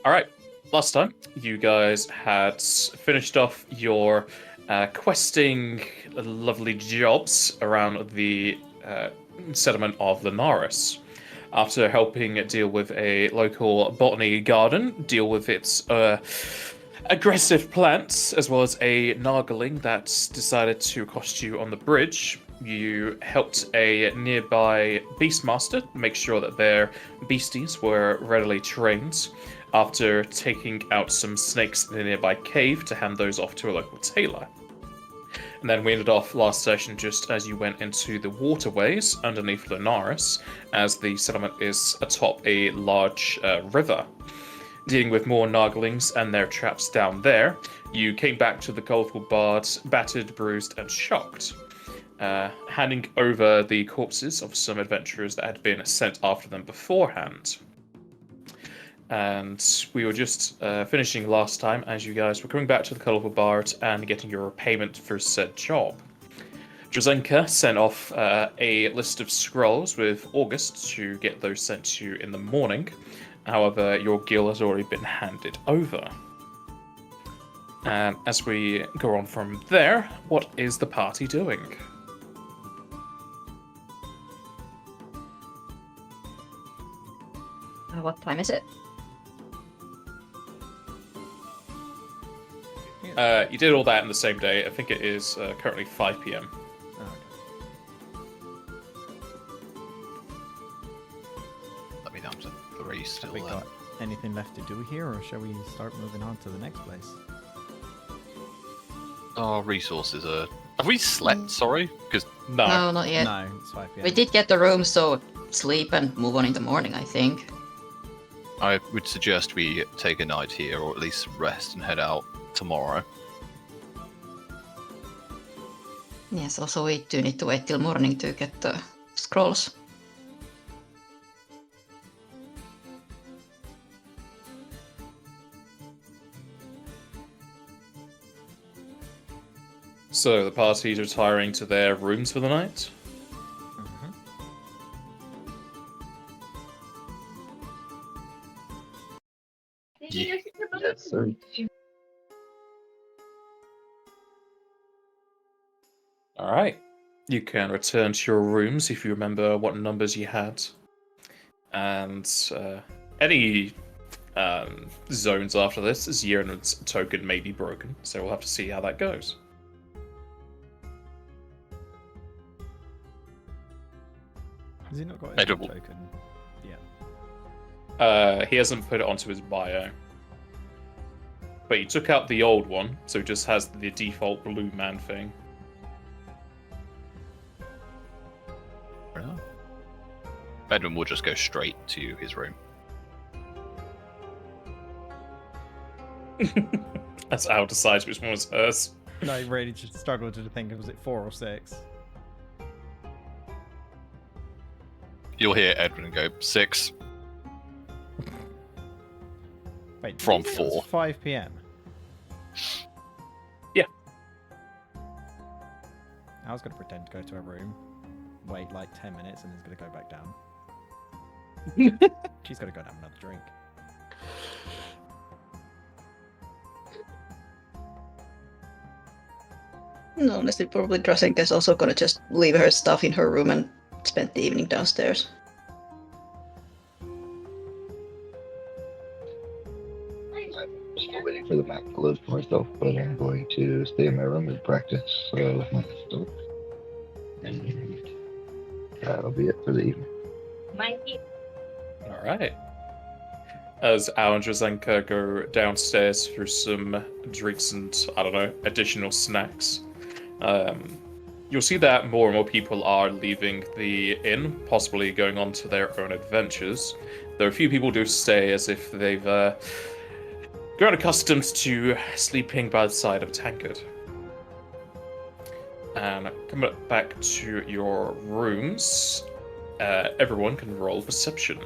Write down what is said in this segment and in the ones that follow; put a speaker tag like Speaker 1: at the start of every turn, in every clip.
Speaker 1: Alright, last time you guys had finished off your questing lovely jobs around the settlement of Linares. After helping deal with a local botany garden, deal with its aggressive plants, as well as a Nargling that decided to accost you on the bridge, you helped a nearby beastmaster make sure that their beasties were readily trained after taking out some snakes in a nearby cave to hand those off to a local tailor. And then we ended off last session just as you went into the waterways underneath Linares, as the settlement is atop a large river. Dealing with more Narglings and their traps down there, you came back to the colourful bard, battered, bruised, and shocked, handing over the corpses of some adventurers that had been sent after them beforehand. And we were just finishing last time as you guys were coming back to the Colourful Bard and getting your payment for said job. Drazenka sent off a list of scrolls with August to get those sent to you in the morning. However, your gil has already been handed over. And as we go on from there, what is the party doing?
Speaker 2: What time is it?
Speaker 1: You did all that in the same day. I think it is currently 5 p.m.
Speaker 3: Oh, okay.
Speaker 4: Let me down to 3 still.
Speaker 3: Have we got anything left to do here, or shall we start moving on to the next place?
Speaker 4: Our resources are. Have we slept? Sorry, because
Speaker 2: No, not yet.
Speaker 3: No, it's 5 p.m.
Speaker 2: We did get the room, so sleep and move on in the morning, I think.
Speaker 4: I would suggest we take a night here, or at least rest and head out tomorrow.
Speaker 2: Yes, also we do need to wait till morning to get the scrolls.
Speaker 1: So the party's retiring to their rooms for the night?
Speaker 3: Mhm.
Speaker 4: Yeah.
Speaker 5: Yes, sir.
Speaker 1: Alright. You can return to your rooms if you remember what numbers you had. And any zones after this, Zieren's token may be broken, so we'll have to see how that goes.
Speaker 3: Has he not got his
Speaker 4: Edible.
Speaker 3: token yet?
Speaker 1: He hasn't put it onto his bio. But he took out the old one, so it just has the default blue man thing.
Speaker 4: Fair enough. Edmund will just go straight to his room.
Speaker 1: That's Al decides which one was hers.
Speaker 3: No, I really just struggled to think, was it 4 or 6?
Speaker 4: You'll hear Edmund go 6.
Speaker 3: Wait, did
Speaker 4: From
Speaker 3: you say it was
Speaker 4: 4.
Speaker 3: 5 p.m.
Speaker 1: Yeah.
Speaker 3: I was going to pretend to go to her room, wait like 10 minutes, and then going to go back down. She's going to go down another drink.
Speaker 2: No, honestly, probably Drasenka is also gonna just leave her stuff in her room and spend the evening downstairs.
Speaker 5: Still waiting for the map to load for myself, but I'm going to stay in my room and practice with my stuff. And that'll be it for the evening.
Speaker 1: Alright. As Al and Drazenka go downstairs for some drinks and, I don't know, additional snacks, you'll see that more and more people are leaving the inn, possibly going on to their own adventures. Though a few people do stay as if they've grown accustomed to sleeping by the side of a tankard. And coming back to your rooms, everyone can roll perception.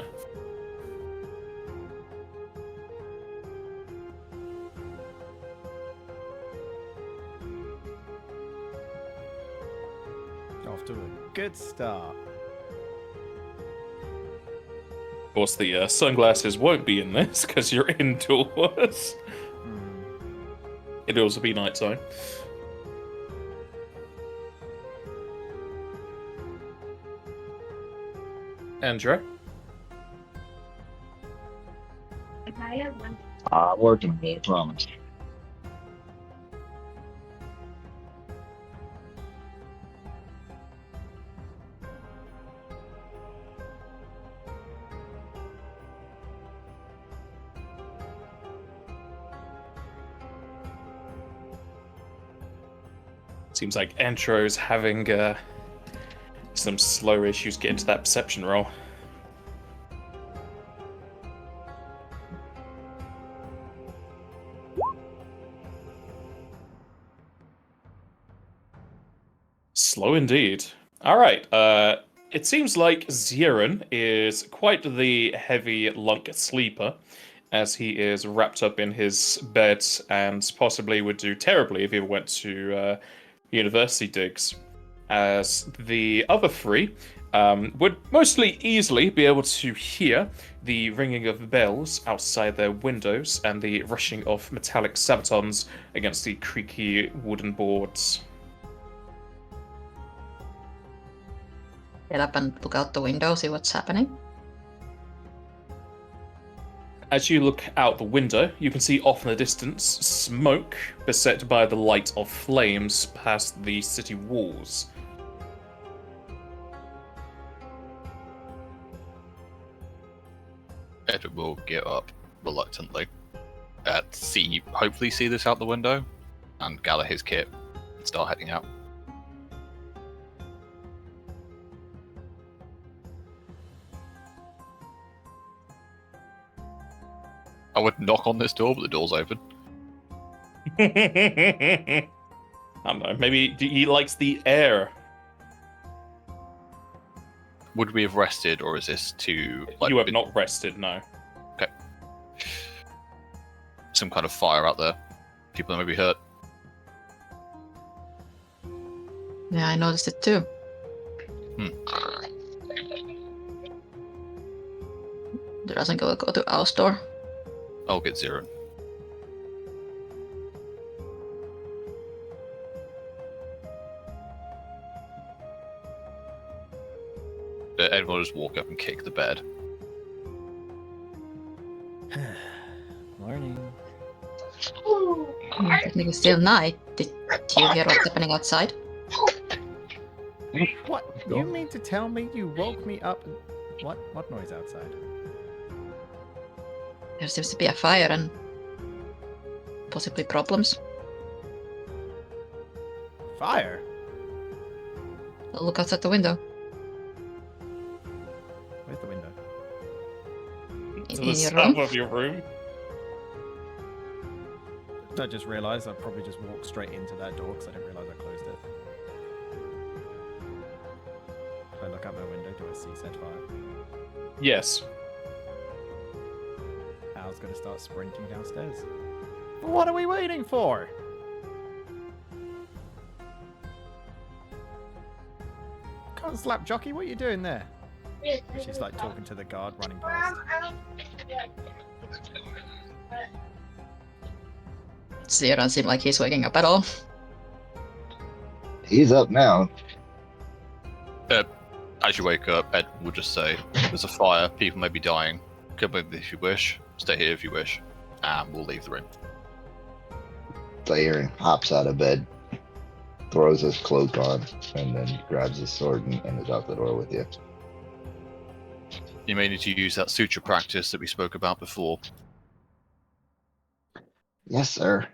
Speaker 3: Off to a good start.
Speaker 1: course, the sunglasses won't be in this because you're indoors. It'll also be nighttime. Andrew?
Speaker 5: Working on it, promise.
Speaker 1: Seems like Entro's having some slow issues getting to that perception roll. Slow indeed. All right. It seems like Zirin is quite the heavy lunk sleeper, as he is wrapped up in his bed and possibly would do terribly if he went to university digs. As the other three would mostly easily be able to hear the ringing of bells outside their windows and the rushing of metallic sabatons against the creaky wooden boards.
Speaker 2: Get up and look out the window, see what's happening.
Speaker 1: As you look out the window, you can see off in the distance smoke beset by the light of flames past the city walls.
Speaker 4: Edward will get up reluctantly, hopefully see this out the window, and gather his kit and start heading out. I would knock on this door, but the door's open.
Speaker 1: I don't know, maybe he likes the air.
Speaker 4: Would we have rested, or is this too...
Speaker 1: You have not rested, no.
Speaker 4: Okay. Some kind of fire out there. People may be hurt.
Speaker 2: Yeah, I noticed it too. Doesn't go to our store.
Speaker 4: I'll get 0. Ed will just walk up and kick the bed.
Speaker 3: Morning.
Speaker 2: Technically still night. Did you hear what's happening outside?
Speaker 3: What? You mean to tell me you woke me up? What? What noise outside?
Speaker 2: There seems to be a fire and possibly problems.
Speaker 3: Fire?
Speaker 2: Look outside the window.
Speaker 3: Where's the window?
Speaker 1: To
Speaker 2: In
Speaker 1: the
Speaker 2: your
Speaker 1: south
Speaker 2: room?
Speaker 1: of your room.
Speaker 3: I just realised I probably just walked straight into that door because I didn't realise I closed it. If I look out my window, do I see said fire?
Speaker 1: Yes.
Speaker 3: Al's gonna start sprinting downstairs. What are we waiting for? Come on, slap jockey, what are you doing there? She's like talking to the guard running past.
Speaker 2: Zero doesn't seem like he's waking up at all.
Speaker 5: He's up now.
Speaker 4: As you wake up, Ed will just say, there's a fire, people may be dying. Come with if you wish, stay here if you wish, and we'll leave the room.
Speaker 5: Zaire hops out of bed, throws his cloak on, and then grabs his sword and is out the door with you.
Speaker 4: You may need to use that suture practice that we spoke about before.
Speaker 5: Yes, sir.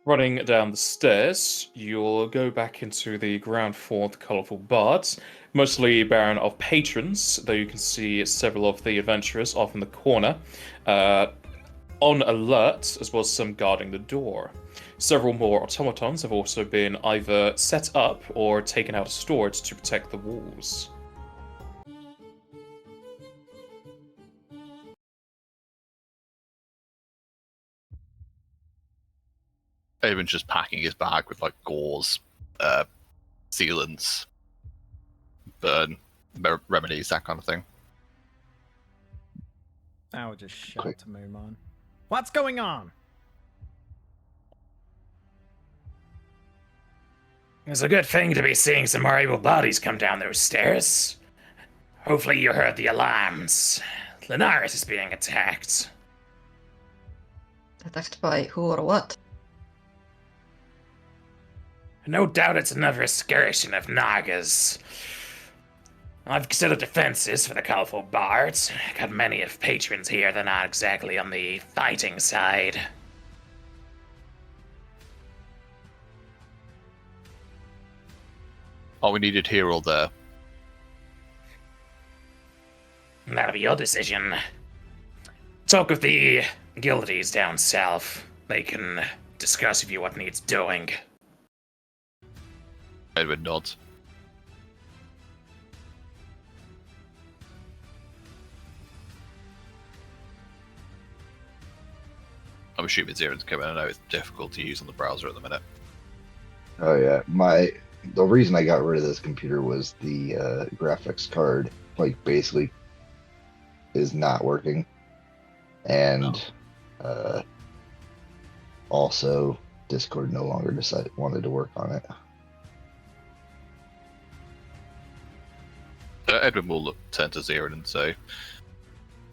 Speaker 1: Running down the stairs, you'll go back into the ground floor of the colourful bards, mostly barren of patrons, though you can see several of the adventurers off in the corner, on alert, as well as some guarding the door. Several more automatons have also been either set up or taken out of storage to protect the walls.
Speaker 4: Avon's just packing his bag with like gauze, sealants, burn remedies, that kind of thing.
Speaker 3: I would just shout
Speaker 5: Quick.
Speaker 3: to Mooman. What's going on?
Speaker 6: It's a good thing to be seeing some more able bodies come down those stairs. Hopefully you heard the alarms. Linares is being attacked.
Speaker 2: Attacked by who or what?
Speaker 6: No doubt it's another excursion of Nagas. I've set up defenses for the colorful bards. Got many of patrons here that are not exactly on the fighting side.
Speaker 4: Are we needed here or there?
Speaker 6: That'll be your decision. Talk with the guildies down south. They can discuss with you what needs doing.
Speaker 4: Edward nods. I'm assuming Zeron's coming. I know it's difficult to use on the browser at the minute.
Speaker 5: Oh yeah, the reason I got rid of this computer was the graphics card, like, basically is not working, and also Discord no longer wanted to work on it.
Speaker 4: Edwin will turn to Zeron and say,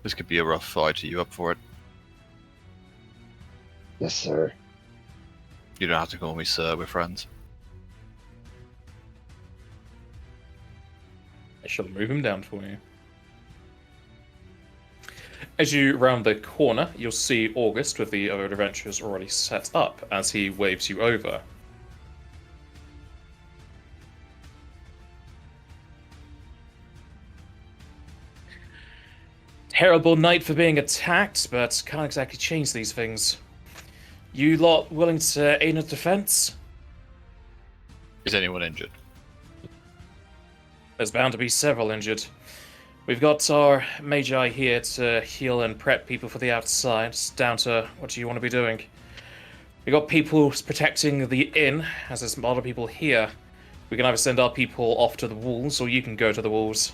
Speaker 4: "This could be a rough fight. Are you up for it?"
Speaker 5: Yes, sir.
Speaker 4: You don't have to call me sir. We're friends.
Speaker 1: I shall move him down for you. As you round the corner, you'll see August with the other adventurers already set up as he waves you over. Terrible night for being attacked, but can't exactly change these things. You lot willing to aid in defense?
Speaker 4: Is anyone injured?
Speaker 1: There's bound to be several injured. We've got our Magi here to heal and prep people for the outside. It's down to what you want to be doing. We've got people protecting the inn, as there's a lot of people here. We can either send our people off to the walls, or you can go to the walls.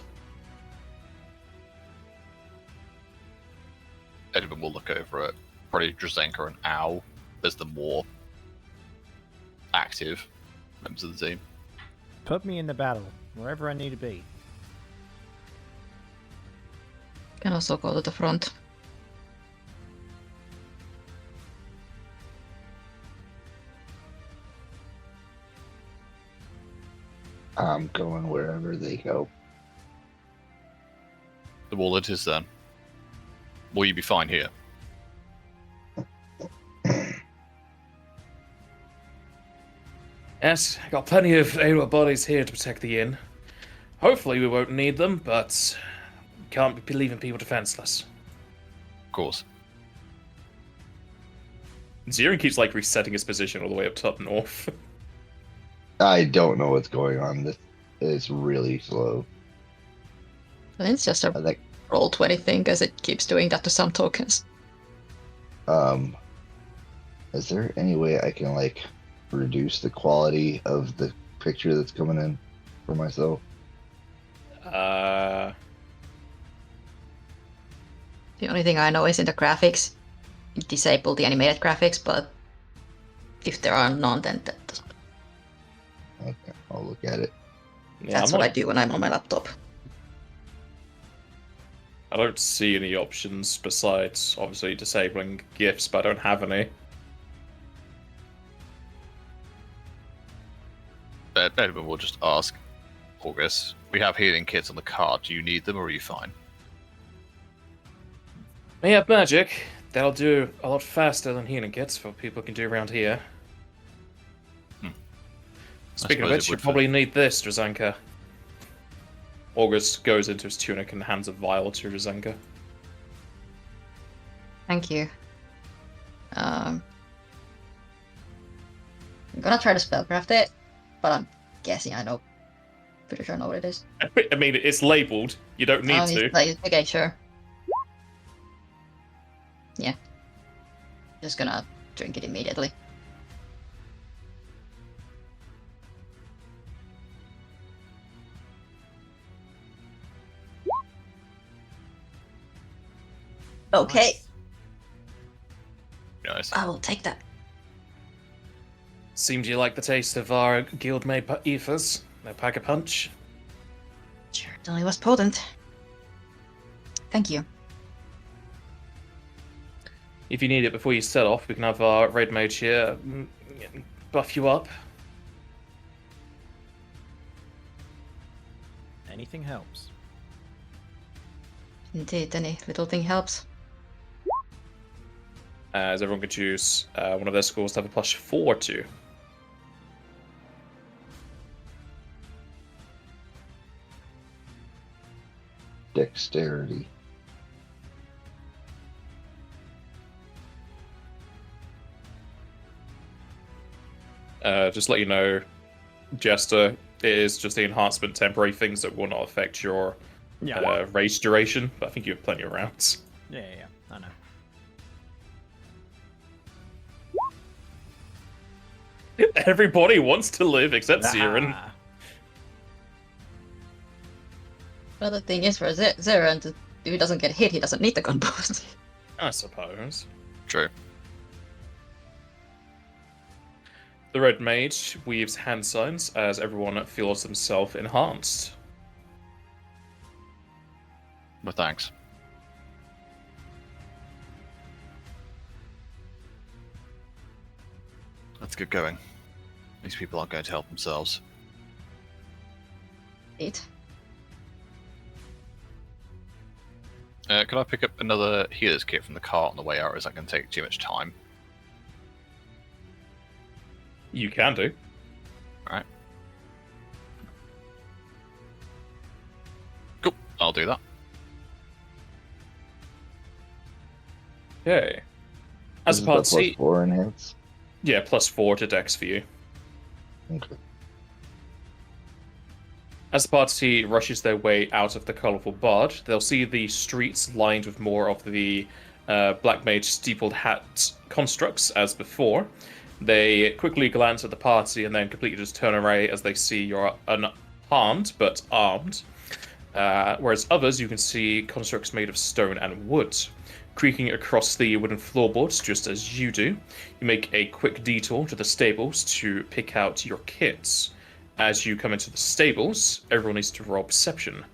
Speaker 4: Edwin will look over at probably Drazenka and Owl as the more active members of the team.
Speaker 3: Put me in the battle, wherever I need to be.
Speaker 2: Can also go to the front.
Speaker 5: I'm going wherever they go.
Speaker 4: The wall it is then. Will you be fine here?
Speaker 1: Yes, got plenty of able bodies here to protect the inn. Hopefully we won't need them, but can't be leaving people defenseless.
Speaker 4: Of course.
Speaker 1: Zeron keeps like resetting his position all the way up top north.
Speaker 5: I don't know what's going on. This is really slow.
Speaker 2: I think it's just a
Speaker 5: I think
Speaker 2: roll 20 thing, because it keeps doing that to some tokens.
Speaker 5: Is there any way I can, like, reduce the quality of the picture that's coming in for myself?
Speaker 2: The only thing I know is in the graphics, disable the animated graphics, but if there are none, then that doesn't.
Speaker 5: Okay, I'll look at it.
Speaker 1: Yeah,
Speaker 2: That's what I do when I'm on my laptop.
Speaker 1: I don't see any options besides obviously disabling GIFs, but I don't have any.
Speaker 4: Edwin will just ask August. We have healing kits on the cart. Do you need them or are you fine?
Speaker 1: May have magic. That'll do a lot faster than healing kits for what people can do around here. Speaking of
Speaker 4: suppose
Speaker 1: which,
Speaker 4: it
Speaker 1: you
Speaker 4: would
Speaker 1: probably need this, Drazenka. August goes into his tunic and hands a vial to Drazenka.
Speaker 2: Thank you. I'm gonna try to spellcraft it, but I'm guessing I know. Pretty sure I know what it is.
Speaker 1: I mean, it's labelled. You don't need to.
Speaker 2: Okay, sure. Yeah. Just gonna drink it immediately. Okay,
Speaker 4: Nice.
Speaker 2: I will take that.
Speaker 1: Seemed you like the taste of our guild-made ethers. They pack a punch.
Speaker 2: Certainly was potent. Thank you.
Speaker 1: If you need it before you set off, we can have our raid mage here buff you up.
Speaker 3: Anything helps.
Speaker 2: Indeed, any little thing helps.
Speaker 1: As everyone can choose one of their scores to have a +4 to.
Speaker 5: Dexterity.
Speaker 1: Just let you know, Jester, it is just the enhancement temporary things that will not affect your
Speaker 3: Yeah.
Speaker 1: race duration, but I think you have plenty of rounds.
Speaker 3: Yeah, I know.
Speaker 1: Everybody wants to live except Siren.
Speaker 3: Ah,
Speaker 2: Well, the thing is, for Zeren, if he doesn't get hit, he doesn't need the gun boost.
Speaker 1: I suppose.
Speaker 4: True.
Speaker 1: The red mage weaves hand signs as everyone feels themselves enhanced.
Speaker 4: But thanks. Let's get going. These people aren't going to help themselves.
Speaker 2: Indeed.
Speaker 4: Can I pick up another healer's kit from the cart on the way out, or is that going to take too much time?
Speaker 1: You can do.
Speaker 4: Alright. Cool, I'll do that.
Speaker 1: Okay.
Speaker 5: This
Speaker 1: As a
Speaker 5: is the
Speaker 1: party,
Speaker 5: +4 enhance.
Speaker 1: yeah, +4 to dex for you.
Speaker 5: Okay.
Speaker 1: As the party rushes their way out of the colourful bard, they'll see the streets lined with more of the Black Mage steepled hat constructs as before. They quickly glance at the party and then completely just turn away as they see you're unharmed but armed. Whereas others, you can see constructs made of stone and wood. Creaking across the wooden floorboards just as you do, you make a quick detour to the stables to pick out your kits. As you come into the stables, everyone needs to roll perception.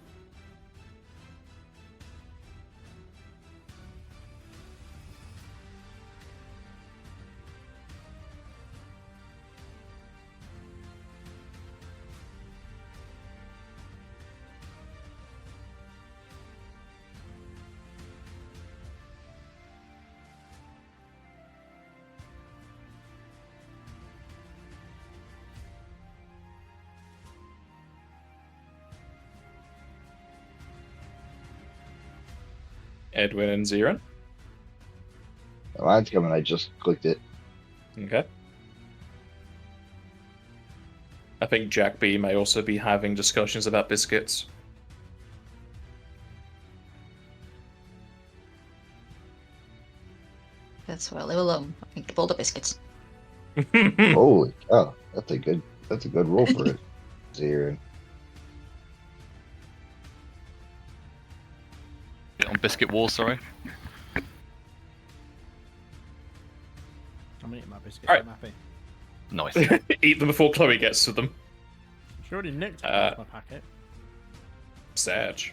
Speaker 1: Edwin and Ziran.
Speaker 5: Mine's coming. I just clicked it.
Speaker 1: Okay. I think Jack B may also be having discussions about biscuits.
Speaker 2: That's why I live alone. I keep all the biscuits.
Speaker 5: Holy cow! That's a good roll for it. Zero.
Speaker 4: Get on Biscuit Wars, sorry.
Speaker 3: I'm eating my biscuits.
Speaker 1: Alright.
Speaker 3: I'm happy.
Speaker 4: Nice.
Speaker 1: Eat them before Chloe gets to them.
Speaker 3: She already nicked my packet.
Speaker 1: Sag.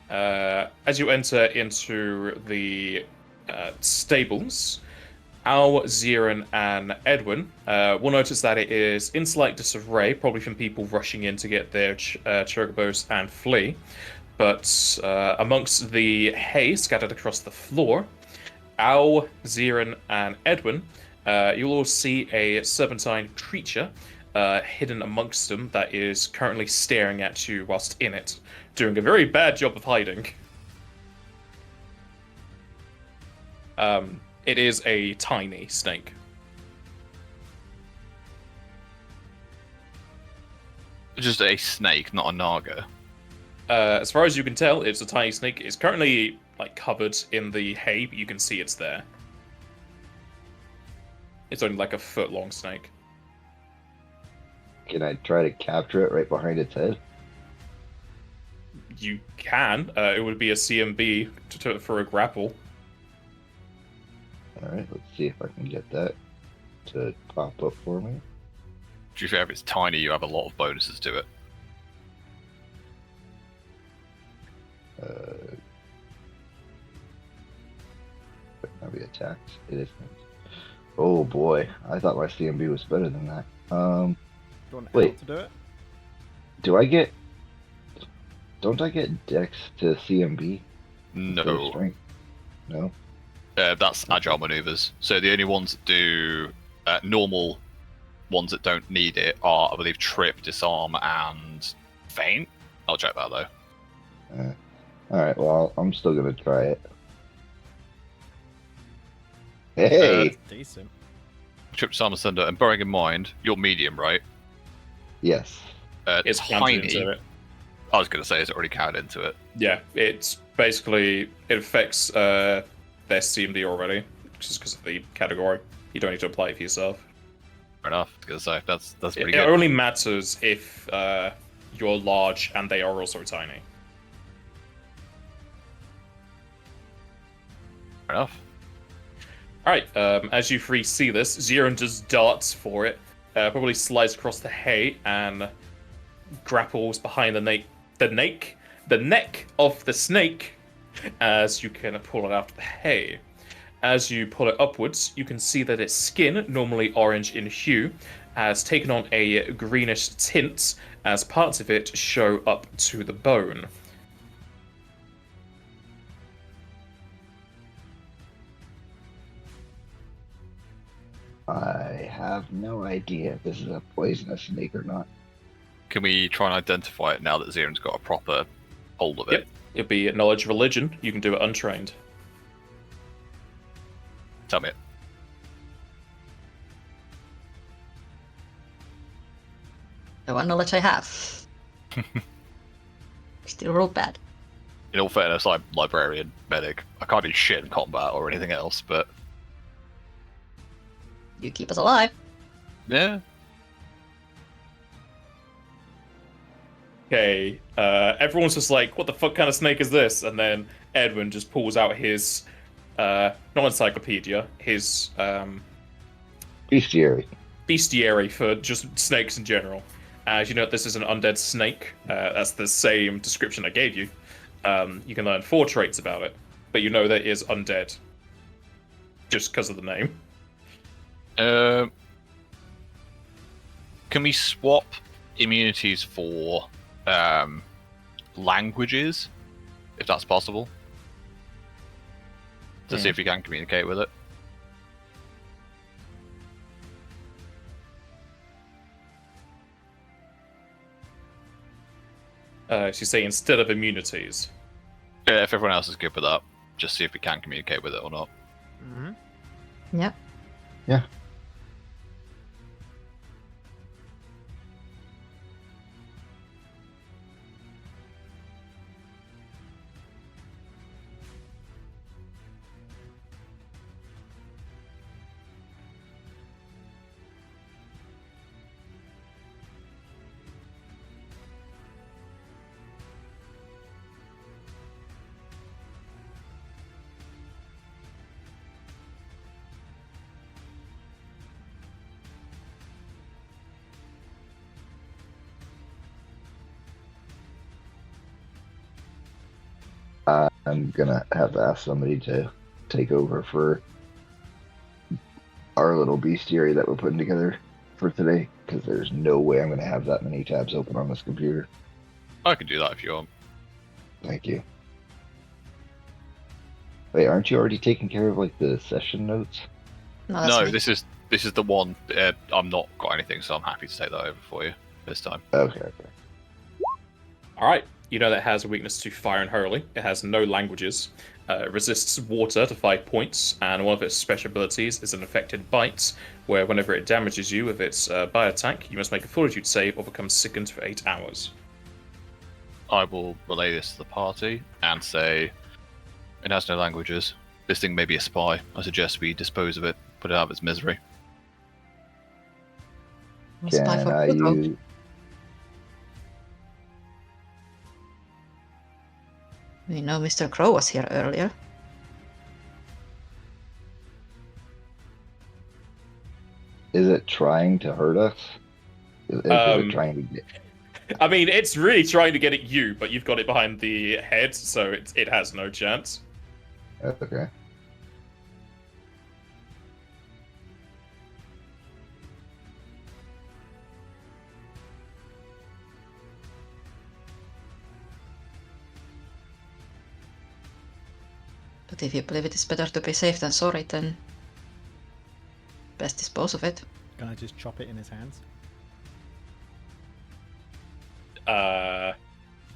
Speaker 1: As you enter into the stables, Al, Ziran, and Edwin will notice that it is in slight disarray, probably from people rushing in to get their chocobos and flee. But amongst the hay scattered across the floor, Al, Ziran, and Edwin, you'll all see a serpentine creature hidden amongst them that is currently staring at you whilst in it, doing a very bad job of hiding. It is a tiny snake.
Speaker 4: Just a snake, not a naga.
Speaker 1: As far as you can tell, it's a tiny snake. It's currently covered in the hay, but you can see it's there. It's only like a foot-long snake.
Speaker 5: Can I try to capture it right behind its head?
Speaker 1: You can. It would be a CMB for a grapple.
Speaker 5: Alright, let's see if I can get that to pop up for me.
Speaker 4: To be fair, if it's tiny, you have a lot of bonuses to it.
Speaker 5: Maybe attacks. It isn't. Oh boy, I thought my CMB was better than that.
Speaker 3: Do you want
Speaker 5: Wait.
Speaker 3: help to do it?
Speaker 5: Do I get? Don't I get Dex to CMB? instead of
Speaker 4: No,
Speaker 5: Strength? No.
Speaker 4: that's agile maneuvers. So the only ones that do normal ones that don't need it are, I believe, trip, disarm, and feint. I'll check that though.
Speaker 5: All right. Well, I'm still gonna try it. Hey.
Speaker 3: That's decent.
Speaker 4: Trip, disarm, and thunder. And bearing in mind, you're medium, right?
Speaker 5: Yes.
Speaker 1: It's counted
Speaker 4: tiny.
Speaker 1: into it.
Speaker 4: I was going to say, is it already counted into it?
Speaker 1: Yeah, it's basically it affects their CMD already, just because of the category. You don't need to apply it for yourself.
Speaker 4: Fair enough. I was going to say, that's
Speaker 1: It
Speaker 4: pretty good.
Speaker 1: only matters if you're large and they are also tiny.
Speaker 4: Fair enough.
Speaker 1: Alright, as you three see this, Xeron just darts for it, probably slides across the hay and grapples behind the neck of the snake as you can pull it out of the hay. As you pull it upwards, you can see that its skin, normally orange in hue, has taken on a greenish tint as parts of it show up to the bone.
Speaker 5: I have no idea if this is a poisonous snake or not.
Speaker 4: Can we try and identify it now that Zeron's got a proper hold of it?
Speaker 1: Yep. It'll be knowledge religion. You can do it untrained.
Speaker 4: Tell me it.
Speaker 2: The one knowledge I have. Still roll bad.
Speaker 4: In all fairness, I'm librarian, medic. I can't do shit in combat or anything else, but
Speaker 2: You keep us alive.
Speaker 4: yeah.
Speaker 1: Okay, everyone's just like, what the fuck kind of snake is this? And then Edwin just pulls out his, not encyclopedia, his
Speaker 5: Bestiary.
Speaker 1: bestiary for just snakes in general. As you know, this is an undead snake. That's the same description I gave you. You can learn 4 traits about it, but you know that it is undead. Just because of the name.
Speaker 4: Can we swap immunities for languages, if that's possible, to see if we can communicate with it?
Speaker 1: So you say instead of immunities.
Speaker 4: Yeah, if everyone else is good with that, just see if we can communicate with it or not.
Speaker 3: Mm-hmm.
Speaker 2: Yep.
Speaker 5: Yeah. I'm gonna have to ask somebody to take over for our little bestiary that we're putting together for today, because there's no way I'm gonna have that many tabs open on this computer.
Speaker 4: I can do that if you want.
Speaker 5: Thank you. Wait, aren't you already taking care of like the session notes?
Speaker 2: No, that's
Speaker 4: No,
Speaker 2: me.
Speaker 4: this is the one. I'm not got anything, so I'm happy to take that over for you this time.
Speaker 5: Okay.
Speaker 1: Alright, you know that it has a weakness to fire and holy. It has no languages. It resists water to 5 points, and one of its special abilities is an affected bite, where whenever it damages you with its bite attack, you must make a fortitude save or become sickened for 8 hours.
Speaker 4: I will relay this to the party and say it has no languages. This thing may be a spy. I suggest we dispose of it, put it out of its misery.
Speaker 2: We'll spy
Speaker 5: Can
Speaker 2: for
Speaker 5: I
Speaker 2: Pluto.
Speaker 5: use?
Speaker 2: We know Mr. Crow was here earlier.
Speaker 5: Is it trying to hurt us? Is it trying to get?
Speaker 1: I mean, it's really trying to get at you, but you've got it behind the head, so it has no chance.
Speaker 5: Okay.
Speaker 2: But if you believe it is better to be safe than sorry, then best dispose of it.
Speaker 3: Can I just chop it in his hands?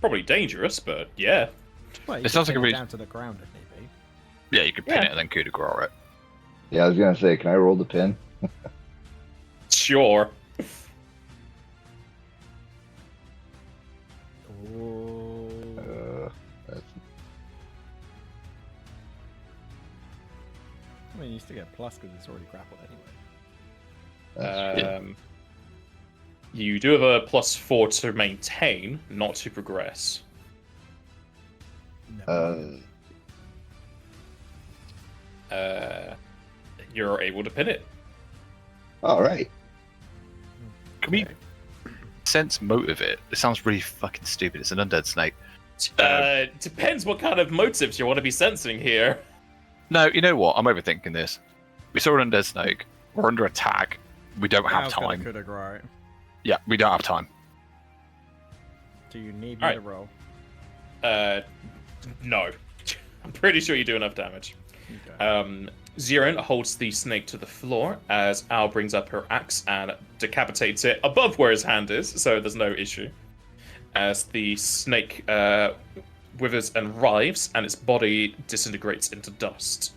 Speaker 1: Probably dangerous, but yeah.
Speaker 3: Well, you
Speaker 4: It sounds
Speaker 3: could
Speaker 4: like a
Speaker 3: pin
Speaker 4: really-
Speaker 3: down to the ground if need be.
Speaker 4: Yeah, you could pin
Speaker 1: Yeah.
Speaker 4: it and then coup de grace it.
Speaker 5: Yeah, I was gonna say, can I roll the pin?
Speaker 1: Sure.
Speaker 3: Oh.
Speaker 5: That's
Speaker 3: I mean, you still get plus because it's already grappled anyway.
Speaker 5: true.
Speaker 1: You do have a +4 to maintain, not to progress.
Speaker 3: Never mind.
Speaker 1: You're able to pin it.
Speaker 5: All right.
Speaker 4: Can we
Speaker 3: Okay.
Speaker 4: sense motive it? It sounds really fucking stupid. It's an undead snake.
Speaker 1: Depends what kind of motives you want to be sensing here.
Speaker 4: No, you know what? I'm overthinking this. We saw an undead snake. We're under attack. We don't have
Speaker 3: Al's got a
Speaker 4: time.
Speaker 3: coup de grace.
Speaker 4: Yeah, we don't have time.
Speaker 3: Do you need me
Speaker 1: Alright.
Speaker 3: to roll?
Speaker 1: No. I'm pretty sure you do enough damage.
Speaker 3: Okay.
Speaker 1: Zirin holds the snake to the floor as Al brings up her axe and decapitates it above where his hand is, so there's no issue. As the snake withers and writhes, and its body disintegrates into dust.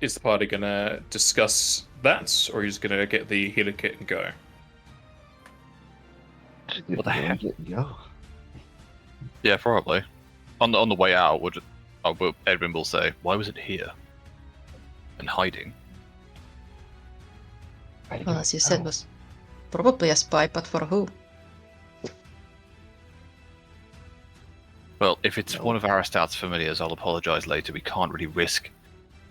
Speaker 1: Is the party gonna discuss that, or are you just gonna get the healer kit and go?
Speaker 4: What the heck?
Speaker 5: Go.
Speaker 4: Yeah, probably. On the way out, Edwin will say, "Why was it here?" And hiding.
Speaker 5: I
Speaker 2: Well,
Speaker 5: don't
Speaker 2: as you said,
Speaker 5: know.
Speaker 2: was probably a spy, but for who?
Speaker 4: Well, if it's
Speaker 5: No.
Speaker 4: one of Aristat's familiars, I'll apologize later. We can't really risk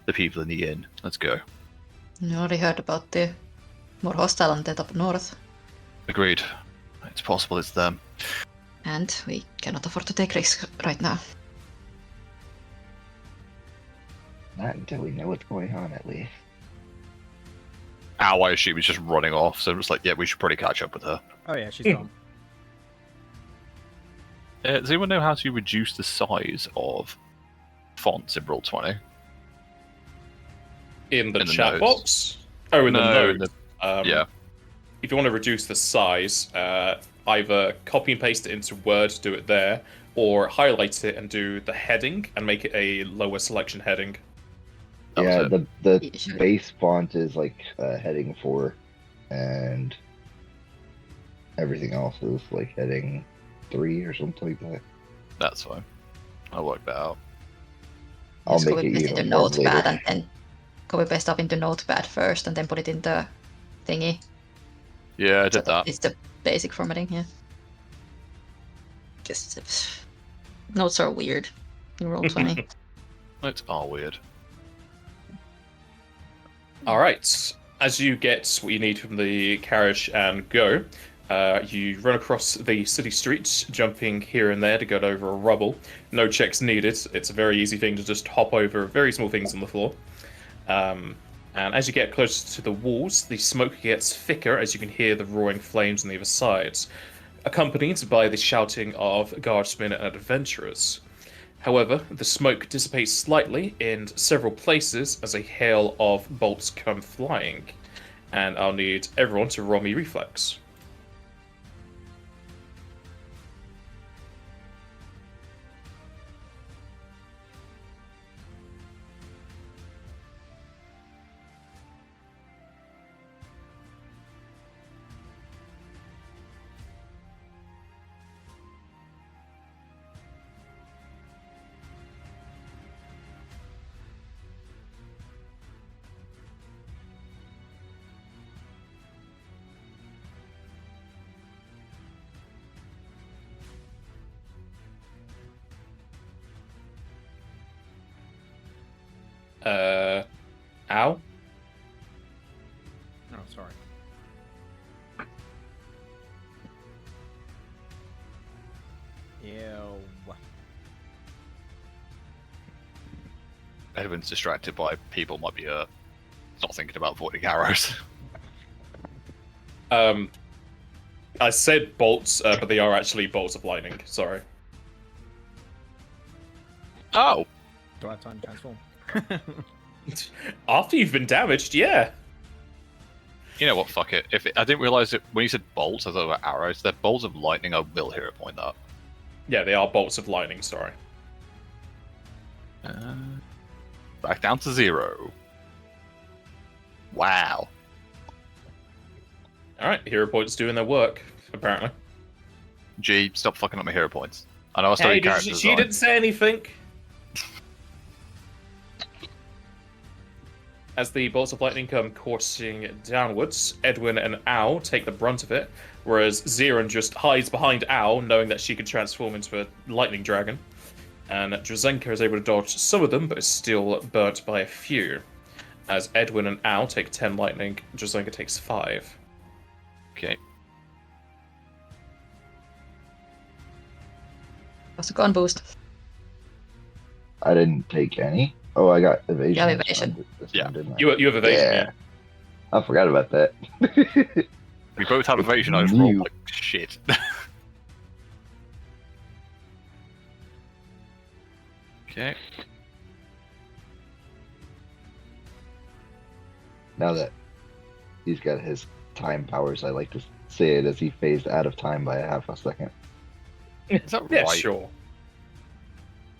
Speaker 4: the people in the inn. Let's go.
Speaker 2: You already heard about the more hostile undead up north,
Speaker 4: Agreed. It's possible it's them.
Speaker 2: and we cannot afford to take risks right now.
Speaker 5: Not until we know what's going on, at least.
Speaker 4: Ow, I assume he's just running off, so I'm just like, yeah, we should probably catch up with her.
Speaker 3: Oh yeah, she's gone.
Speaker 4: Does anyone know how to reduce the size of fonts in Roll20?
Speaker 1: In the
Speaker 4: In the
Speaker 1: chat
Speaker 4: notes.
Speaker 1: box? Oh, in
Speaker 4: No,
Speaker 1: the
Speaker 4: in
Speaker 1: note.
Speaker 4: Yeah.
Speaker 1: If you want to reduce the size, either copy and paste it into Word, do it there, or highlight it and do the heading and make it a lower selection heading.
Speaker 4: That was
Speaker 5: Yeah,
Speaker 4: it.
Speaker 5: the
Speaker 2: You should-
Speaker 5: base font is like heading 4, and everything else is like heading 3 or something like that.
Speaker 4: That's fine. I'll work that out.
Speaker 5: I'll
Speaker 2: Just
Speaker 5: make
Speaker 2: copy
Speaker 5: it
Speaker 2: paste into
Speaker 5: even more
Speaker 2: Notepad
Speaker 5: later.
Speaker 2: and then copy paste up into Notepad first, and then put it in the thingy.
Speaker 4: Yeah, I
Speaker 2: So
Speaker 4: did that.
Speaker 2: It's the basic formatting, yeah. Just notes are weird in Roll20.
Speaker 4: It's all weird.
Speaker 1: All right. As you get what you need from the carriage and go, you run across the city streets, jumping here and there to get over rubble. No checks needed. It's a very easy thing to just hop over very small things on the floor. And as you get closer to the walls, the smoke gets thicker as you can hear the roaring flames on the other sides, accompanied by the shouting of guardsmen and adventurers. However, the smoke dissipates slightly in several places as a hail of bolts come flying. And I'll need everyone to roll me reflex. Ow.
Speaker 3: Oh, sorry. Ew.
Speaker 4: Edwin's distracted by people might be not thinking about avoiding arrows.
Speaker 1: I said bolts, but they are actually bolts of lightning. Sorry.
Speaker 4: Oh!
Speaker 3: Do I have time to transform?
Speaker 1: After you've been damaged, yeah.
Speaker 4: You know what, fuck it. I didn't realise it when you said bolts, I thought about arrows. They're bolts of lightning, I will hero point that.
Speaker 1: Yeah, they are bolts of lightning, sorry.
Speaker 4: Back down to 0. Wow.
Speaker 1: Alright, hero points doing their work, apparently.
Speaker 4: G, stop fucking up my hero points. I know I studied
Speaker 1: Hey,
Speaker 4: character
Speaker 1: she
Speaker 4: design.
Speaker 1: didn't say anything. As the bolts of lightning come coursing downwards, Edwin and Owl take the brunt of it, whereas Ziran just hides behind Owl, knowing that she can transform into a lightning dragon. And Drazenka is able to dodge some of them, but is still burnt by a few. As Edwin and Owl take 10 lightning, Drazenka takes 5.
Speaker 4: Okay.
Speaker 2: What's the gun boost?
Speaker 5: I didn't take any. Oh, I got evasion.
Speaker 2: Yeah, evasion.
Speaker 5: This
Speaker 4: Yeah.
Speaker 5: time, didn't I?
Speaker 1: You have evasion, yeah.
Speaker 5: I forgot about that.
Speaker 4: We both have evasion, I just
Speaker 5: New.
Speaker 4: rolled like shit. Okay.
Speaker 5: Now that he's got his time powers, I like to say it as he phased out of time by a half a second.
Speaker 4: Is that
Speaker 1: Yeah,
Speaker 4: right?
Speaker 1: sure.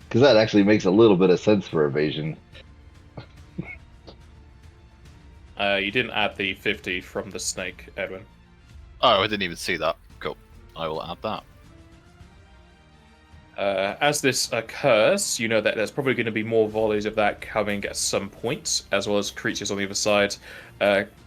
Speaker 5: Because that actually makes a little bit of sense for evasion.
Speaker 1: You didn't add the 50 from the snake, Edwin.
Speaker 4: Oh, I didn't even see that. Cool. I will add that.
Speaker 1: As this occurs, you know that there's probably going to be more volleys of that coming at some point, as well as creatures on the other side,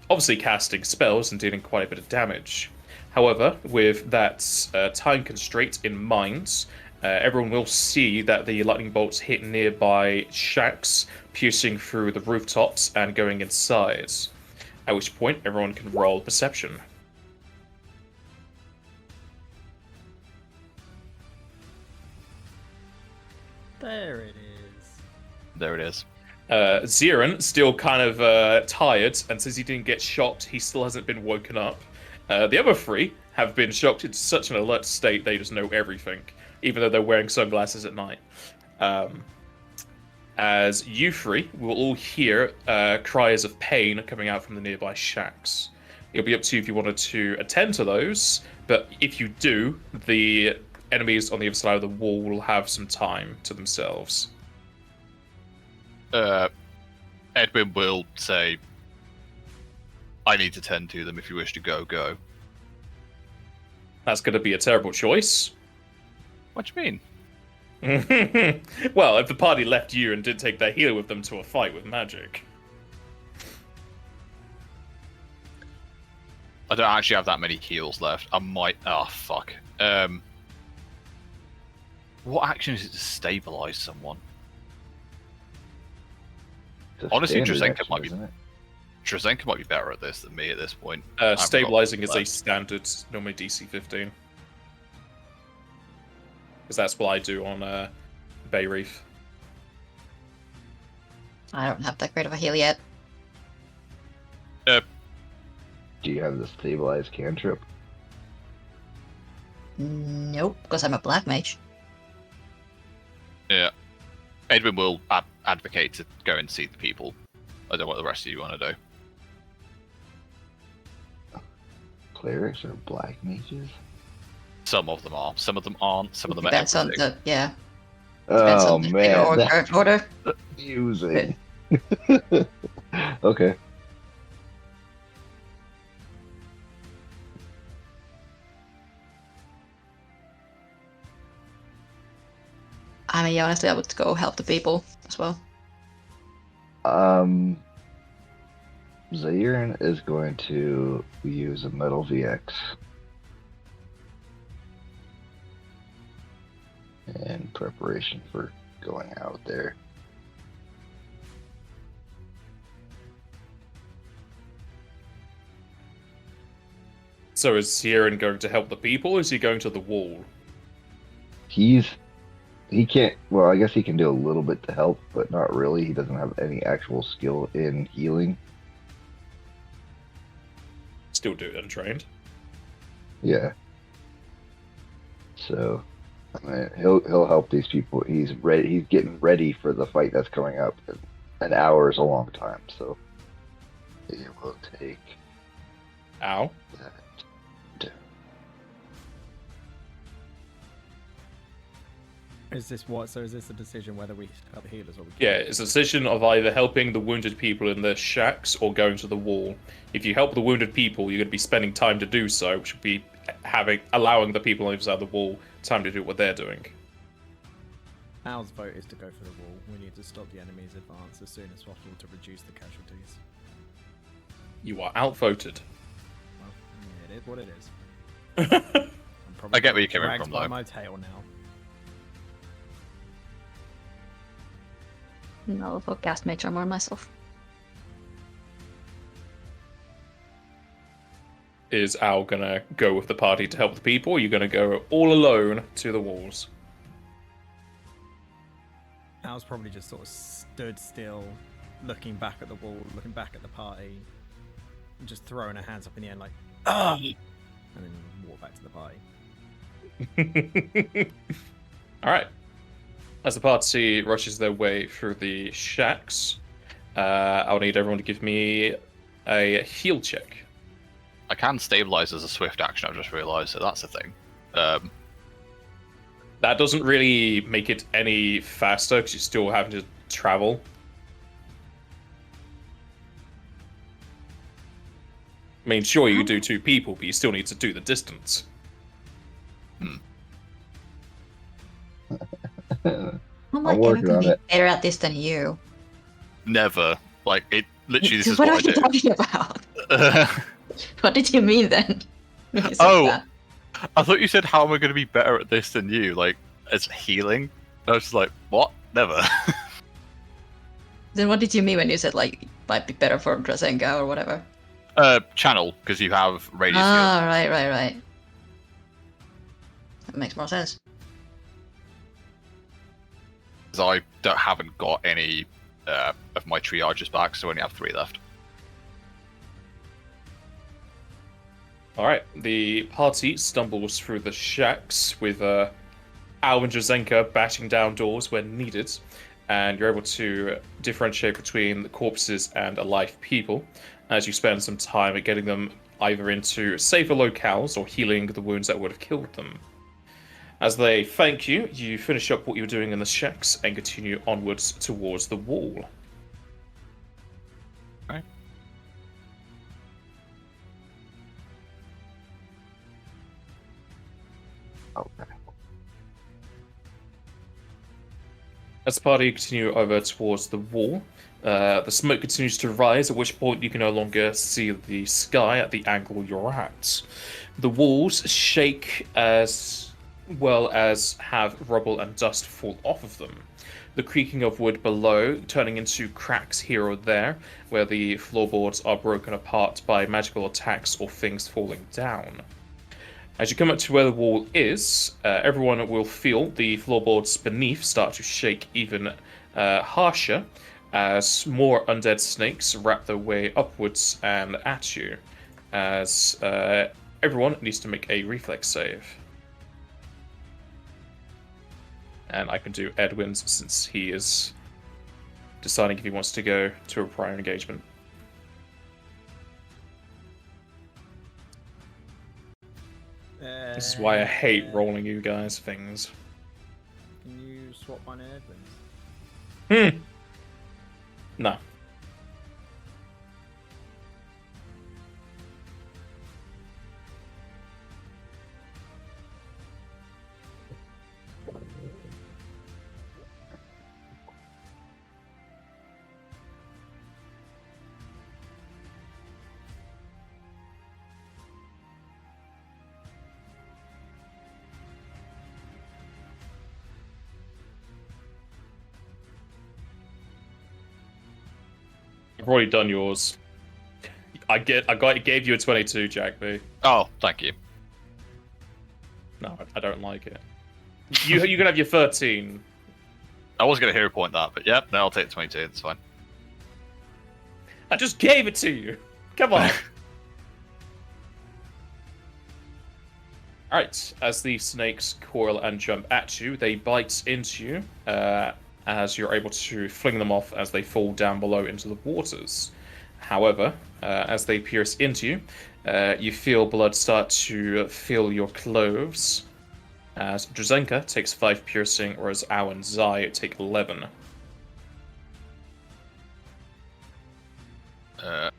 Speaker 1: obviously casting spells and dealing quite a bit of damage. However, with that time constraint in mind, everyone will see that the lightning bolts hit nearby shacks, piercing through the rooftops and going inside. At which point, everyone can roll perception.
Speaker 3: There it is.
Speaker 4: There it is.
Speaker 1: Ziran, still kind of tired, and since he didn't get shocked, he still hasn't been woken up. The other three have been shocked into such an alert state they just know everything, even though they're wearing sunglasses at night. As you three will all hear cries of pain coming out from the nearby shacks. It'll be up to you if you wanted to attend to those, but if you do, the enemies on the other side of the wall will have some time to themselves.
Speaker 4: Edwin will say, I need to tend to them. If you wish to go, go.
Speaker 1: That's going to be a terrible choice.
Speaker 4: What do you mean?
Speaker 1: Well, if the party left you and did take their healer with them to a fight with magic.
Speaker 4: I don't actually have that many heals left. I might... Oh, fuck. What action is it to stabilize someone?
Speaker 5: It's a
Speaker 4: Honestly,
Speaker 5: standard
Speaker 4: Drazenka
Speaker 5: action,
Speaker 4: might be-
Speaker 5: isn't it?
Speaker 4: Drazenka might be better at this than me at this point. I haven't got
Speaker 1: Stabilizing is a
Speaker 4: left.
Speaker 1: standard, normally DC 15. Because that's what I do on Bay Reef.
Speaker 2: I don't have that great of a heal yet.
Speaker 5: Do you have the stabilized cantrip?
Speaker 2: Nope, because I'm a black mage.
Speaker 4: Yeah. Edwin will advocate to go and see the people. I don't know what the rest of you want to do.
Speaker 5: Clerics or black mages?
Speaker 4: Some of them are. Some of them aren't. Some of them are
Speaker 2: Depends on
Speaker 4: everything.
Speaker 2: the depends
Speaker 5: Oh
Speaker 2: on the
Speaker 5: man, that's
Speaker 2: order.
Speaker 5: confusing. Okay.
Speaker 2: I mean, honestly, I would go help the people as well.
Speaker 5: Zairin is going to use a metal VX. In preparation for going out there.
Speaker 1: So is Sieran going to help the people, or is he going to the wall?
Speaker 5: He can't. Well, I guess he can do a little bit to help, but not really. He doesn't have any actual skill in healing.
Speaker 1: Still do it untrained.
Speaker 5: Yeah. So, I mean, he'll help these people. He's ready. He's getting ready for the fight that's coming up. An hour is a long time, so it will take
Speaker 1: Ow.
Speaker 5: that.
Speaker 3: Is this what? So is this a decision whether we help the healers or we?
Speaker 1: Yeah, it's a decision of either helping the wounded people in their shacks or going to the wall. If you help the wounded people, you're going to be spending time to do so, which would be allowing the people on the other side of the wall time to do what they're doing.
Speaker 3: Al's vote is to go for the wall. We need to stop the enemy's advance as soon as possible to reduce the casualties.
Speaker 1: You are outvoted.
Speaker 3: Well, yeah, it is what it is. I'm probably
Speaker 4: I get where you're coming
Speaker 3: dragged
Speaker 4: from,
Speaker 3: by
Speaker 4: though.
Speaker 3: my tail now.
Speaker 2: No, I'll cast Mage Armor myself.
Speaker 1: Is Al gonna go with the party to help the people, or are you gonna go all alone to the walls?
Speaker 3: Al's probably just sort of stood still, looking back at the wall, looking back at the party, and just throwing her hands up in the air like, ah! And then walk back to the party.
Speaker 1: Alright. As the party rushes their way through the shacks, I'll need everyone to give me a heal check.
Speaker 4: I can stabilize as a swift action. I've just realised, so that's a thing.
Speaker 1: That doesn't really make it any faster because you're still having to travel. I mean, sure, you do 2 people, but you still need to do the distance.
Speaker 2: I'm
Speaker 5: I'm working on it.
Speaker 2: better at this than you.
Speaker 4: Never. Like, it literally, this is
Speaker 2: what are
Speaker 4: what I
Speaker 2: you
Speaker 4: do.
Speaker 2: talking about? What did you mean then? when you said
Speaker 4: Oh,
Speaker 2: that?
Speaker 4: I thought you said, how am I going to be better at this than you? Like, as healing? And I was just like, what? Never.
Speaker 2: Then what did you mean when you said like might be better for Drazenga or whatever?
Speaker 4: Channel, because you have radius heal.
Speaker 2: Ah, right. That makes more sense.
Speaker 4: 'Cause I haven't got any of my triages back, so I only have 3 left.
Speaker 1: Alright, the party stumbles through the shacks with Al and Drazenka bashing down doors when needed, and you're able to differentiate between the corpses and alive people as you spend some time at getting them either into safer locales or healing the wounds that would have killed them. As they thank you, you finish up what you're doing in the shacks and continue onwards towards the wall.
Speaker 4: Right.
Speaker 5: Okay.
Speaker 1: As the party continue over towards the wall, the smoke continues to rise, at which point you can no longer see the sky at the angle you're at. The walls shake as well as have rubble and dust fall off of them. The creaking of wood below turning into cracks here or there, where the floorboards are broken apart by magical attacks or things falling down. As you come up to where the wall is, everyone will feel the floorboards beneath start to shake even harsher as more undead snakes wrap their way upwards and at you, as everyone needs to make a reflex save. And I can do Edwin's since he is deciding if he wants to go to a prior engagement. This is why I hate rolling you guys things.
Speaker 3: Can you swap one in Edwin's?
Speaker 1: No. I've already done yours. gave you a 22, Jack B.
Speaker 4: Oh, thank you.
Speaker 1: No, I don't like it. You can have your 13.
Speaker 4: I was going to hero point that, but yep, no, I'll take the 22. It's fine.
Speaker 1: I just gave it to you. Come on. Alright, as the snakes coil and jump at you, they bite into you as you're able to fling them off as they fall down below into the waters. However, as they pierce into you, you feel blood start to fill your clothes. As Drzenka takes 5 piercing, whereas Ao and Zai take 11.
Speaker 5: I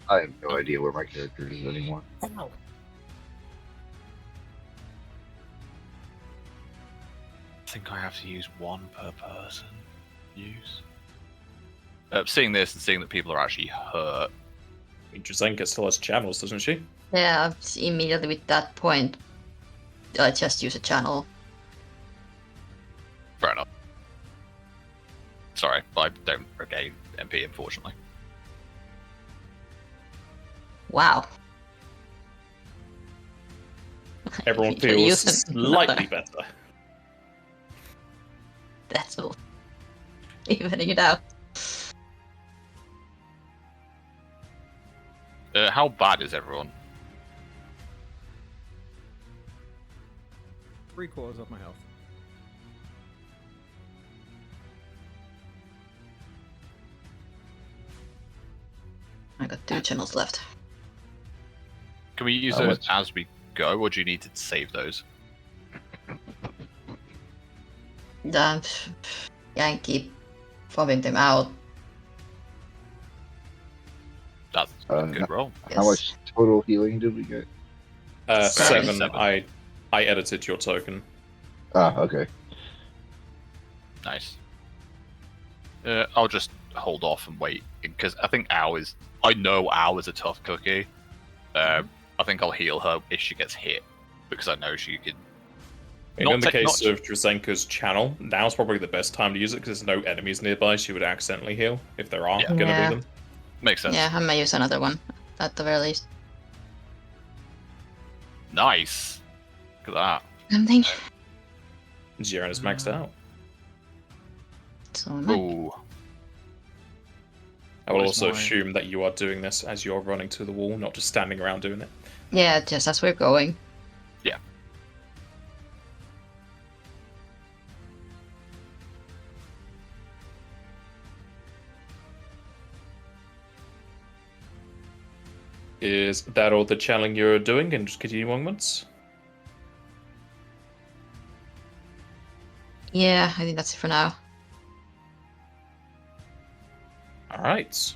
Speaker 5: have no idea where my character is anymore.
Speaker 4: I think I have to use 1 per person. Seeing this and seeing that people are actually hurt.
Speaker 1: I mean, Drzenka still has channels, doesn't she?
Speaker 2: Yeah, immediately with that point, I just use a channel.
Speaker 4: Fair enough. Sorry, I don't regain MP, unfortunately.
Speaker 2: Wow.
Speaker 1: Everyone
Speaker 2: You
Speaker 1: feels
Speaker 2: use them.
Speaker 1: slightly better.
Speaker 2: That's all. Evening it out.
Speaker 4: How bad is everyone?
Speaker 3: 3/4 of my health.
Speaker 2: I got 2 channels left.
Speaker 4: Can we use
Speaker 5: How
Speaker 4: those
Speaker 5: much?
Speaker 4: as we go, or do you need to save those?
Speaker 2: Yeah, and keep fobbing them out.
Speaker 4: That's a good
Speaker 5: no.
Speaker 4: roll.
Speaker 5: How much total healing did we get?
Speaker 1: 7.
Speaker 4: Seven.
Speaker 1: I edited your token.
Speaker 5: Ah, okay.
Speaker 4: Nice. I'll just hold off and wait, because I think I know Ao is a tough cookie. I think I'll heal her if she gets hit, because I know she can.
Speaker 1: I mean, in the case of Drzenka's channel, now's probably the best time to use it because there's no enemies nearby. She would accidentally heal if there are going to
Speaker 2: Yeah.
Speaker 1: be them.
Speaker 4: Makes sense.
Speaker 2: Yeah, I may use another one, at the very least.
Speaker 4: Nice. Look at
Speaker 2: Something.
Speaker 1: Jiren is maxed out.
Speaker 2: So am
Speaker 4: that.
Speaker 2: I.
Speaker 4: Ooh.
Speaker 1: I will
Speaker 3: What is
Speaker 1: also
Speaker 3: my-
Speaker 1: assume that you are doing this as you're running to the wall, not just standing around doing it.
Speaker 2: Yeah, just as we're going.
Speaker 4: Yeah.
Speaker 1: Is that all the channeling you're doing and just continuing onwards?
Speaker 2: Yeah, I think that's it for now.
Speaker 1: Alright.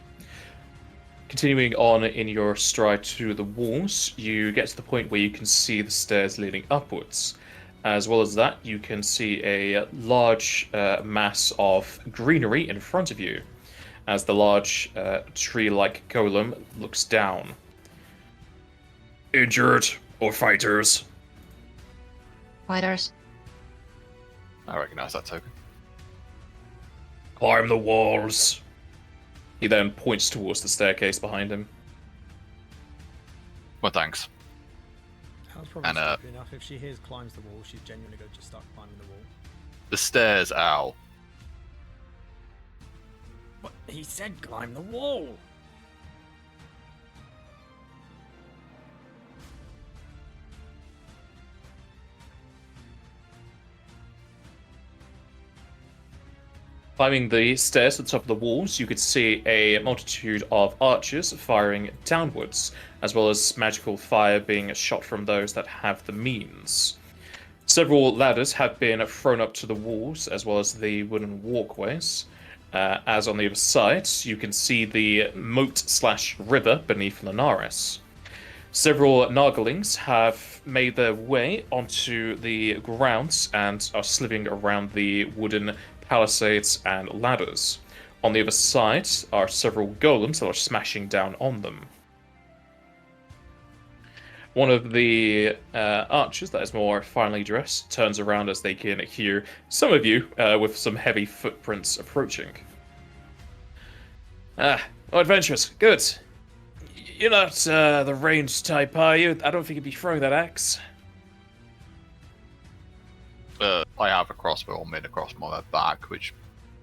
Speaker 1: Continuing on in your stride to the walls, you get to the point where you can see the stairs leading upwards. As well as that, you can see a large mass of greenery in front of you, as the large tree-like golem looks down. Injured or fighters?
Speaker 2: Fighters.
Speaker 4: I recognize that token.
Speaker 1: Climb the walls. He then points towards the staircase behind him.
Speaker 4: Well, thanks.
Speaker 3: Al's probably
Speaker 4: And,
Speaker 3: stupid enough. If she hears climbs the wall, she's genuinely going to just start climbing the wall.
Speaker 4: The stairs, Al.
Speaker 3: But he said climb the wall!
Speaker 1: Climbing the stairs to the top of the walls, you could see a multitude of archers firing downwards, as well as magical fire being shot from those that have the means. Several ladders have been thrown up to the walls, as well as the wooden walkways. As on the other side, you can see the moat/river beneath Linares. Several Nagalings have made their way onto the grounds and are slithering around the wooden palisades and ladders. On the other side are several golems that are smashing down on them. One of the archers that is more finely dressed turns around as they can hear some of you with some heavy footprints approaching. Oh, adventurous. Good. You're not the ranged type, are you? I don't think you'd be throwing that axe.
Speaker 4: I have a crossbow on mid across my back, which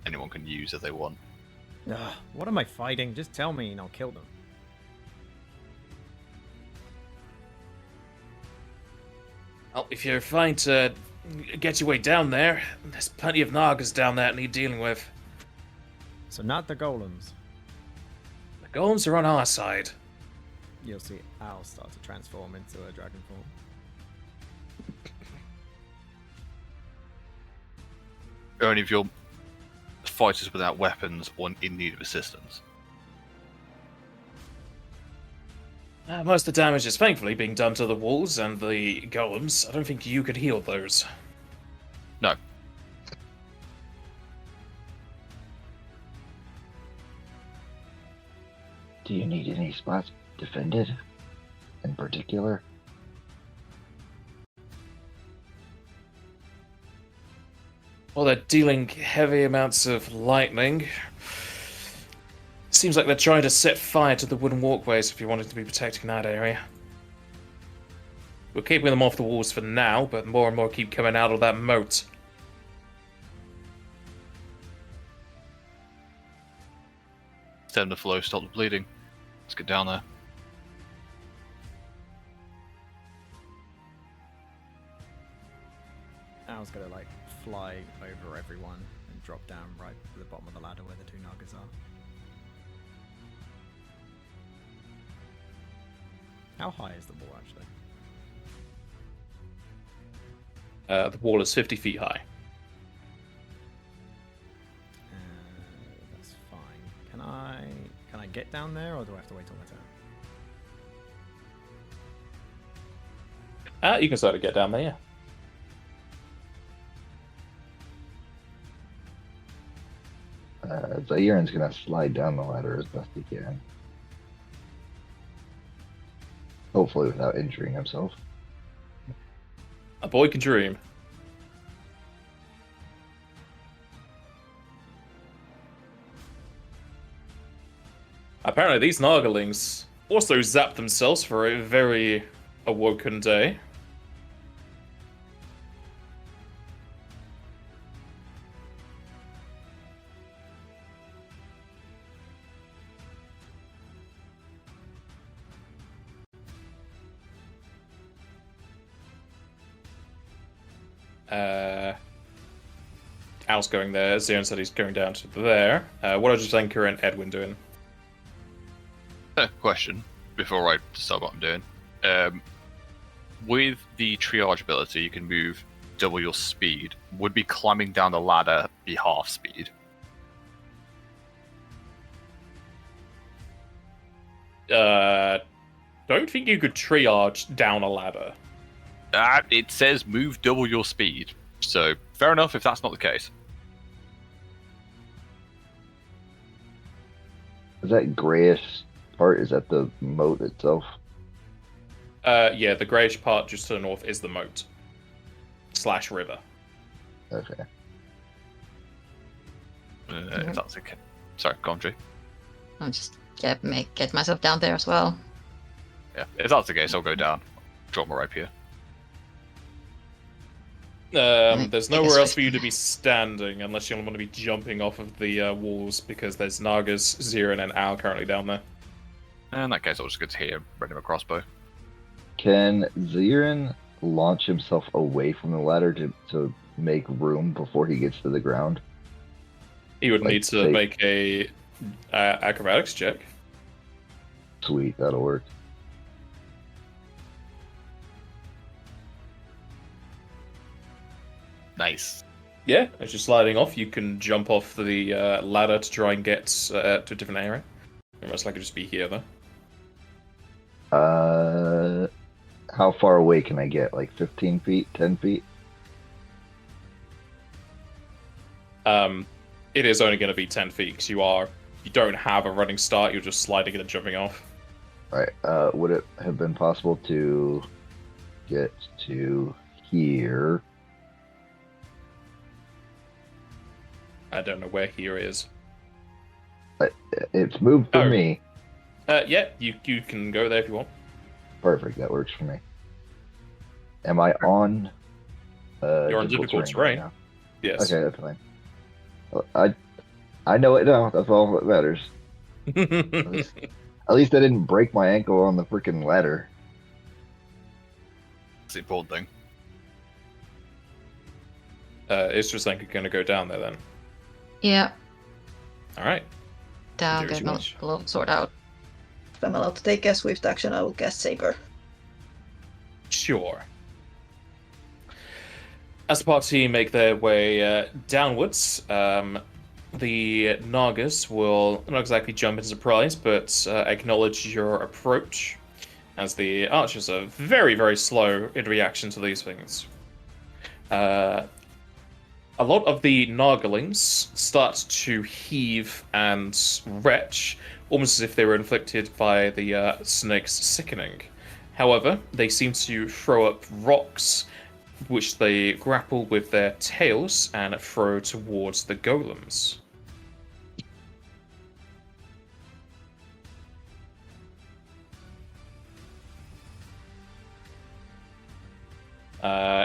Speaker 4: anyone can use if they want.
Speaker 3: Ugh, what am I fighting? Just tell me and I'll kill them.
Speaker 1: Well, if you're fine to get your way down there, there's plenty of Nagas down there that need dealing with.
Speaker 3: So not the golems.
Speaker 1: The golems are on our side.
Speaker 3: You'll see Al start to transform into a dragon form.
Speaker 4: Are any of your fighters without weapons or in need of assistance?
Speaker 1: Most of the damage is thankfully being done to the walls and the golems. I don't think you could heal those.
Speaker 4: No.
Speaker 5: Do you need any spots defended in particular?
Speaker 1: Well, they're dealing heavy amounts of lightning. Seems like they're trying to set fire to the wooden walkways if you wanted to be protecting that area. We're keeping them off the walls for now, but more and more keep coming out of that moat.
Speaker 4: Stem the flow, stop the bleeding. Let's get down there.
Speaker 3: Al's gonna like fly over everyone and drop down right to the bottom of the ladder where the two Nagas are. How high is the wall actually?
Speaker 1: The wall is 50 feet high.
Speaker 3: That's fine. Can I get down there, or do I have to wait till my turn?
Speaker 1: You can sort of get down there, yeah.
Speaker 5: Zairen's gonna slide down the ladder as best he can. Hopefully without injuring himself.
Speaker 1: A boy can dream. Apparently these Nagalings also zap themselves for a very awoken day. Al's going there. Zion said he's going down to there. What are Janker and Edwin doing?
Speaker 4: Question before I decide what I'm doing. With the triage ability, you can move double your speed. Would be climbing down the ladder be half speed?
Speaker 1: Don't think you could triage down a ladder.
Speaker 4: It says move double your speed. So, fair enough if that's not the case.
Speaker 5: Is that grayish part, is that the moat itself?
Speaker 1: Yeah, the greyish part just to the north is the moat. / river.
Speaker 5: Okay.
Speaker 4: If that's okay. Sorry, Gondry.
Speaker 2: I'll just get myself down there as well.
Speaker 4: Yeah, if that's the case, I'll go down. Drop my rapier.
Speaker 1: There's nowhere else for you to be standing unless you want to be jumping off of the walls because there's Nagas, Zirin, and Al currently down there.
Speaker 4: In that case, I'll just get to here, ready my crossbow.
Speaker 5: Can Zirin launch himself away from the ladder to make room before he gets to the ground?
Speaker 1: He would
Speaker 5: Like,
Speaker 1: need to
Speaker 5: say-
Speaker 1: make a acrobatics check.
Speaker 5: Sweet, that'll work.
Speaker 4: Nice.
Speaker 1: Yeah, as you're sliding off, you can jump off the ladder to try and get to a different area. It most likely just be here, though.
Speaker 5: How far away can I get? Like 15 feet, 10 feet?
Speaker 1: It is only going to be 10 feet because you don't have a running start. You're just sliding and jumping off.
Speaker 5: Right. Would it have been possible to get to here?
Speaker 1: I don't know where here is.
Speaker 5: It's moved for
Speaker 1: Oh.
Speaker 5: me.
Speaker 1: Yeah, you can go there if you want.
Speaker 5: Perfect. That works for me. Am I on?
Speaker 1: You're on difficult terrain.
Speaker 5: Right now?
Speaker 1: Yes.
Speaker 5: Okay, that's fine. I know it now. That's all that matters. At least I didn't break my ankle on the freaking ladder.
Speaker 4: That's the important thing.
Speaker 1: Is Drazenka going to go down there then?
Speaker 2: Yeah,
Speaker 1: All right.
Speaker 2: down,
Speaker 1: Do as
Speaker 2: get
Speaker 1: you
Speaker 2: my
Speaker 1: wish.
Speaker 2: little sword out. If I'm allowed to take a swift action, I will cast Saber.
Speaker 1: Sure. As the party make their way downwards, the Nagas will not exactly jump in surprise, but acknowledge your approach, as the archers are very, very slow in reaction to these things. A lot of the Nagalings start to heave and retch, almost as if they were inflicted by the snake's sickening. However, they seem to throw up rocks, which they grapple with their tails and throw towards the golems.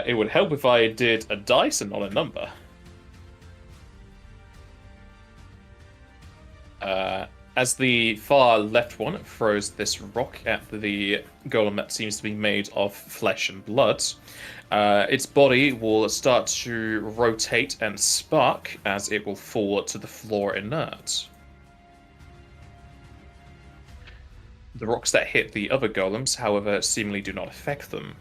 Speaker 1: It would help if I did a dice and not a number. As the far left one throws this rock at the golem that seems to be made of flesh and blood, its body will start to rotate and spark as it will fall to the floor inert. The rocks that hit the other golems, however, seemingly do not affect them.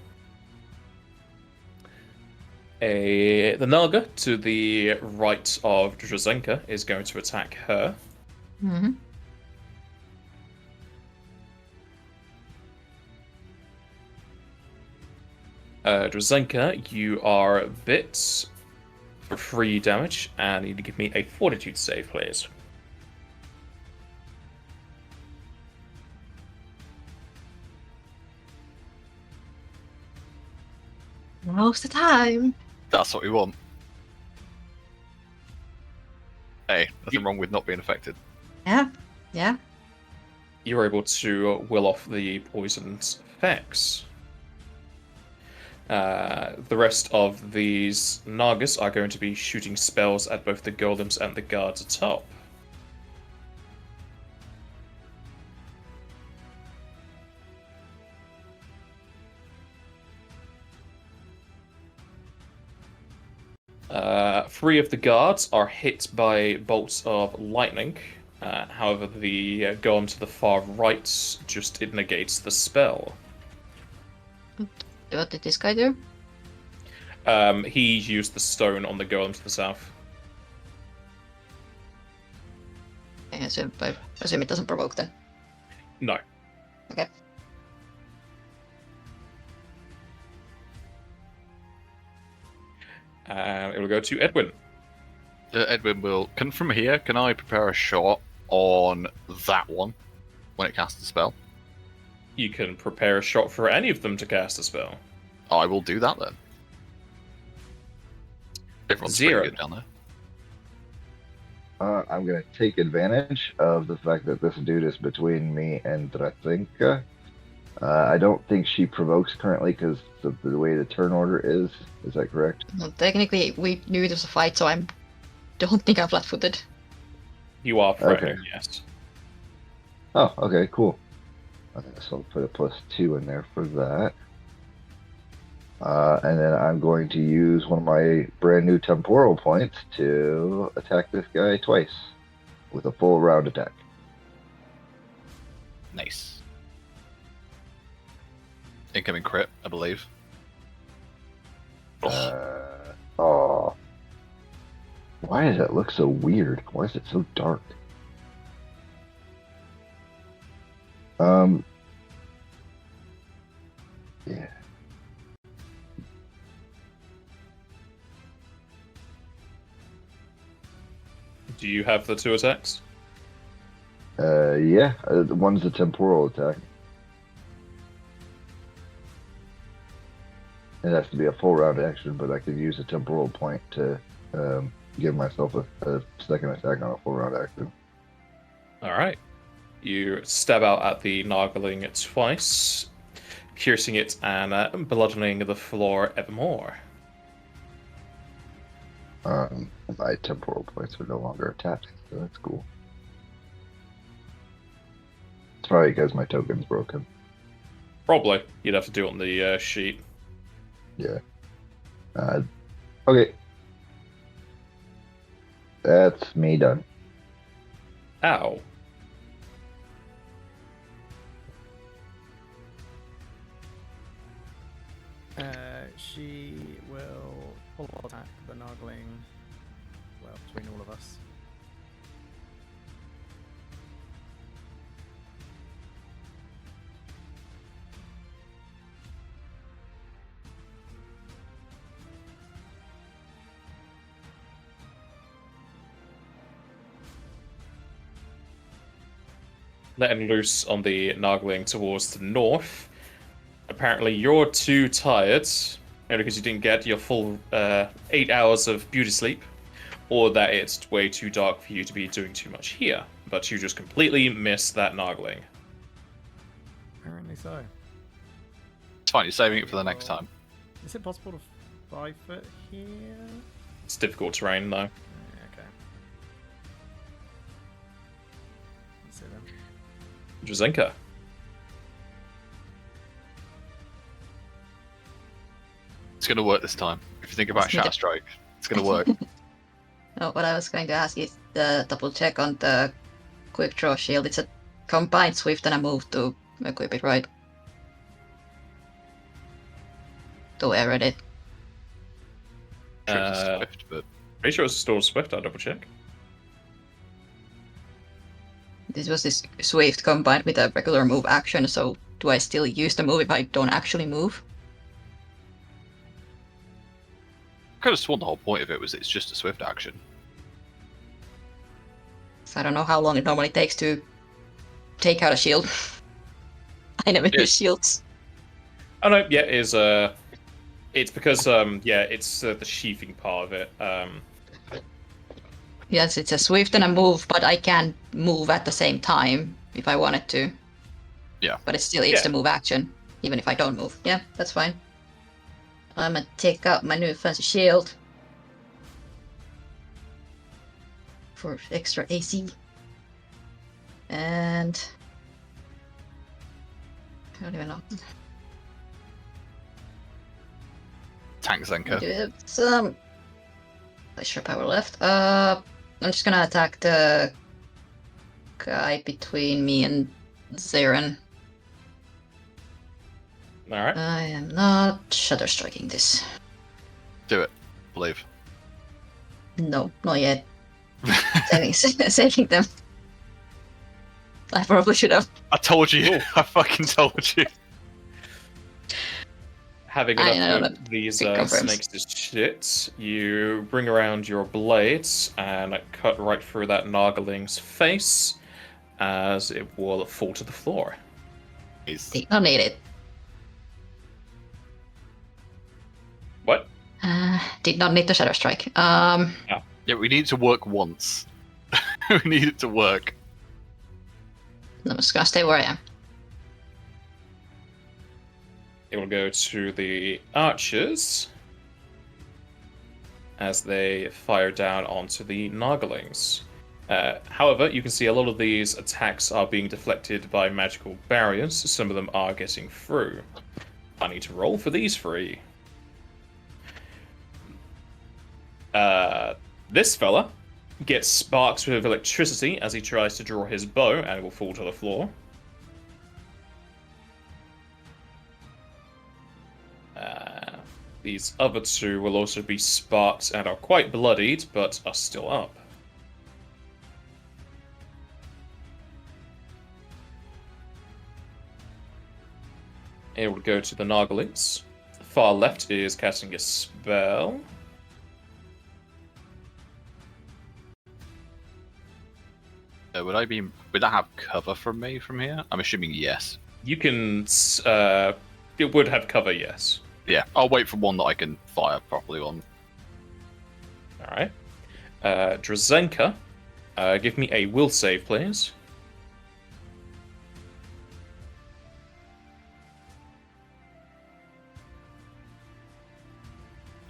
Speaker 1: The Naga to the right of Drazenka is going to attack her.
Speaker 2: Mm-hmm.
Speaker 1: Drazenka, you are bit for 3 damage, and you need to give me a fortitude save, please.
Speaker 2: Now's the time.
Speaker 4: That's what we want. Hey, nothing wrong with not being affected.
Speaker 2: Yeah, yeah.
Speaker 1: You're able to will off the poison's effects. The rest of these Nagas are going to be shooting spells at both the golems and the guards atop. Three of the guards are hit by bolts of lightning. However, the golem to the far right just it negates the spell.
Speaker 2: What did this guy do?
Speaker 1: He used the stone on the golem to the south.
Speaker 2: I assume it doesn't provoke then.
Speaker 1: No.
Speaker 2: Okay.
Speaker 1: It will go to Edwin.
Speaker 4: Edwin will. From here, can I prepare a shot on that one when it casts a spell?
Speaker 1: You can prepare a shot for any of them to cast a spell.
Speaker 4: I will do that then. Everyone's
Speaker 1: Zero.
Speaker 4: pretty good down there.
Speaker 5: I'm going to take advantage of the fact that this dude is between me and Drazenka. I don't think she provokes currently because of the way the turn order is. Is that correct?
Speaker 2: Well, technically, we knew it was a fight, so I don't think I'm flat-footed.
Speaker 1: You are threatening,
Speaker 5: Okay.
Speaker 1: yes.
Speaker 5: Oh, okay, cool. Okay, so I'll put a +2 in there for that. And then I'm going to use one of my brand new temporal points to attack this guy twice with a full round attack.
Speaker 4: Nice. Incoming crit, I believe.
Speaker 5: Oh. Why does it look so weird? Why is it so dark? Yeah.
Speaker 1: Do you have the 2 attacks?
Speaker 5: Yeah. One's a temporal attack. It has to be a full round action, but I could use a temporal point to give myself a second attack on a full round action.
Speaker 1: All right. You stab out at the Nogling twice, piercing it and bludgeoning the floor evermore.
Speaker 5: My temporal points are no longer attached, so that's cool. It's probably because my token's broken.
Speaker 1: Probably. You'd have to do it on the sheet.
Speaker 5: Yeah. Okay. That's me done.
Speaker 1: Ow.
Speaker 3: She will pull attack the Nogling. Well, between all of us.
Speaker 1: Letting loose on the Nogling towards the north. Apparently, you're too tired, only because you didn't get your full 8 hours of beauty sleep, or that it's way too dark for you to be doing too much here. But you just completely missed that Nogling.
Speaker 3: Apparently so.
Speaker 4: It's fine, you're saving it for the next time.
Speaker 3: Is it possible to 5 foot here?
Speaker 1: It's difficult terrain, though.
Speaker 3: Okay. Let's see then.
Speaker 1: Drazenka.
Speaker 4: It's going to work this time. If you think about
Speaker 2: Let's make
Speaker 4: Shatter
Speaker 2: it-
Speaker 4: Strike, it's going to work.
Speaker 2: No, what I was going to ask is the double check on the quick draw shield. It's a combined swift and a move to equip it, right? To I read it.
Speaker 4: True to
Speaker 1: Uh,
Speaker 4: Swift, but
Speaker 1: Pretty sure it's still Swift, I'll double check.
Speaker 2: This was this swift combined with a regular move action, so do I still use the move if I don't actually move?
Speaker 4: I could have sworn the whole point of it was it's just a Swift action.
Speaker 2: So I don't know how long it normally takes to take out a shield. I never
Speaker 4: Yeah.
Speaker 2: use shields.
Speaker 1: Oh no, yeah, it's because it's the sheathing part of it.
Speaker 2: Yes, it's a swift and a move, but I can move at the same time if I wanted to.
Speaker 4: Yeah.
Speaker 2: But it still eats
Speaker 1: Yeah.
Speaker 2: the move action, even if I don't move. Yeah, that's fine. I'm gonna take out my new fancy shield for extra AC. And I don't even know.
Speaker 4: Tank
Speaker 2: I
Speaker 4: Zenka.
Speaker 2: do have some extra power left. I'm just gonna attack the guy between me and Zeren.
Speaker 1: Alright.
Speaker 2: I am not shatter striking this.
Speaker 4: Do it. Believe.
Speaker 2: No, not yet. Saving them. I probably should have.
Speaker 4: I told you.
Speaker 1: Cool.
Speaker 4: I fucking told you.
Speaker 1: Having
Speaker 2: I
Speaker 1: enough
Speaker 2: know
Speaker 1: of these
Speaker 2: it confirms.
Speaker 1: snakes is shit, you bring around your blades and cut right through that Nogling's face as it will fall to the floor.
Speaker 4: He's-
Speaker 2: Did not need it.
Speaker 1: What?
Speaker 2: Did not need the shatter strike.
Speaker 4: Yeah, we need it to work once. We need it to work.
Speaker 2: I'm just gonna stay where I am.
Speaker 1: It will go to the archers as they fire down onto the Noglings. However, you can see a lot of these attacks are being deflected by magical barriers. Some of them are getting through. I need to roll for these three. This fella gets sparks with electricity as he tries to draw his bow and will fall to the floor. These other two will also be sparked and are quite bloodied, but are still up. It will go to the Noglings. Far left is casting a spell.
Speaker 4: Would I have cover from me from here? I'm assuming yes.
Speaker 1: You can. It would have cover, yes.
Speaker 4: Yeah, I'll wait for one that I can fire properly on.
Speaker 1: Alright. Drazenka, give me a will save, please.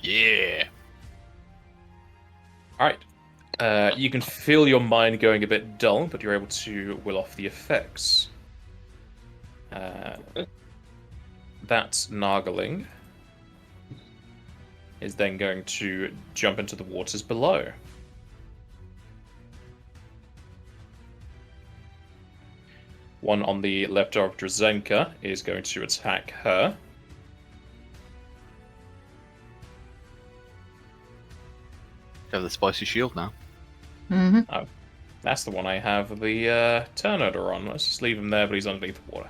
Speaker 4: Yeah.
Speaker 1: Alright. You can feel your mind going a bit dull, but you're able to will off the effects. That Nargling is then going to jump into the waters below. One on the left of Drazenka is going to attack her.
Speaker 4: Have the spicy shield now.
Speaker 2: Mm-hmm.
Speaker 1: Oh, that's the one I have the turn order on. Let's just leave him there, but he's underneath the water.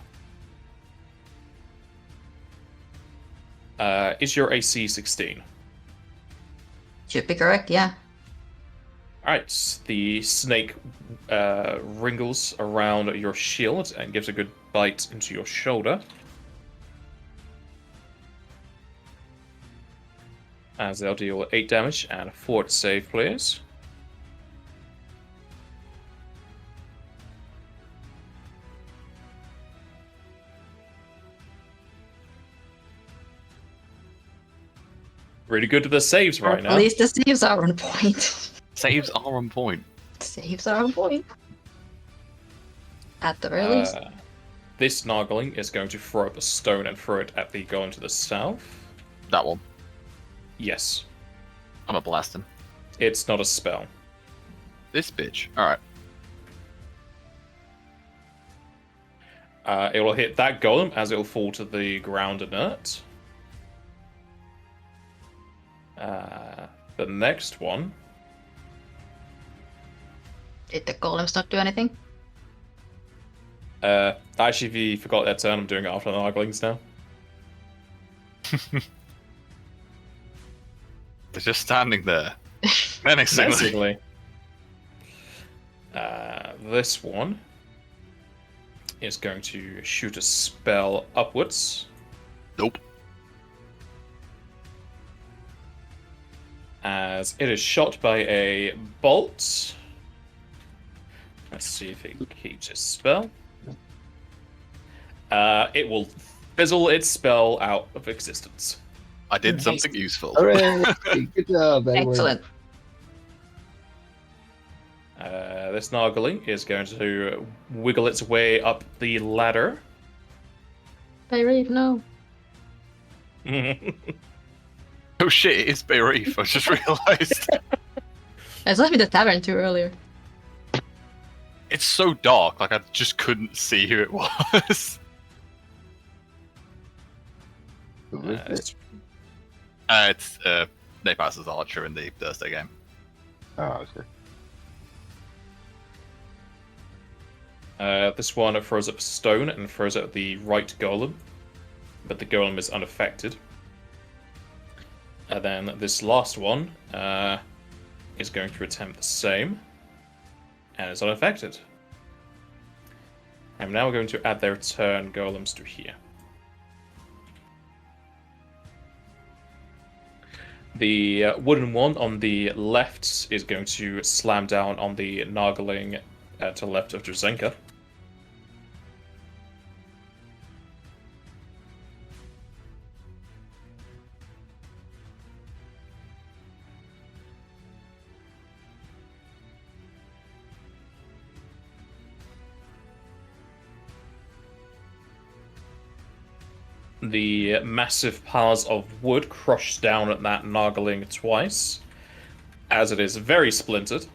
Speaker 1: Is your AC 16?
Speaker 2: Should be correct, yeah.
Speaker 1: Alright, the snake wriggles around your shield and gives a good bite into your shoulder. As they'll deal 8 damage and a fort save, please. Really good with the saves right now.
Speaker 2: At least the saves are on point.
Speaker 4: Saves are on point.
Speaker 2: Saves are on point. At the very least.
Speaker 1: This Nargling is going to throw up a stone and throw it at the golem to the south.
Speaker 4: That one.
Speaker 1: Yes.
Speaker 4: I'm a blast him.
Speaker 1: It's not a spell.
Speaker 4: This bitch. Alright.
Speaker 1: It will hit that golem as it will fall to the ground inert. The next one.
Speaker 2: Did the golems not do anything?
Speaker 1: Actually, if you forgot their turn, I'm doing it after the Narglings now.
Speaker 4: They're just standing there. Menacingly.
Speaker 1: Basically. This one is going to shoot a spell upwards.
Speaker 4: Nope.
Speaker 1: As it is shot by a bolt. Let's see if it keeps its spell. It will fizzle its spell out of existence.
Speaker 4: I did
Speaker 2: Nice.
Speaker 4: something useful.
Speaker 5: Hooray! Good job, Edwin.
Speaker 2: Excellent.
Speaker 1: This Nargling is going to wiggle its way up the ladder.
Speaker 2: Beirave, no.
Speaker 4: Oh shit, it is Beirif. I just realised.
Speaker 2: I left me the tavern too earlier.
Speaker 4: It's so dark, like I just couldn't see who it was.
Speaker 5: Who is it?
Speaker 4: It's Napas's Archer in the Thursday game.
Speaker 5: Oh, okay.
Speaker 1: This one throws up a stone and throws at the right golem, but the golem is unaffected. And then this last one is going to attempt the same, and is unaffected. I'm now going to add their turn golems to here. The wooden one on the left is going to slam down on the Nargling to the left of Drazenka. The massive piles of wood crush down at that Nargling twice, as it is very splintered.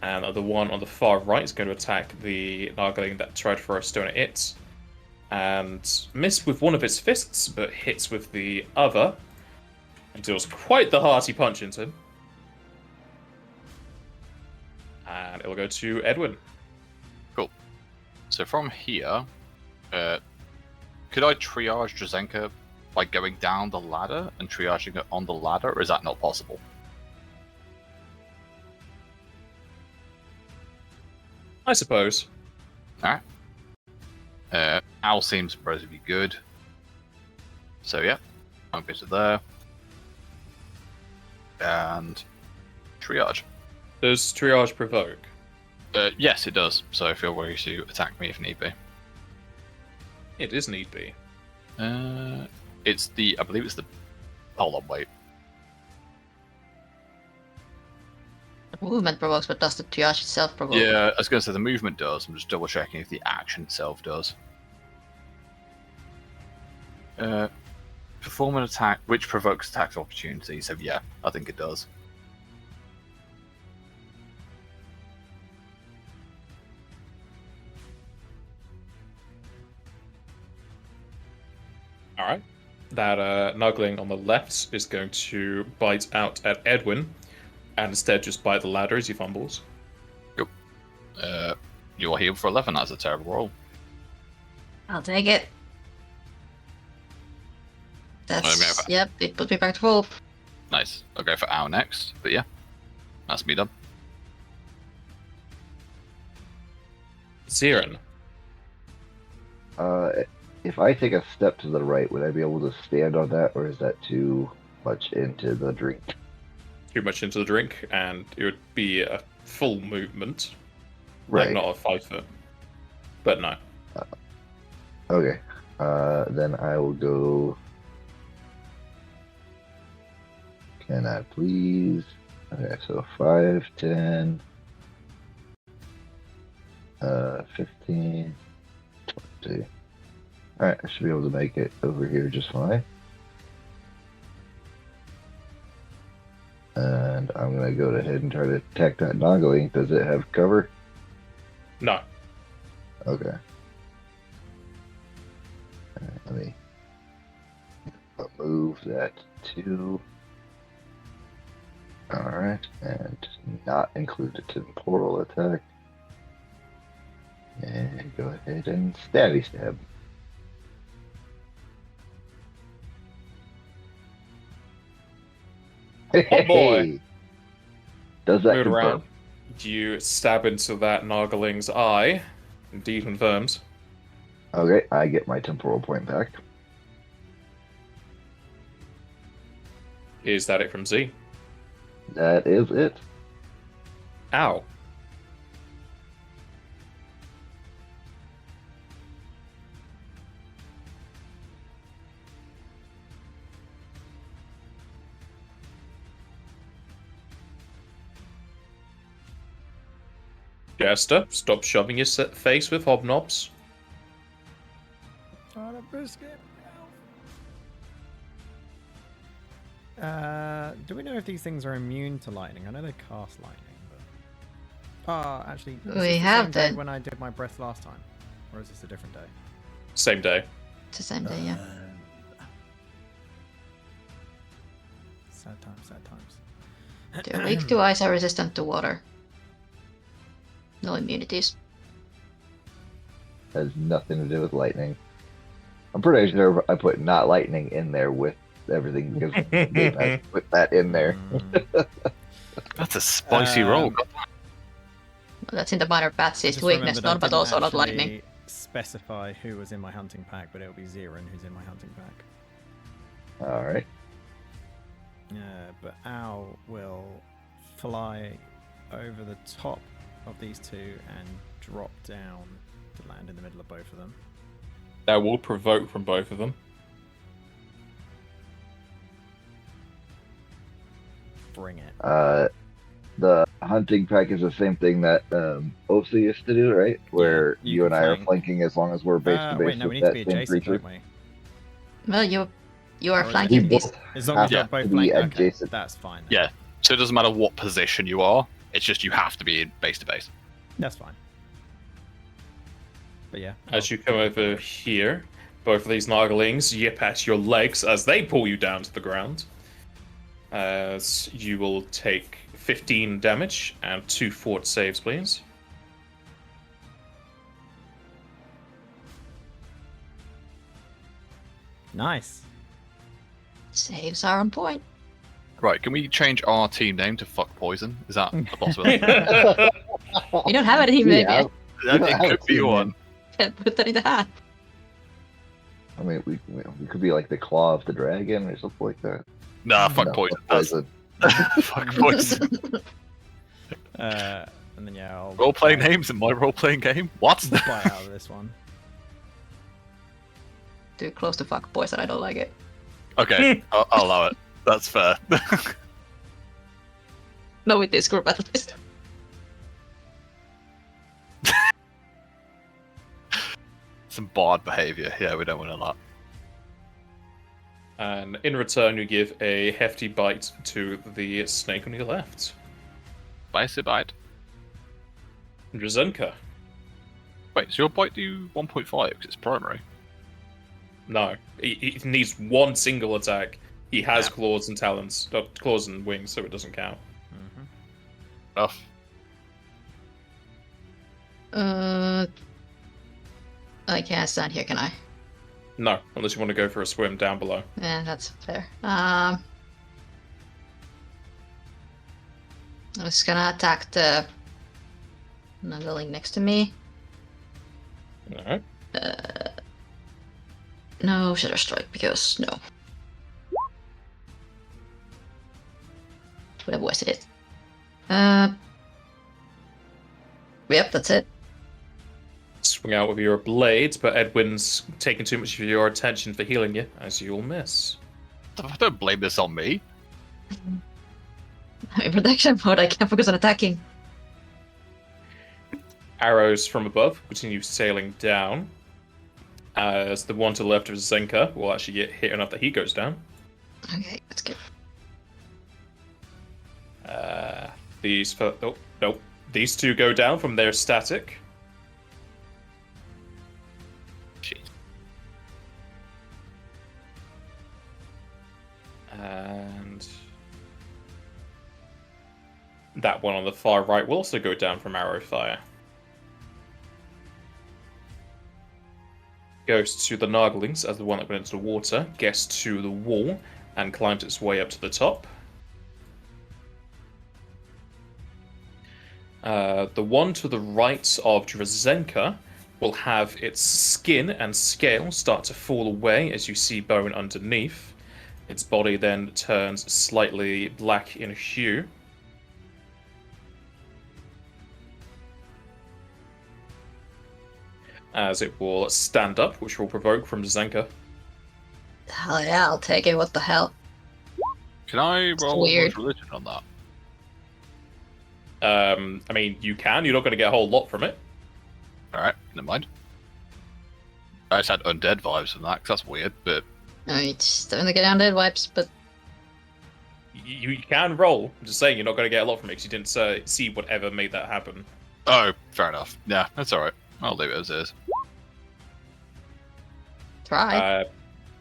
Speaker 1: And the one on the far right is going to attack the Nargling that tried to throw a stone at it, and missed with one of its fists, but hits with the other, and deals quite the hearty punch into him. And it'll go to Edwin.
Speaker 4: Cool. So from here, could I triage Drazenka by going down the ladder and triaging it on the ladder, or is that not possible?
Speaker 1: I suppose.
Speaker 4: Alright. Owl seems relatively good. So yeah, I'll go to there. And triage.
Speaker 1: Does triage provoke?
Speaker 4: Yes, it does. So feel free to attack me if need be.
Speaker 1: It is need be.
Speaker 4: It's the, I believe it's the Hold on, wait.
Speaker 2: Movement provokes, but does the triage itself provoke?
Speaker 4: Yeah, I was going to say the movement does. I'm just double checking if the action itself does. Perform an attack which provokes attack opportunity. So yeah, I think it does.
Speaker 1: All right. That Nugling on the left is going to bite out at Edwin, and instead just bite the ladder as he fumbles.
Speaker 4: You're healed for 11. That's a terrible roll.
Speaker 2: I'll take it. That's
Speaker 4: Okay.
Speaker 2: yep. It put me back to full.
Speaker 4: Nice. I'll go for Owl next. But yeah, that's me done.
Speaker 1: Zirin.
Speaker 5: If I take a step to the right, would I be able to stand on that, or is that too much into the drink?
Speaker 1: Too much into the drink, and it would be a full movement.
Speaker 5: Right.
Speaker 1: Like not a 5 foot. But no.
Speaker 5: Okay. Then I will go. Can I please? Okay, so 5, 10, 15, 20. Alright, I should be able to make it over here just fine. And I'm gonna go ahead and try to attack that Nogling. Does it have cover?
Speaker 1: No.
Speaker 5: Okay. Alright, let me move that to. Alright, and not include a temporal attack. And go ahead and stabby stab.
Speaker 1: Oh boy.
Speaker 5: Does that
Speaker 1: Move
Speaker 5: confirm?
Speaker 1: around. You stab into that Nogling's eye. Indeed confirms.
Speaker 5: Okay, I get my temporal point back.
Speaker 1: Is that it from Z?
Speaker 5: That is it.
Speaker 1: Ow. Jester, stop shoving your face with hobnobs.
Speaker 3: Trying to biscuit. Do we know if these things are immune to lightning? I know they cast lightning, but actually, is
Speaker 2: We
Speaker 3: this the
Speaker 2: have
Speaker 3: same day
Speaker 2: that.
Speaker 3: when I did my breath last time, or is this a different day?
Speaker 1: Same day.
Speaker 2: It's the same day, yeah.
Speaker 3: Sad times, sad times.
Speaker 2: They're weak to ice, are resistant to water. No immunities.
Speaker 5: Has nothing to do with lightning. I'm pretty sure I put not lightning in there with everything because the game has put that in there.
Speaker 4: That's a spicy roll.
Speaker 3: Um,
Speaker 2: That's in the minor paths,
Speaker 3: I
Speaker 2: it's
Speaker 3: just
Speaker 2: weakness,
Speaker 3: remembered I
Speaker 2: not but
Speaker 3: didn't
Speaker 2: also not
Speaker 3: actually
Speaker 2: lightning.
Speaker 3: Specify who was in my hunting pack, but it'll be Zirin who's in my hunting pack.
Speaker 5: Alright.
Speaker 3: But Owl will fly over the top of these two and drop down to land in the middle of both of them.
Speaker 1: That will provoke from both of them.
Speaker 3: Bring it.
Speaker 5: The hunting pack is the same thing that Osa used to do, right? Where
Speaker 3: you
Speaker 5: you
Speaker 3: can
Speaker 5: and I are
Speaker 3: flank.
Speaker 5: flanking as long as we're base to base
Speaker 3: Wait, no, we
Speaker 5: with
Speaker 3: need to
Speaker 5: that
Speaker 3: be
Speaker 5: same
Speaker 3: adjacent,
Speaker 5: creature.
Speaker 3: don't we?
Speaker 2: Well, you are
Speaker 3: Or is it-
Speaker 5: We
Speaker 2: flanking these.
Speaker 5: both
Speaker 3: As long as
Speaker 5: have
Speaker 3: you're both
Speaker 5: to be
Speaker 3: flanked, okay,
Speaker 5: adjacent.
Speaker 3: that's fine. Then.
Speaker 4: Yeah. So it doesn't matter what position you are. It's just you have to be in base to base.
Speaker 3: That's fine. But yeah.
Speaker 1: As you come over here, both of these Noglings yip at your legs as they pull you down to the ground. As you will take 15 damage and 2 fort saves, please.
Speaker 3: Nice.
Speaker 2: Saves are on point.
Speaker 4: Right, can we change our team name to Fuck Poison? Is that a possibility?
Speaker 2: We don't have a team name
Speaker 5: Yeah,
Speaker 2: yet.
Speaker 5: don't have
Speaker 4: It
Speaker 5: a
Speaker 4: could be
Speaker 5: team
Speaker 4: one.
Speaker 2: Can't put that in the hat.
Speaker 5: I mean, we could be like the Claw of the Dragon or something like that.
Speaker 4: Nah, Fuck
Speaker 5: No,
Speaker 4: Poison.
Speaker 5: Poison.
Speaker 4: Fuck Poison.
Speaker 3: And then yeah, I'll
Speaker 4: Role playing
Speaker 3: bite-
Speaker 4: names in my role playing game? What?
Speaker 3: bite out of this one.
Speaker 2: Too close to fuck boys and I don't like it.
Speaker 4: Okay, I'll allow it. That's fair.
Speaker 2: No, it is group battle beast.
Speaker 4: Some bard behaviour. Yeah, we don't want that.
Speaker 1: And in return, you give a hefty bite to the snake on your left.
Speaker 4: Spicy bite.
Speaker 1: Drazenka.
Speaker 4: Wait, so your bite do 1.5 because it's primary?
Speaker 1: No. He needs one single attack. He has
Speaker 4: Yeah.
Speaker 1: claws and talons. Claws and wings, so it doesn't count.
Speaker 4: Enough.
Speaker 2: I can't stand here, can I?
Speaker 1: No, unless you want to go for a swim down below.
Speaker 2: Yeah, that's fair. I'm just gonna attack the nuggling next to me.
Speaker 1: Alright.
Speaker 2: No Shadow Strike, because no. Would have wasted it. Yep, that's it.
Speaker 1: Swing out with your blade, but Edwin's taking too much of your attention for healing you, as you'll miss.
Speaker 4: Don't blame this on me.
Speaker 2: I'm in protection mode, I can't focus on attacking.
Speaker 1: Arrows from above continue sailing down, as the one to the left of Zenka will actually get hit enough that he goes down.
Speaker 2: Okay, that's good.
Speaker 1: These two go down from their static.
Speaker 4: Shit.
Speaker 1: And that one on the far right will also go down from arrow fire. Goes to the Narglings as the one that went into the water, gets to the wall, and climbs its way up to the top. The one to the right of Drazenka will have its skin and scale start to fall away as you see bone underneath. Its body then turns slightly black in hue. As it will stand up, which will provoke from Drazenka.
Speaker 2: Hell yeah, I'll take it, what the hell?
Speaker 4: Can I roll
Speaker 2: weird.
Speaker 4: religion on that?
Speaker 1: I mean, you can. You're not going to get a whole lot from it.
Speaker 4: Alright, never mind. I just had undead vibes from that, because that's weird, but...
Speaker 2: I just don't get undead vibes, but
Speaker 1: You can roll. I'm just saying you're not going to get a lot from it because you didn't see whatever made that happen.
Speaker 4: Oh, fair enough. Yeah, that's alright. I'll leave it as is.
Speaker 2: try.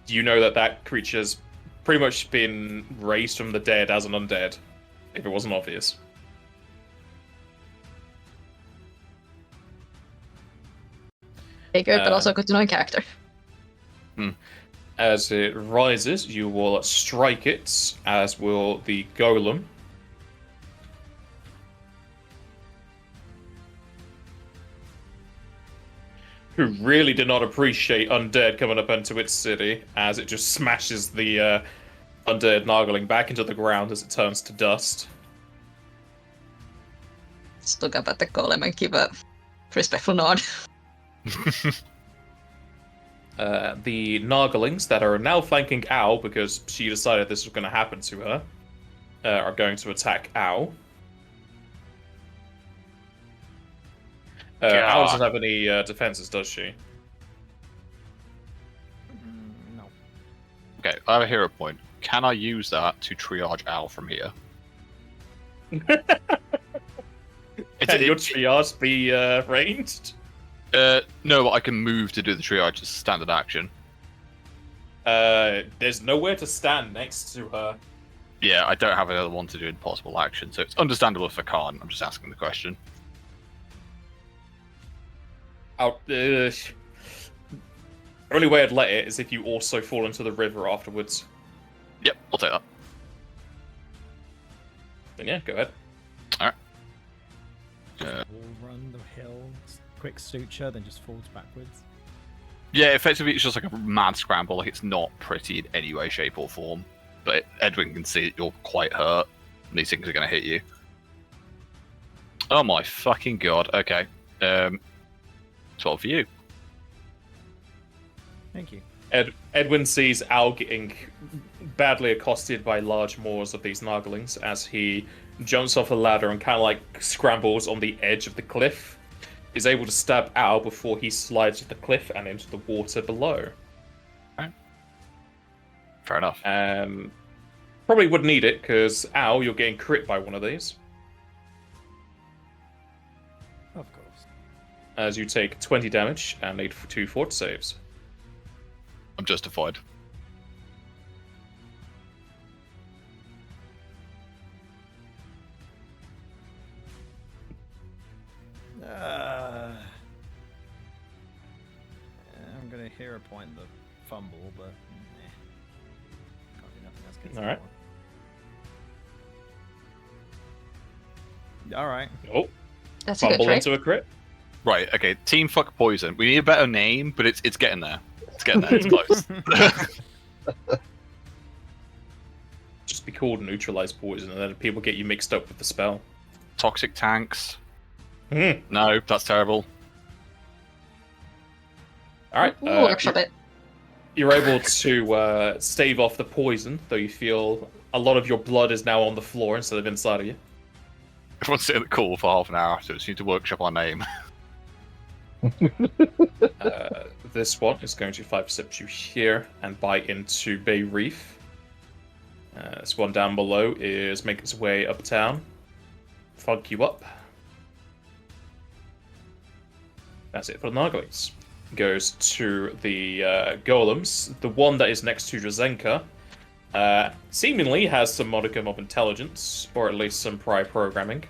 Speaker 1: You know that creature's pretty much been raised from the dead as an undead, if it wasn't obvious.
Speaker 2: Okay, good, but also good to know in character.
Speaker 1: As it rises, you will strike it, as will the golem. Who really did not appreciate undead coming up into its city, as it just smashes the undead Nargling back into the ground as it turns to dust.
Speaker 2: Just look up at the golem and give a respectful nod.
Speaker 1: The Narglings that are now flanking Owl, because she decided this was going to happen to her, are going to attack Owl. Owl doesn't have any defenses, does she?
Speaker 3: No.
Speaker 4: Okay, I have a hero point. Can I use that to triage Owl from here?
Speaker 1: Can your triage be ranged?
Speaker 4: No, but I can move to do the triage as standard action.
Speaker 1: There's nowhere to stand next to her.
Speaker 4: Yeah, I don't have another one to do impossible action, so it's understandable if I can't. I'm just asking the question.
Speaker 1: The only way I'd let it is if you also fall into the river afterwards.
Speaker 4: Yep, I'll take that.
Speaker 1: Then yeah, go ahead.
Speaker 3: Wall run the hill, quick suture, then just falls backwards.
Speaker 4: Yeah, effectively it's just like a mad scramble, like it's not pretty in any way, shape or form. But Edwin can see that you're quite hurt, and these things are going to hit you. Oh my fucking god, okay. 12 for you.
Speaker 3: Thank you.
Speaker 1: Edwin sees Al getting badly accosted by large maws of these Naglings as he jumps off a ladder and kind of like scrambles on the edge of the cliff. Is able to stab Al before he slides off the cliff and into the water below.
Speaker 4: Right. Fair enough.
Speaker 1: Probably would need it because Al, you're getting crit by one of these.
Speaker 3: Of course.
Speaker 1: As you take 20 damage and need 2 fort saves.
Speaker 4: I'm justified.
Speaker 3: I'm gonna hero point the fumble, but can't do nothing else against
Speaker 1: All right.
Speaker 3: that one. All right.
Speaker 1: Oh,
Speaker 2: That's a good
Speaker 1: fumble
Speaker 2: trait.
Speaker 1: into a crit.
Speaker 4: Right, okay, Team Fuck Poison. We need a better name, but it's getting there. It's getting there, it's close.
Speaker 1: Just be called neutralize poison, and then people get you mixed up with the spell.
Speaker 4: Toxic tanks.
Speaker 1: Hmm.
Speaker 4: No, that's terrible.
Speaker 1: All right.
Speaker 2: Ooh, workshop it.
Speaker 1: You're able to stave off the poison, though you feel a lot of your blood is now on the floor instead of inside of you.
Speaker 4: Everyone's sitting at the call for half an hour, so we just need to workshop our name.
Speaker 1: This one is going to 5-step you here and bite into Bay Reef. This one down below is making its way uptown. Fog you up. That's it for the Naglings. Goes to the golems. The one that is next to Drazenka seemingly has some modicum of intelligence, or at least some prior programming,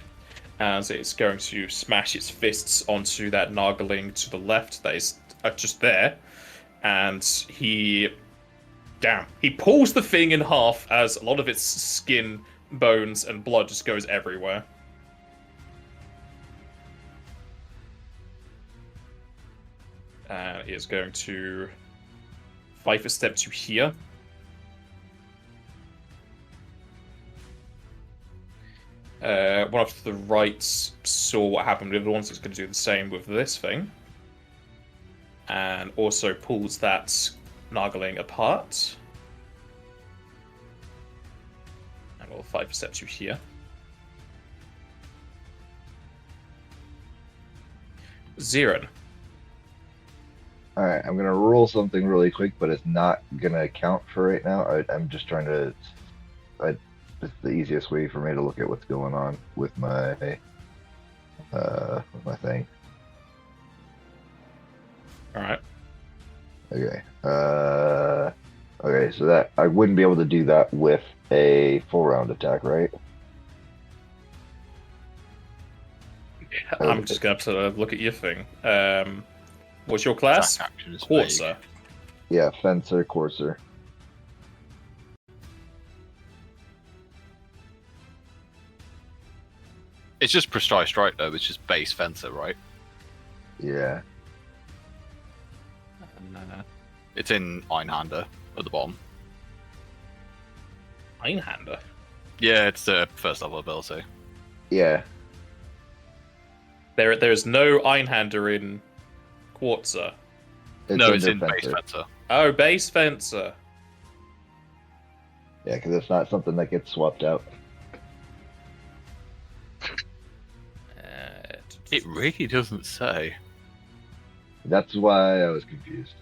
Speaker 1: as it's going to smash its fists onto that Nagling to the left that is just there, and he pulls the thing in half as a lot of its skin, bones, and blood just goes everywhere. He is going to 5-step to here. One off to the right saw what happened with the other ones. It's going to do the same with this thing. And also pulls that Nagling apart. And we'll 5-step to here. Ziren.
Speaker 5: Alright, I'm gonna roll something really quick, but it's not gonna count for right now. I'm just trying to... it's the easiest way for me to look at what's going on with my thing.
Speaker 1: Alright.
Speaker 5: Okay. Okay, so that I wouldn't be able to do that with a full round attack, right?
Speaker 1: I'm just going to have to look at your thing. What's your class?
Speaker 4: Attack action is
Speaker 1: Quartzer.
Speaker 5: Yeah, fencer, courser.
Speaker 4: It's just precise strike though, it's just base fencer, right?
Speaker 5: Yeah.
Speaker 4: It's in Einhander at the bottom.
Speaker 1: Einhander.
Speaker 4: Yeah, it's the first level ability.
Speaker 5: Yeah.
Speaker 1: There's no Einhander in Quartzer.
Speaker 4: No, it's
Speaker 5: under
Speaker 4: in base
Speaker 5: fencer.
Speaker 4: fencer.
Speaker 1: Oh, base fencer.
Speaker 5: Yeah, because it's not something that gets swapped out.
Speaker 4: It really doesn't say.
Speaker 5: That's why I was confused.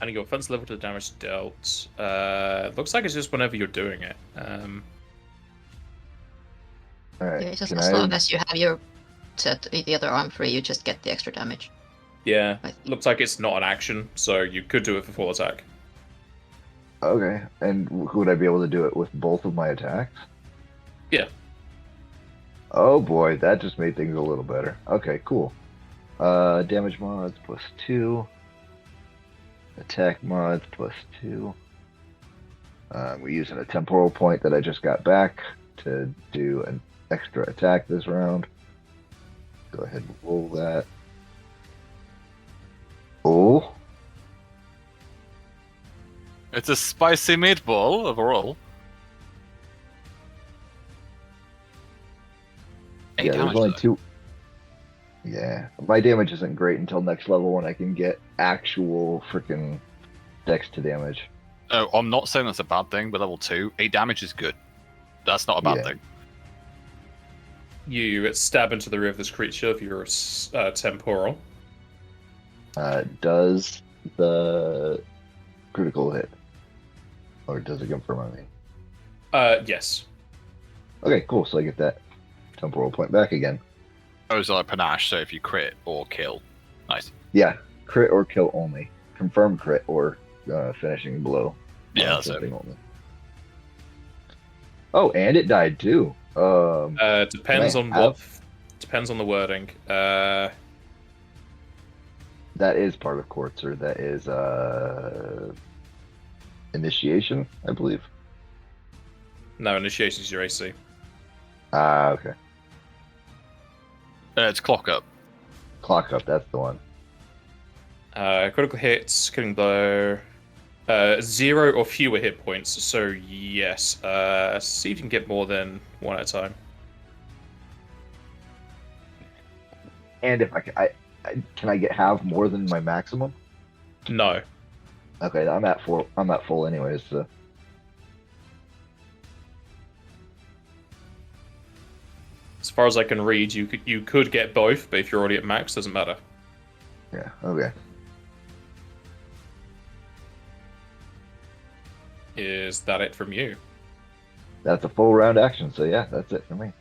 Speaker 1: And you got offense level to the damage dealt. Looks like it's just whenever you're doing it.
Speaker 5: Alright.
Speaker 2: Yeah, it's just
Speaker 5: can
Speaker 2: as
Speaker 5: I-
Speaker 2: long as you have your set the other arm free, you just get the extra damage.
Speaker 1: Yeah,
Speaker 2: I-
Speaker 1: looks like it's not an action, so you could do it for full attack.
Speaker 5: Okay, and would I be able to do it with both of my attacks?
Speaker 1: Yeah.
Speaker 5: Oh boy, that just made things a little better. Okay, cool. Damage mods +2. Attack mods +2. We're using a temporal point that I just got back to do an extra attack this round. Go ahead and roll that. Oh.
Speaker 4: It's a spicy meatball overall.
Speaker 5: Yeah, there's only 2. Yeah, my damage isn't great until next level when I can get actual freaking dex to damage.
Speaker 4: Oh, I'm not saying that's a bad thing, but level 2, 8 damage is good. That's not a bad thing.
Speaker 1: You stab into the rear of this creature if you're temporal.
Speaker 5: Does the critical hit? Or does it confirm on me?
Speaker 1: Yes.
Speaker 5: Okay, cool. So I get that temporal point back again.
Speaker 4: Oh, it's like panache, so if you crit or kill. Nice.
Speaker 5: Yeah, crit or kill only. Confirm crit or finishing blow.
Speaker 4: Yeah, that's it.
Speaker 5: Only. Oh, and it died too.
Speaker 1: Depends on depends on the wording.
Speaker 5: That is part of Karthurrah. That is initiation, I believe.
Speaker 1: No, initiation is your AC.
Speaker 5: Okay.
Speaker 4: It's clock up.
Speaker 5: Clock up, that's the one.
Speaker 1: Critical hits, killing blow. 0 or fewer hit points, so yes. See if you can get more than one at a time.
Speaker 5: And if can I have more than my maximum?
Speaker 1: No.
Speaker 5: Okay, I'm at full anyways, so.
Speaker 1: As far as I can read, you could get both, but if you're already at max, doesn't matter.
Speaker 5: Yeah, okay.
Speaker 1: Is that it from you?
Speaker 5: That's a full round action, so yeah, that's it for me.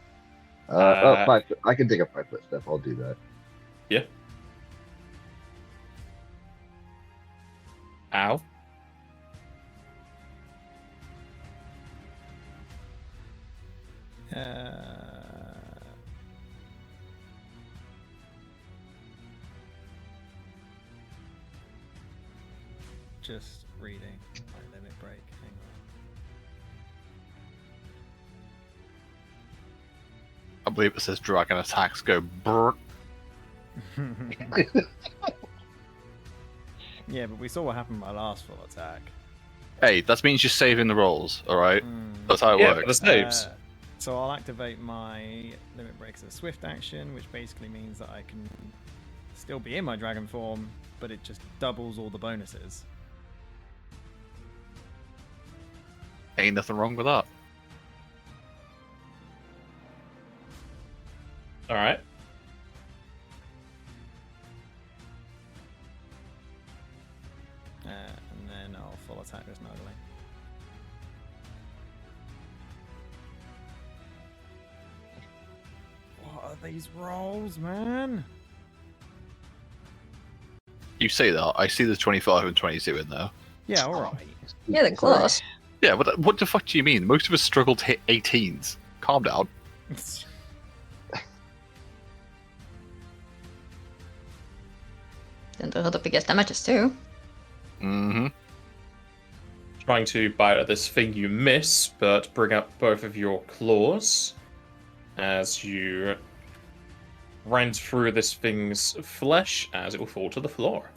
Speaker 5: I can take a 5-foot step, I'll do that.
Speaker 1: Yeah. Ow.
Speaker 3: Just reading my limit break. Hang
Speaker 4: I believe it says dragon attacks go brrr.
Speaker 3: on. Yeah, but we saw what happened with my last full attack.
Speaker 4: Hey, that means you're saving the rolls, alright? That's how it
Speaker 1: Yeah, for
Speaker 4: works.
Speaker 1: the saves.
Speaker 3: So I'll activate my limit break as a swift action, which basically means that I can still be in my dragon form, but it just doubles all the bonuses.
Speaker 4: Ain't nothing wrong with that.
Speaker 1: Alright.
Speaker 3: And then I'll full attack this Nuggling. What are these rolls, man?
Speaker 4: You say that, I see the 25 and 22 in there.
Speaker 3: Yeah, alright.
Speaker 2: Yeah, they're close.
Speaker 4: Yeah, but what the fuck do you mean? Most of us struggle to hit 18s. Calm down.
Speaker 2: Then those are the biggest damages too.
Speaker 4: Mm-hmm.
Speaker 1: Trying to bite at this thing, you miss, but bring up both of your claws as you rend through this thing's flesh as it will fall to the floor.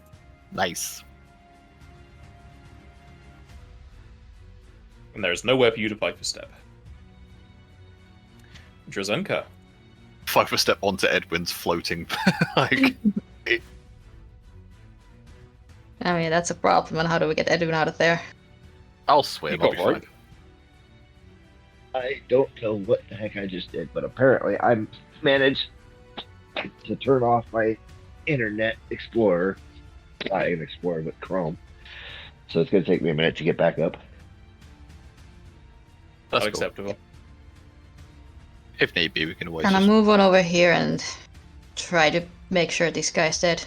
Speaker 4: Nice.
Speaker 1: And there's nowhere for you to bite for step. Drazenka.
Speaker 4: 5 step onto Edwin's floating. like,
Speaker 2: I mean, that's a problem. And how do we get Edwin out of there?
Speaker 4: I'll swim.
Speaker 1: You
Speaker 4: I'll
Speaker 1: got
Speaker 4: be
Speaker 1: rope.
Speaker 4: fine.
Speaker 5: I don't know what the heck I just did, but apparently I managed to turn off my Internet Explorer. Not even Explorer, but Chrome. So it's going to take me a minute to get back up.
Speaker 4: That's cool.
Speaker 1: Unacceptable.
Speaker 4: If need be, we can always
Speaker 2: Can I
Speaker 4: just...
Speaker 2: move on over here and try to make sure this guy's dead?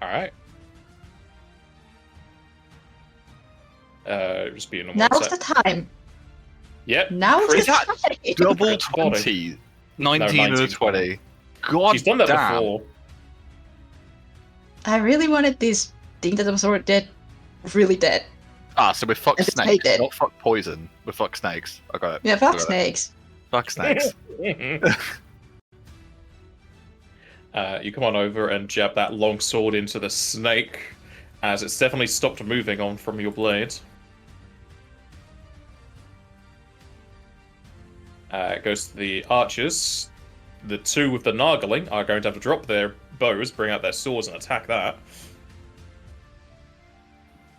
Speaker 1: Alright. Just be in a one
Speaker 2: Now's the
Speaker 1: set.
Speaker 2: time.
Speaker 1: Yep.
Speaker 2: Now's
Speaker 1: Chris-
Speaker 2: the time.
Speaker 4: Double
Speaker 1: Crit body.
Speaker 4: 20. 19
Speaker 1: No,
Speaker 4: and a
Speaker 1: 19.
Speaker 4: 20. God
Speaker 1: She's done that
Speaker 4: damn.
Speaker 1: before.
Speaker 2: I really wanted this thing that was already dead, really dead.
Speaker 4: So we fuck
Speaker 2: If it's
Speaker 4: snakes,
Speaker 2: hated.
Speaker 4: not fuck poison. We fuck snakes. I got it.
Speaker 2: Yeah,
Speaker 4: I
Speaker 2: fuck
Speaker 4: got it.
Speaker 2: snakes.
Speaker 4: Fuck snakes.
Speaker 1: You come on over and jab that long sword into the snake, as it's definitely stopped moving on from your blade. It goes to the archers. The two with the Nargling are going to have to drop their bows, bring out their swords, and attack that.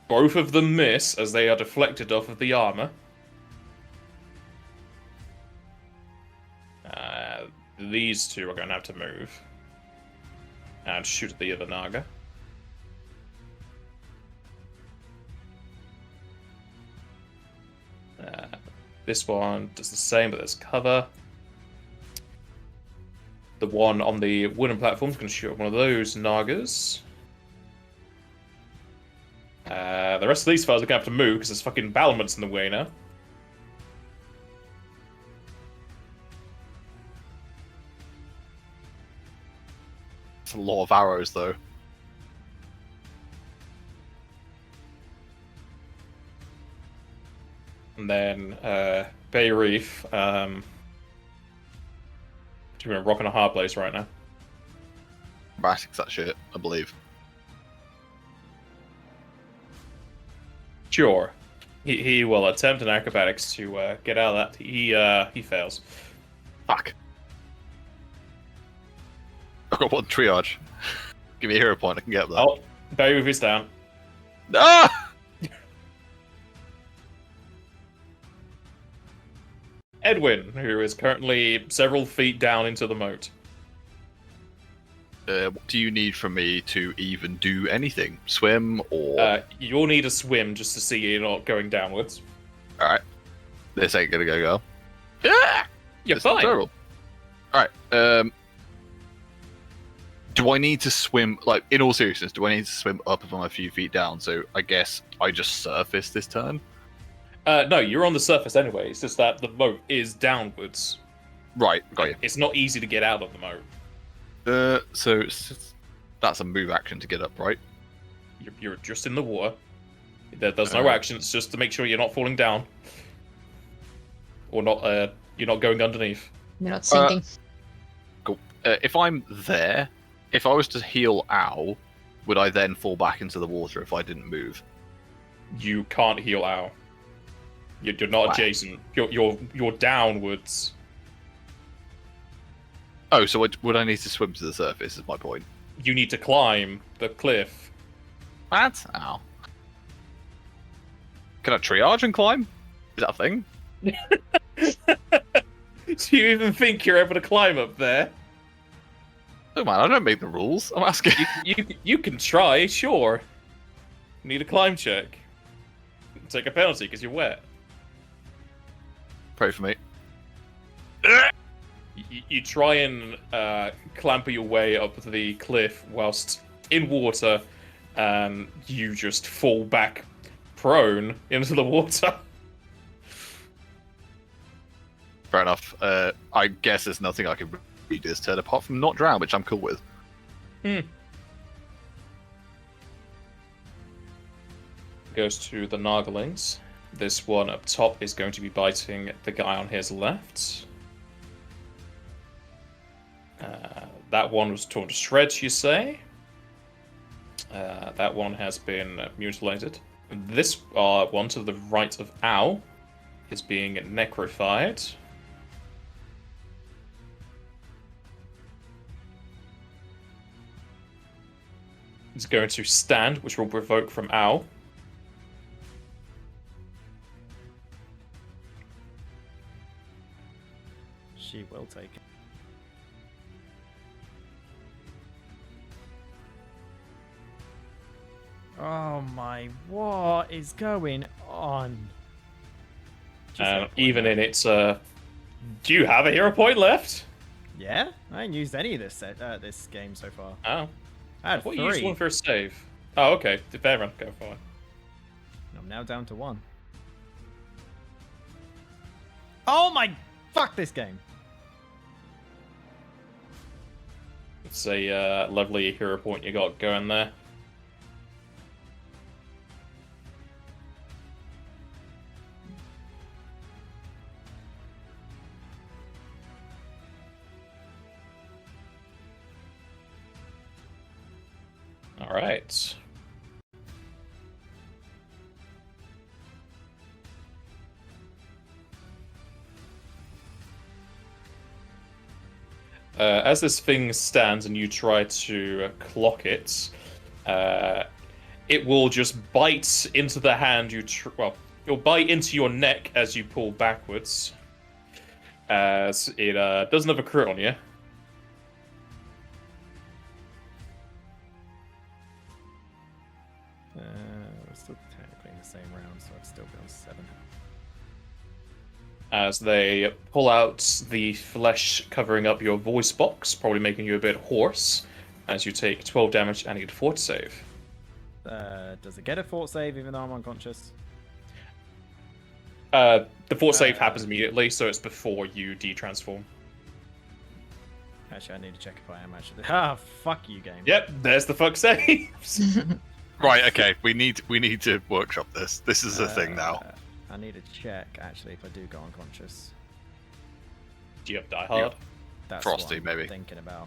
Speaker 1: Both of them miss as they are deflected off of the armor. These two are going to have to move and shoot at the other Naga. This one does the same, but there's cover. The one on the wooden platform is going to shoot at one of those Nagas. The rest of these fellas are going to have to move because there's fucking battlements in the way now.
Speaker 4: It's a lot of arrows, though.
Speaker 1: And then Bay Reef. Doing a rock and a hard place right now.
Speaker 4: Acrobatics, that shit, I believe.
Speaker 1: Sure. He will attempt an acrobatics to get out of that. He fails.
Speaker 4: Fuck. I've got one triage. Give me a hero point, I can get up there.
Speaker 1: Oh, Bay Reef is down.
Speaker 4: Ah!
Speaker 1: Edwin, who is currently several feet down into the moat.
Speaker 4: What do you need from me to even do anything? Swim or...
Speaker 1: You'll need a swim just to see you're not going downwards.
Speaker 4: Alright. This ain't gonna go. Yeah!
Speaker 1: You're
Speaker 4: It's not
Speaker 1: fine.
Speaker 4: terrible. Alright, do I need to swim, like, in all seriousness, do I need to swim up if I'm a few feet down? So I guess I just surface this turn?
Speaker 1: No, you're on the surface anyway. It's just that the moat is downwards.
Speaker 4: Right, got you.
Speaker 1: It's not easy to get out of the moat.
Speaker 4: So that's a move action to get up, right?
Speaker 1: You're just in the water. There's no action. It's just to make sure you're not falling down, or not. You're not going underneath.
Speaker 2: You're not sinking.
Speaker 4: Cool. If I'm there, if I was to heal Owl, would I then fall back into the water if I didn't move?
Speaker 1: You can't heal Owl. You're not
Speaker 4: Wow.
Speaker 1: adjacent. You're downwards.
Speaker 4: Oh, so would I need to swim to the surface? Is my point.
Speaker 1: You need to climb the cliff.
Speaker 4: What? Ow. Can I triage and climb? Is that a thing?
Speaker 1: Do you even think you're able to climb up there?
Speaker 4: Oh man, I don't make the rules. I'm asking.
Speaker 1: You can try, sure. Need a climb check. Take a penalty because you're wet.
Speaker 4: Pray for me.
Speaker 1: You try and clamber your way up the cliff whilst in water, and you just fall back prone into the water.
Speaker 4: Fair enough. I guess there's nothing I can read this turn apart from not drown, which I'm cool with.
Speaker 1: Goes to the Nagalings. This one up top is going to be biting the guy on his left. That one was torn to shreds, you say? That one has been mutilated. This one to the right of Owl is being necrofied. He's going to stand, which will provoke from Owl.
Speaker 3: She will take it. Oh my, what is going on?
Speaker 1: Even in its, do you have a hero point left?
Speaker 3: Yeah, I ain't used any of this this game so far.
Speaker 1: Oh,
Speaker 3: I had
Speaker 1: what
Speaker 3: three.
Speaker 1: you used one for a save? Oh, okay. Fair run. Go for it.
Speaker 3: I'm now down to one. Oh my, fuck this game.
Speaker 1: It's a lovely hero point you got going there. All right. As this thing stands and you try to clock it, it will just bite into the hand you. Well, it'll bite into your neck as you pull backwards. As it doesn't have a crit on you.
Speaker 3: We're still technically in the same round, so I'd still be on 7.
Speaker 1: As they pull out the flesh covering up your voice box, probably making you a bit hoarse, as you take 12 damage and need a fort save.
Speaker 3: Does it get a fort save even though I'm unconscious?
Speaker 1: The fort save happens immediately, so it's before you de-transform.
Speaker 3: Actually, I need to check if I am actually. Ah, fuck you, game.
Speaker 1: Yep, there's the fuck saves.
Speaker 4: Right, okay, we need to workshop this. This is a thing now.
Speaker 3: I need to check actually if I do go unconscious.
Speaker 1: Do you have Die Hard?
Speaker 3: That's
Speaker 4: Frosty,
Speaker 3: what I'm
Speaker 4: maybe.
Speaker 3: thinking about.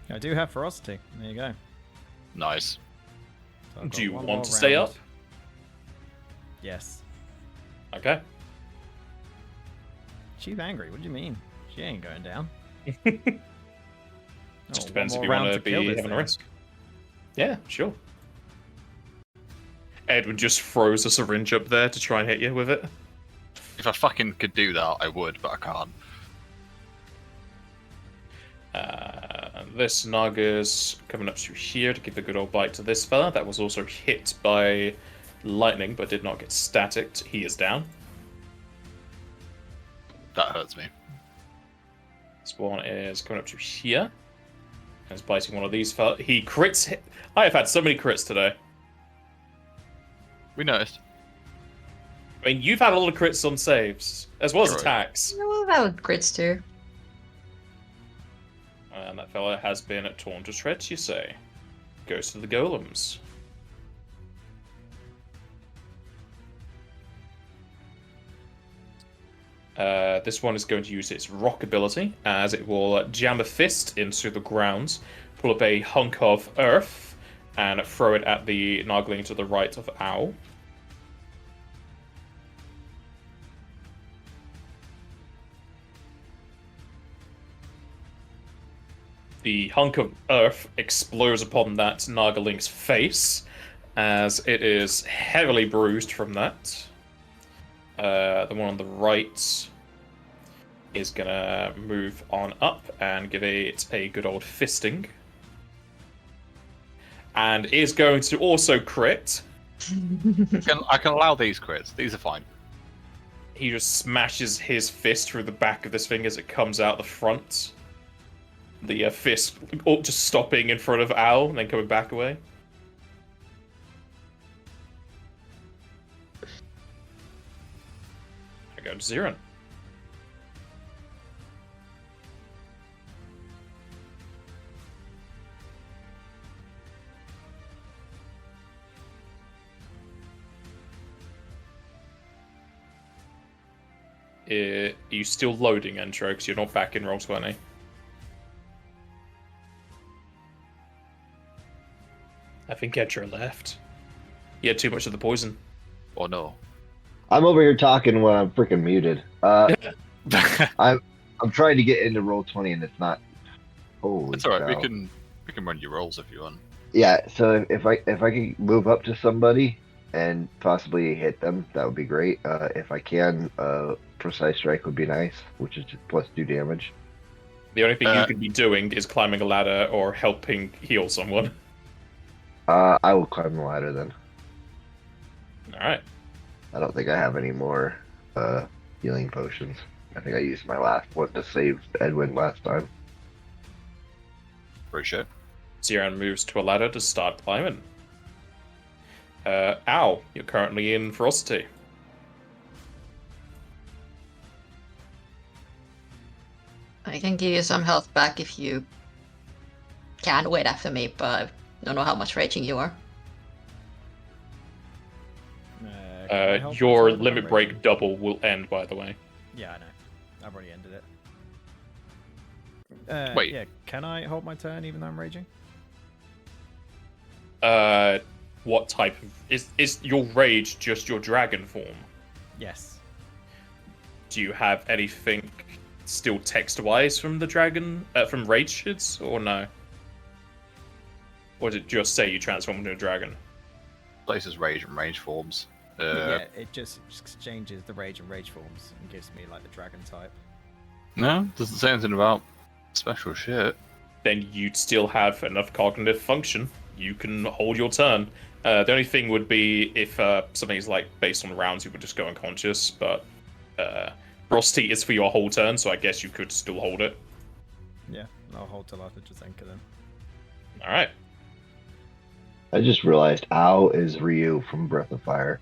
Speaker 3: I do have ferocity. There you go.
Speaker 4: Nice.
Speaker 3: So I've
Speaker 1: Do
Speaker 3: got
Speaker 1: you
Speaker 3: one
Speaker 1: want
Speaker 3: more
Speaker 1: to stay
Speaker 3: round.
Speaker 1: up?
Speaker 3: Yes.
Speaker 1: Okay.
Speaker 3: She's angry. What do you mean? She ain't going down.
Speaker 1: Just
Speaker 3: Oh,
Speaker 1: depends
Speaker 3: one
Speaker 1: if
Speaker 3: more
Speaker 1: you want
Speaker 3: round
Speaker 1: to be
Speaker 3: kill this
Speaker 1: having a
Speaker 3: thing.
Speaker 1: risk. Yeah, sure. Edwin just throws a syringe up there to try and hit you with it.
Speaker 4: If I fucking could do that, I would, but I can't.
Speaker 1: This Naga's coming up to here to give a good old bite to this fella. That was also hit by lightning, but did not get staticked. He is down.
Speaker 4: That hurts me.
Speaker 1: This one is coming up to here. And is biting one of these fellas. He crits. I have had so many crits today.
Speaker 4: We noticed.
Speaker 1: I mean, you've had a lot of crits on saves, as well as
Speaker 4: Right.
Speaker 1: attacks.
Speaker 2: Well, that would crits too.
Speaker 1: And that fella has been torn to shreds, you say. Goes to the golems. This one is going to use its rock ability, as it will jam a fist into the ground, pull up a hunk of earth, and throw it at the Nagling to the right of Owl. The hunk of earth explodes upon that Nagaling's face, as it is heavily bruised from that. The one on the right is gonna move on up and give it a good old fisting. And is going to also crit.
Speaker 4: I can allow these crits. These are fine.
Speaker 1: He just smashes his fist through the back of this thing as it comes out the front. The fist just stopping in front of Owl and then coming back away. I go to Zirin. Are you still loading, Entro? Because you're not back in Roll20. I think Entro left. He had too much of the poison.
Speaker 4: Or no.
Speaker 5: I'm over here talking when I'm freaking muted. I'm trying to get into Roll20 and it's not. Holy
Speaker 4: It's alright.
Speaker 5: cow.
Speaker 4: We can run your rolls if you want.
Speaker 5: Yeah, so if I can move up to somebody and possibly hit them, that would be great. If I can, precise strike would be nice, which is just +2 damage.
Speaker 1: The only thing you could be doing is climbing a ladder or helping heal someone.
Speaker 5: I will climb the ladder then.
Speaker 1: Alright.
Speaker 5: I don't think I have any more healing potions. I think I used my last one to save Edwin last time.
Speaker 4: Appreciate.
Speaker 1: Ziran moves to a ladder to start climbing. Ow, you're currently in Ferocity.
Speaker 2: I can give you some health back if you can wait after me, but I don't know how much raging you are.
Speaker 3: I hold my
Speaker 1: Your
Speaker 3: turn if I'm
Speaker 1: limit break
Speaker 3: raging?
Speaker 1: double will end, by the way.
Speaker 3: Yeah, I know. I've already ended it.
Speaker 4: Wait.
Speaker 3: Yeah, can I hold my turn even though I'm raging?
Speaker 1: What type of is your rage just your dragon form?
Speaker 3: Yes.
Speaker 1: Do you have anything still text-wise from the dragon, from rage shits, or no? Or did it just say you transform into a dragon?
Speaker 4: Places rage and rage forms.
Speaker 3: Yeah, it just exchanges the rage and rage forms and gives me like the dragon type.
Speaker 4: No, doesn't say anything about special shit.
Speaker 1: Then you'd still have enough cognitive function. You can hold your turn. The only thing would be if something's like based on rounds, you would just go unconscious. But Frosty is for your whole turn, so I guess you could still hold it.
Speaker 3: Yeah, I'll hold till after Jazenka then.
Speaker 1: All right.
Speaker 5: I just realized Ow is Ryu from Breath of Fire.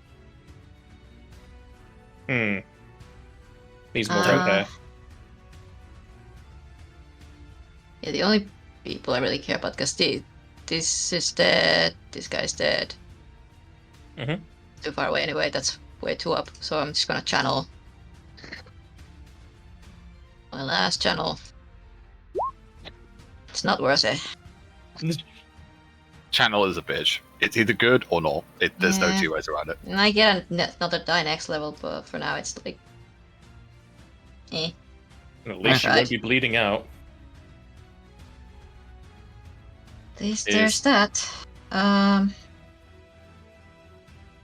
Speaker 1: Needs more red hair.
Speaker 2: Yeah, the only people I really care about, because this is dead, this guy's dead.
Speaker 1: Mm-hmm.
Speaker 2: Too far away anyway, that's way too up, so I'm just gonna channel. My last channel. It's not worth it.
Speaker 4: Channel is a bitch. It's either good or not. There's no
Speaker 2: Yeah.
Speaker 4: two ways around it.
Speaker 2: And I get another die next level, but for now it's like... Eh.
Speaker 1: At least you
Speaker 2: Right.
Speaker 1: won't be bleeding out.
Speaker 2: There's that.
Speaker 4: I was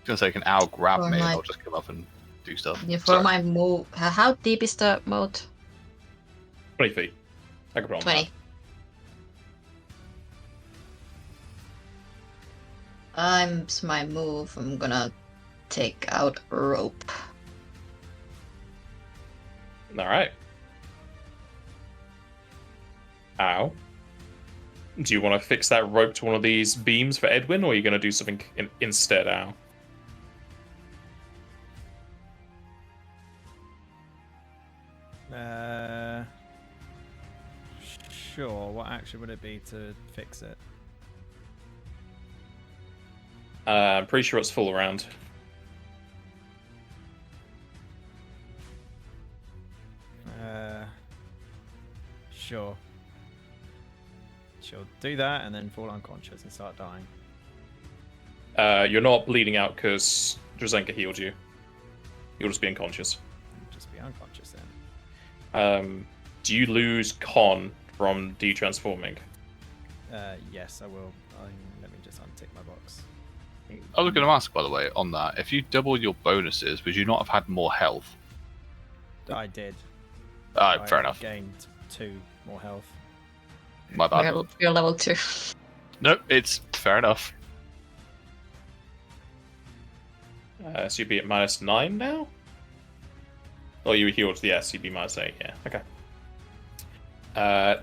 Speaker 4: gonna say, can Owl grab
Speaker 2: For
Speaker 4: me and
Speaker 2: my-
Speaker 4: I'll just come up and do stuff.
Speaker 2: Yeah, for
Speaker 4: Sorry.
Speaker 2: my move... How deep is the moat?
Speaker 1: 20 feet. I could roll
Speaker 2: 20. It's my move. I'm gonna take out rope.
Speaker 1: All right. Ow. Do you want to fix that rope to one of these beams for Edwin, or are you going to do something instead, Ow?
Speaker 3: Sure. What action would it be to fix it?
Speaker 1: I'm pretty sure it's full around.
Speaker 3: Sure. She'll do that and then fall unconscious and start dying.
Speaker 1: You're not bleeding out because Drazenka healed you. You'll just be unconscious.
Speaker 3: Just be unconscious then.
Speaker 1: Do you lose con from detransforming?
Speaker 3: Yes, I will. Let me just untick my box.
Speaker 4: I was going to ask, by the way, on that, if you doubled your bonuses, would you not have had more health?
Speaker 3: I did.
Speaker 4: Fair
Speaker 3: I
Speaker 4: enough.
Speaker 3: Gained 2 more health.
Speaker 4: My bad.
Speaker 2: You're level 2.
Speaker 4: Nope, it's fair enough.
Speaker 1: So you'd be at -9 now? Oh, you were healed. Yes, you'd be -8. Yeah, okay.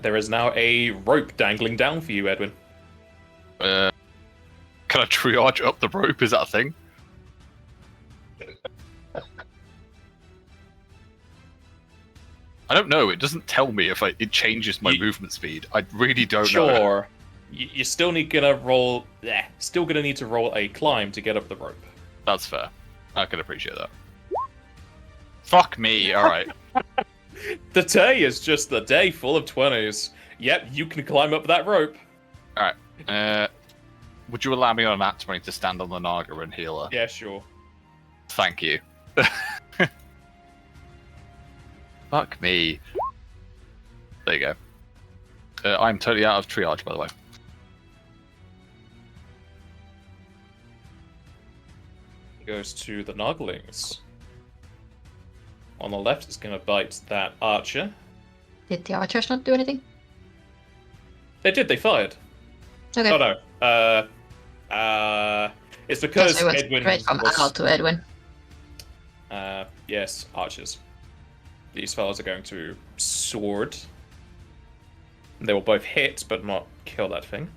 Speaker 1: There is now a rope dangling down for you, Edwin.
Speaker 4: Can I triage up the rope? Is that a thing? I don't know. It doesn't tell me if it changes my movement speed. I really don't know.
Speaker 1: Sure. You still need gonna roll. Still gonna need to roll a climb to get up the rope.
Speaker 4: That's fair. I can appreciate that. Fuck me. All right.
Speaker 1: The day is just the day full of 20s. Yep, you can climb up that rope.
Speaker 4: All right. Would you allow me on that 20 to stand on the Naga and heal her?
Speaker 1: Yeah, sure.
Speaker 4: Thank you. Fuck me. There you go. I'm totally out of triage, by the way.
Speaker 1: Goes to the Noglings. On the left, it's going to bite that archer.
Speaker 2: Did the archers not do anything?
Speaker 1: They did, they fired.
Speaker 2: Okay.
Speaker 1: Oh no. It's because
Speaker 2: Yes, I went
Speaker 1: Edwin
Speaker 2: straight from
Speaker 1: was...
Speaker 2: Al to Edwin.
Speaker 1: Yes, archers. These fellows are going to sword. They will both hit, but not kill that thing.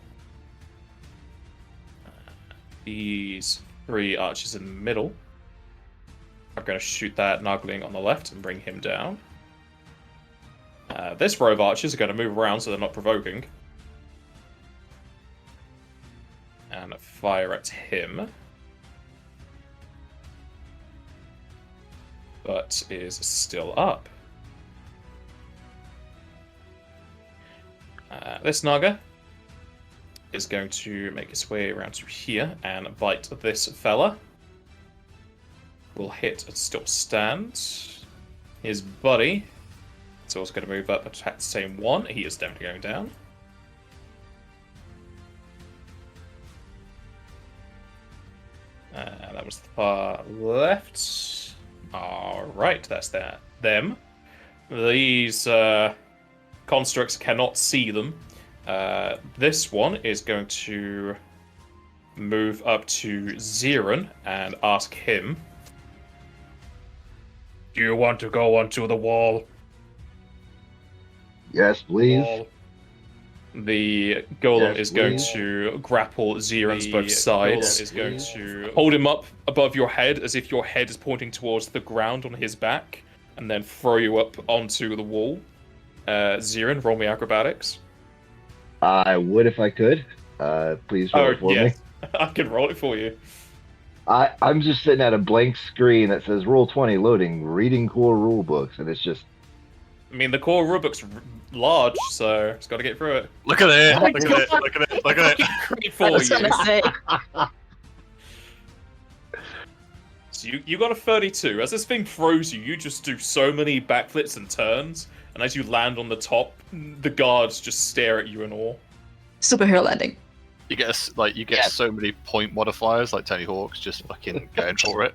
Speaker 1: These 3 archers in the middle are going to shoot that Nugling on the left and bring him down. This row of archers are going to move around so they're not provoking. And fire at him. but is still up. This Naga is going to make its way around to here and bite this fella. Will hit and still stand. His buddy is also going to move up and attack the same one. He is definitely going down. That was the far left. Alright, that's that. Them. These constructs cannot see them. This one is going to move up to Ziren and ask him, do you want to go onto the wall?
Speaker 5: Yes, please.
Speaker 1: Wall. The golem
Speaker 5: Yes,
Speaker 1: is going
Speaker 5: please.
Speaker 1: to grapple Ziren's both sides. Is going to hold him up above your head as if your head is pointing towards the ground on his back, and then throw you up onto the wall. Ziren, roll me acrobatics.
Speaker 5: I would if I could. Please roll it for me.
Speaker 1: I can roll it for you.
Speaker 5: I'm just sitting at a blank screen that says Roll 20 loading, reading core rule books, and it's just.
Speaker 1: I mean, the core rulebook's large, so it's got to get through it.
Speaker 4: Look at it!
Speaker 5: Oh my
Speaker 4: Look at it! Look at it! Look at it!
Speaker 1: Great
Speaker 2: I
Speaker 1: for
Speaker 2: was
Speaker 1: you.
Speaker 2: gonna say.
Speaker 1: So you got a 32. As this thing throws you, you just do so many backflips and turns, and as you land on the top, the guards just stare at you in awe.
Speaker 2: Superhero landing.
Speaker 4: You get so many point modifiers like Tony Hawk's just fucking going for it.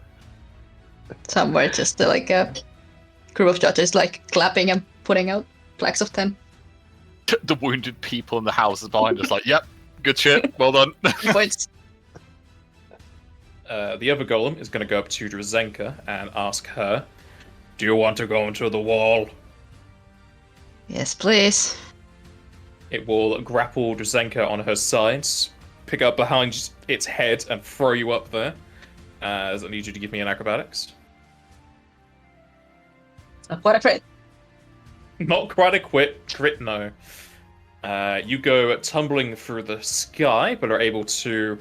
Speaker 2: Somewhere just like a group of judges like clapping and putting out flags of 10
Speaker 4: The wounded people in the houses behind us like, yep, good shit, well done.
Speaker 2: points.
Speaker 1: The other golem is going to go up to Drazenka and ask her, do you want to go into the wall?
Speaker 2: Yes, please.
Speaker 1: It will grapple Drazenka on her sides, pick up behind its head and throw you up there. I need you to give me an acrobatics.
Speaker 2: What a crit.
Speaker 1: Not quite a crit, no. You go tumbling through the sky, but are able to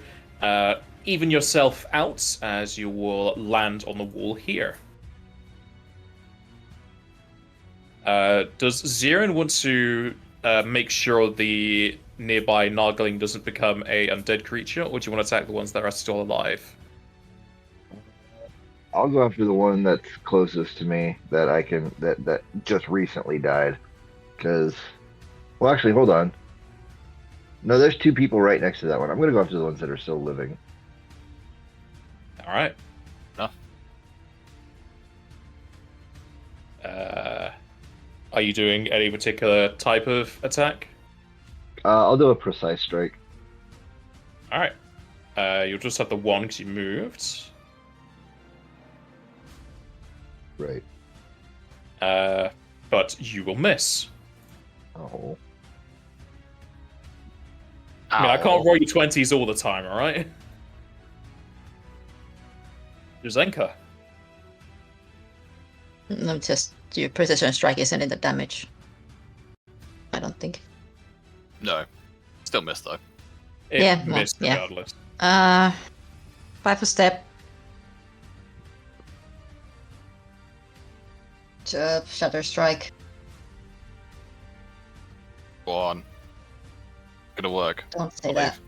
Speaker 1: even yourself out as you will land on the wall here. Does Ziren want to make sure the nearby Nargling doesn't become a undead creature, or do you want to attack the ones that are still alive?
Speaker 5: I'll go after the one that's closest to me that I can that just recently died. Because, well, actually, hold on. No, there's two people right next to that one. I'm gonna go after the ones that are still living.
Speaker 1: All right.
Speaker 4: Enough.
Speaker 1: Are you doing any particular type of attack?
Speaker 5: I'll do a precise strike.
Speaker 1: All right. You'll just have the one because you moved.
Speaker 5: Right.
Speaker 1: But you will miss.
Speaker 5: Oh.
Speaker 1: I mean, I can't roll you 20s all the time, all right? Drazenka.
Speaker 2: No, just your precision strike isn't in the damage. I don't think.
Speaker 4: No. Still missed though.
Speaker 1: It
Speaker 2: Yeah, well,
Speaker 1: missed
Speaker 2: yeah.
Speaker 1: regardless.
Speaker 2: 5 a step. Shatter strike.
Speaker 4: Go on. Gonna work.
Speaker 2: Don't say
Speaker 4: I
Speaker 2: that.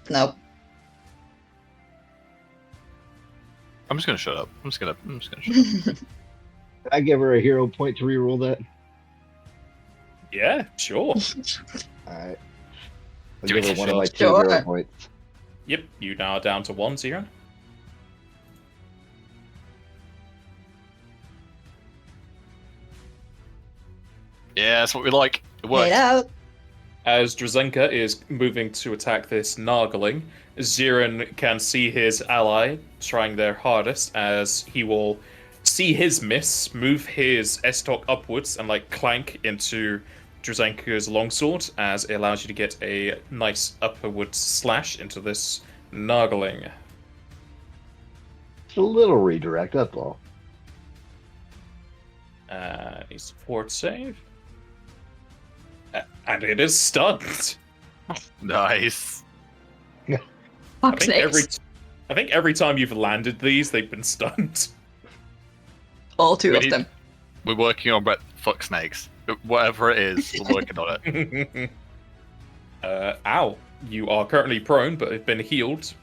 Speaker 4: believe.
Speaker 2: Nope.
Speaker 4: I'm just gonna shut up. I'm just gonna shut up.
Speaker 5: Did I give her a hero point to reroll that?
Speaker 1: Yeah, sure.
Speaker 5: Alright. I'll
Speaker 4: Do
Speaker 5: give her
Speaker 4: it.
Speaker 5: one of my 2
Speaker 2: Sure.
Speaker 5: hero points.
Speaker 1: Yep, you now are down to 1, Ziren.
Speaker 4: Yeah, that's what we like. It works.
Speaker 2: Get out.
Speaker 1: As Drazenka is moving to attack this Nargling, Ziren can see his ally trying their hardest as he will see his miss, move his S-Talk upwards and like clank into Drazenka's longsword as it allows you to get a nice upward slash into this Nargling.
Speaker 5: It's a little redirect, that's all.
Speaker 1: Needs a fort save. And it is stunned.
Speaker 4: Nice.
Speaker 2: Fuck
Speaker 1: I think every time you've landed these, they've been stunned.
Speaker 2: All two
Speaker 4: We
Speaker 2: of
Speaker 4: need-
Speaker 2: them.
Speaker 4: We're working on fuck snakes. Whatever it is, we're working on it.
Speaker 1: Ow. You are currently prone, but have been healed.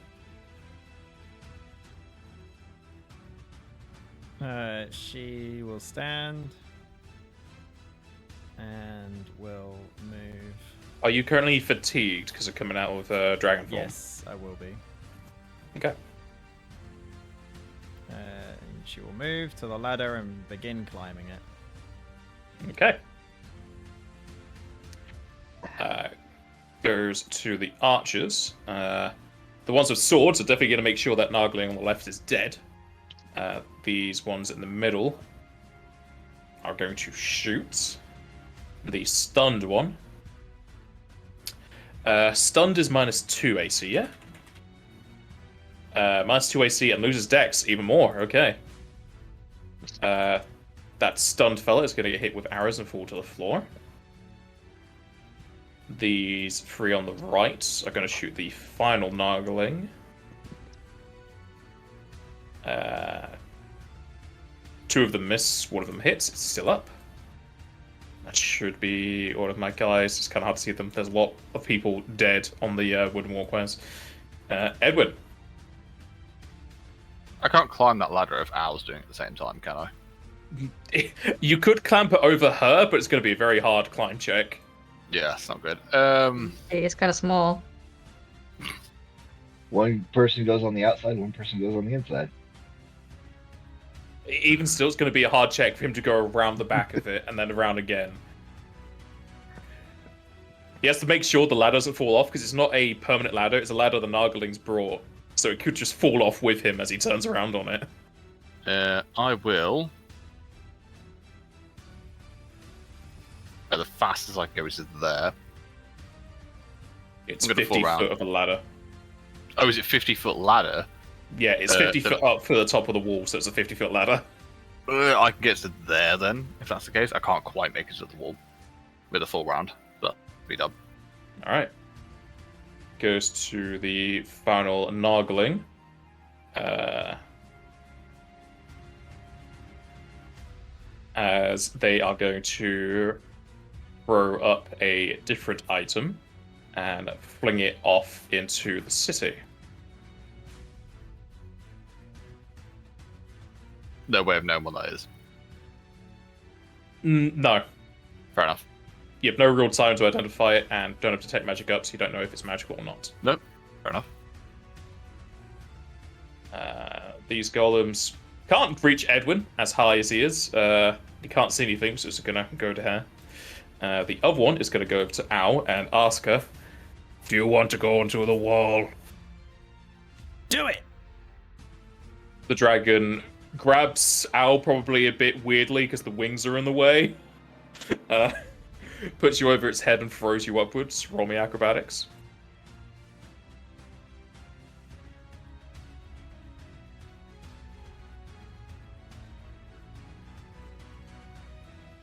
Speaker 3: She will stand and will move.
Speaker 1: Are you currently fatigued because of coming out of Dragon Form?
Speaker 3: Yes, I will be.
Speaker 1: Okay.
Speaker 3: And she will move to the ladder and begin climbing it.
Speaker 1: Okay. Goes to the archers. The ones with swords are definitely going to make sure that Nargling on the left is dead. These ones in the middle are going to shoot. The stunned one. Stunned is -2 AC, yeah? -2 AC and loses Dex, even more, okay. That stunned fella is going to get hit with arrows and fall to the floor. These three on the right are going to shoot the final Nargling. Two of them miss, one of them hits, it's still up. That should be all of my guys. It's kind of hard to see them. There's a lot of people dead on the wooden walkways. Edwin.
Speaker 4: I can't climb that ladder if Al's doing it at the same time, can I?
Speaker 1: You could clamp it over her, but it's going to be a very hard climb check.
Speaker 4: Yeah, that's not good.
Speaker 2: It's kind of small.
Speaker 5: One person goes on the outside, one person goes on the inside.
Speaker 1: Even still, it's going to be a hard check for him to go around the back of it and then around again. He has to make sure the ladder doesn't fall off because it's not a permanent ladder. It's a ladder the Narglings brought. So it could just fall off with him as he turns around on it.
Speaker 4: I will. The fastest I can go is there.
Speaker 1: It's
Speaker 4: I'm gonna
Speaker 1: 50
Speaker 4: fall
Speaker 1: foot
Speaker 4: round.
Speaker 1: of a ladder.
Speaker 4: Oh, is it 50-foot ladder?
Speaker 1: Yeah, it's 50 foot up to the top of the wall, so it's a 50-foot ladder.
Speaker 4: I can get to there then, if that's the case. I can't quite make it to the wall with a full round, but be done.
Speaker 1: Alright. Goes to the final Nargling. As they are going to throw up a different item and fling it off into the city.
Speaker 4: No way of knowing what that is.
Speaker 1: No.
Speaker 4: Fair enough.
Speaker 1: You have no real time to identify it and don't have to take magic up, so you don't know if it's magical or not.
Speaker 4: Nope. Fair enough.
Speaker 1: These golems can't reach Edwin as high as he is. He can't see anything, so it's going to go to her. The other one is going to go over to Owl and ask her, "Do you want to go onto the wall?"
Speaker 3: Do it!
Speaker 1: The dragon grabs Owl probably a bit weirdly because the wings are in the way. Puts you over its head and throws you upwards. Roll me acrobatics.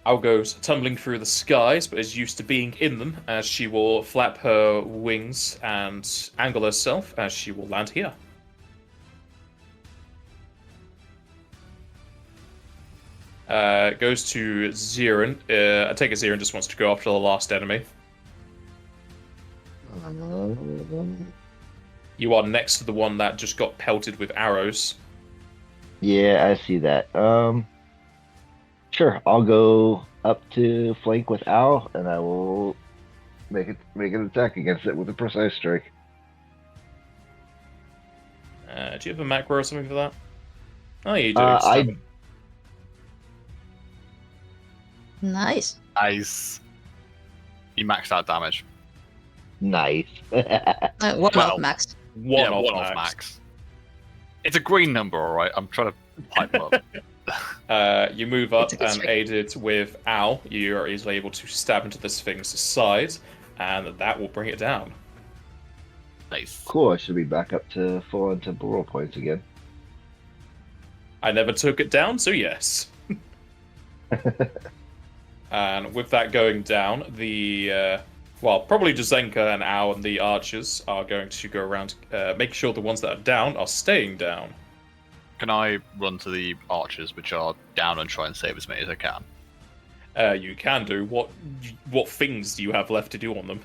Speaker 1: Owl goes tumbling through the skies, but is used to being in them, as she will flap her wings and angle herself as she will land here. Goes to Zirin. I take it Zirin just wants to go after the last enemy. You are next to the one that just got pelted with arrows.
Speaker 5: Yeah, I see that. Sure, I'll go up to flank with Al, and I will make an attack against it with a precise strike.
Speaker 1: Do you have a macro or something for that? Oh, you do.
Speaker 2: Nice.
Speaker 4: Nice. You maxed out damage.
Speaker 5: Nice.
Speaker 2: One
Speaker 4: Well,
Speaker 2: off max.
Speaker 1: One off
Speaker 4: off
Speaker 1: max.
Speaker 4: It's a green number, alright. I'm trying to pipe him up.
Speaker 1: You move up
Speaker 2: It's a good
Speaker 1: and
Speaker 2: strike.
Speaker 1: aided with Owl. You are easily able to stab into this thing's side, and that will bring it down.
Speaker 4: Nice.
Speaker 5: Cool, I should be back up to full on temporal points again.
Speaker 1: I never took it down, so yes. And with that going down, probably Jazenka and Owl and the archers are going to go around, making sure the ones that are down are staying down.
Speaker 4: Can I run to the archers, which are down, and try and save as many as I can?
Speaker 1: You can do. What things do you have left to do on them?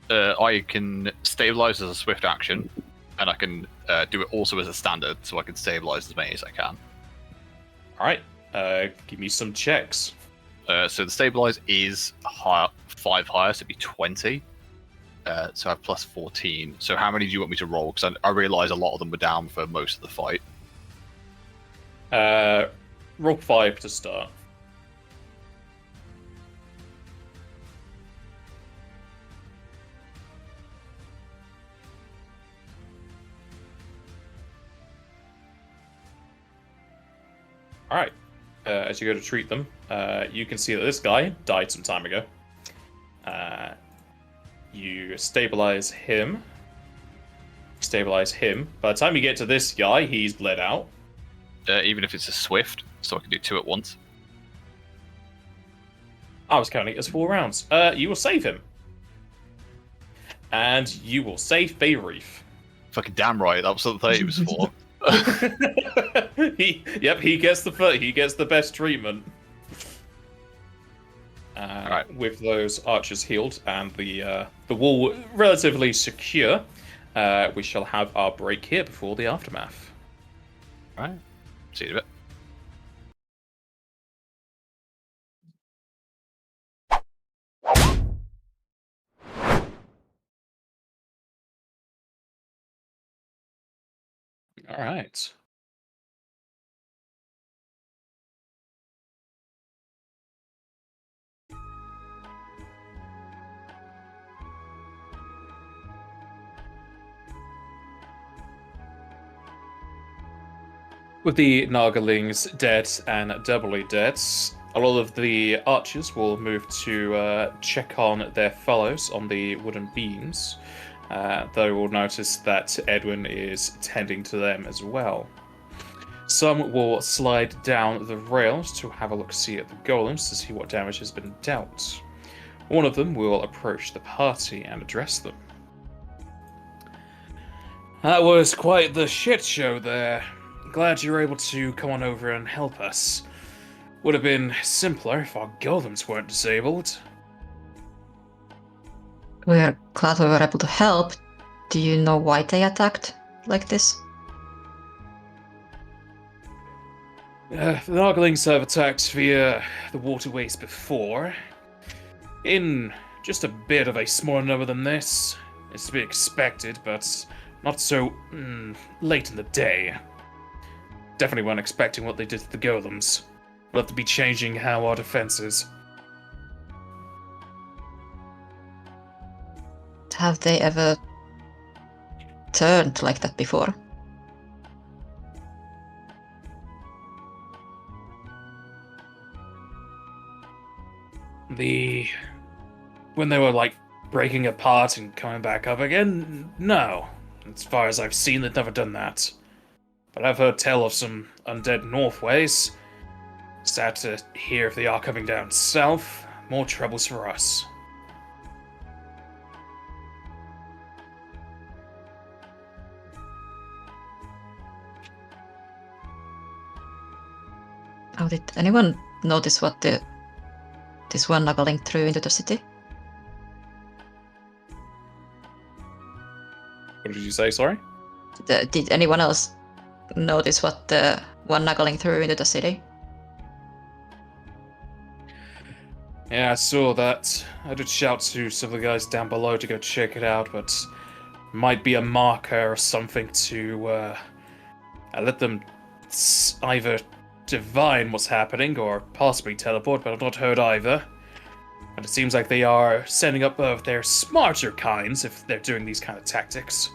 Speaker 4: I can stabilize as a swift action, and I can do it also as a standard, so I can stabilize as many as I can.
Speaker 1: All right. Give me some checks.
Speaker 4: So the stabilize is higher, 5 higher, so it'd be 20. So I have plus 14. So how many do you want me to roll? Because I realize a lot of them were down for most of the fight.
Speaker 1: Roll 5 to start. All right. As you go to treat them, you can see that this guy died some time ago. You stabilize him. Stabilize him. By the time you get to this guy, he's bled out.
Speaker 4: Even if it's a swift, so I can do 2 at once.
Speaker 1: I was counting it as 4 rounds. You will save him. And you will save Bayreef.
Speaker 4: Fucking damn right, that was what the 30 was for.
Speaker 1: he gets the best treatment.
Speaker 4: Right.
Speaker 1: With those archers healed and the wall relatively secure, we shall have our break here before the aftermath.
Speaker 4: Right. See you in a bit.
Speaker 1: All right. With the Nagalings dead and doubly dead, a lot of the archers will move to check on their fellows on the wooden beams. They will notice that Edwin is tending to them as well. Some will slide down the rails to have a look-see at the golems to see what damage has been dealt. One of them will approach the party and address them. That was quite the shit show there. Glad you were able to come on over and help us. Would have been simpler if our golems weren't disabled.
Speaker 2: We're glad we were able to help. Do you know why they attacked like this?
Speaker 1: The Nagalings have attacked via the waterways before. In just a bit of a smaller number than this. It's to be expected, but not so late in the day. Definitely weren't expecting what they did to the golems. We'll have to be changing how our defenses.
Speaker 2: Have they ever turned like that before?
Speaker 1: When they were like breaking apart and coming back up again, no. As far as I've seen, they've never done that. But I've heard tell of some undead Northways. Sad to hear if they are coming down south. More troubles for us.
Speaker 2: Oh, did anyone notice what this one Nagaling threw into the city?
Speaker 1: What did you say, sorry?
Speaker 2: Did anyone else notice what the one Nagaling threw into the city?
Speaker 1: Yeah, I saw that. I did shout to some of the guys down below to go check it out, but might be a marker or something to let them either divine what's happening or possibly teleport, but I've not heard either. And it seems like they are sending up their smarter kinds if they're doing these kind of tactics.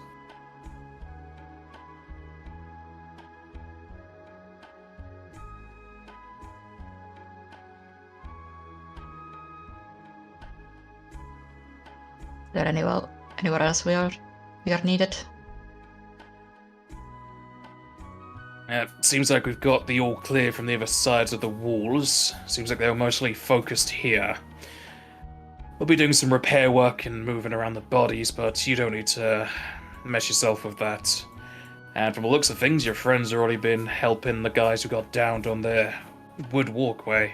Speaker 2: Is there anywhere else we are needed?
Speaker 1: Yeah, it seems like we've got the all clear from the other sides of the walls. Seems like they were mostly focused here. We'll be doing some repair work and moving around the bodies, but you don't need to mess yourself with that. And from the looks of things, your friend's already been helping the guys who got downed on their wood walkway.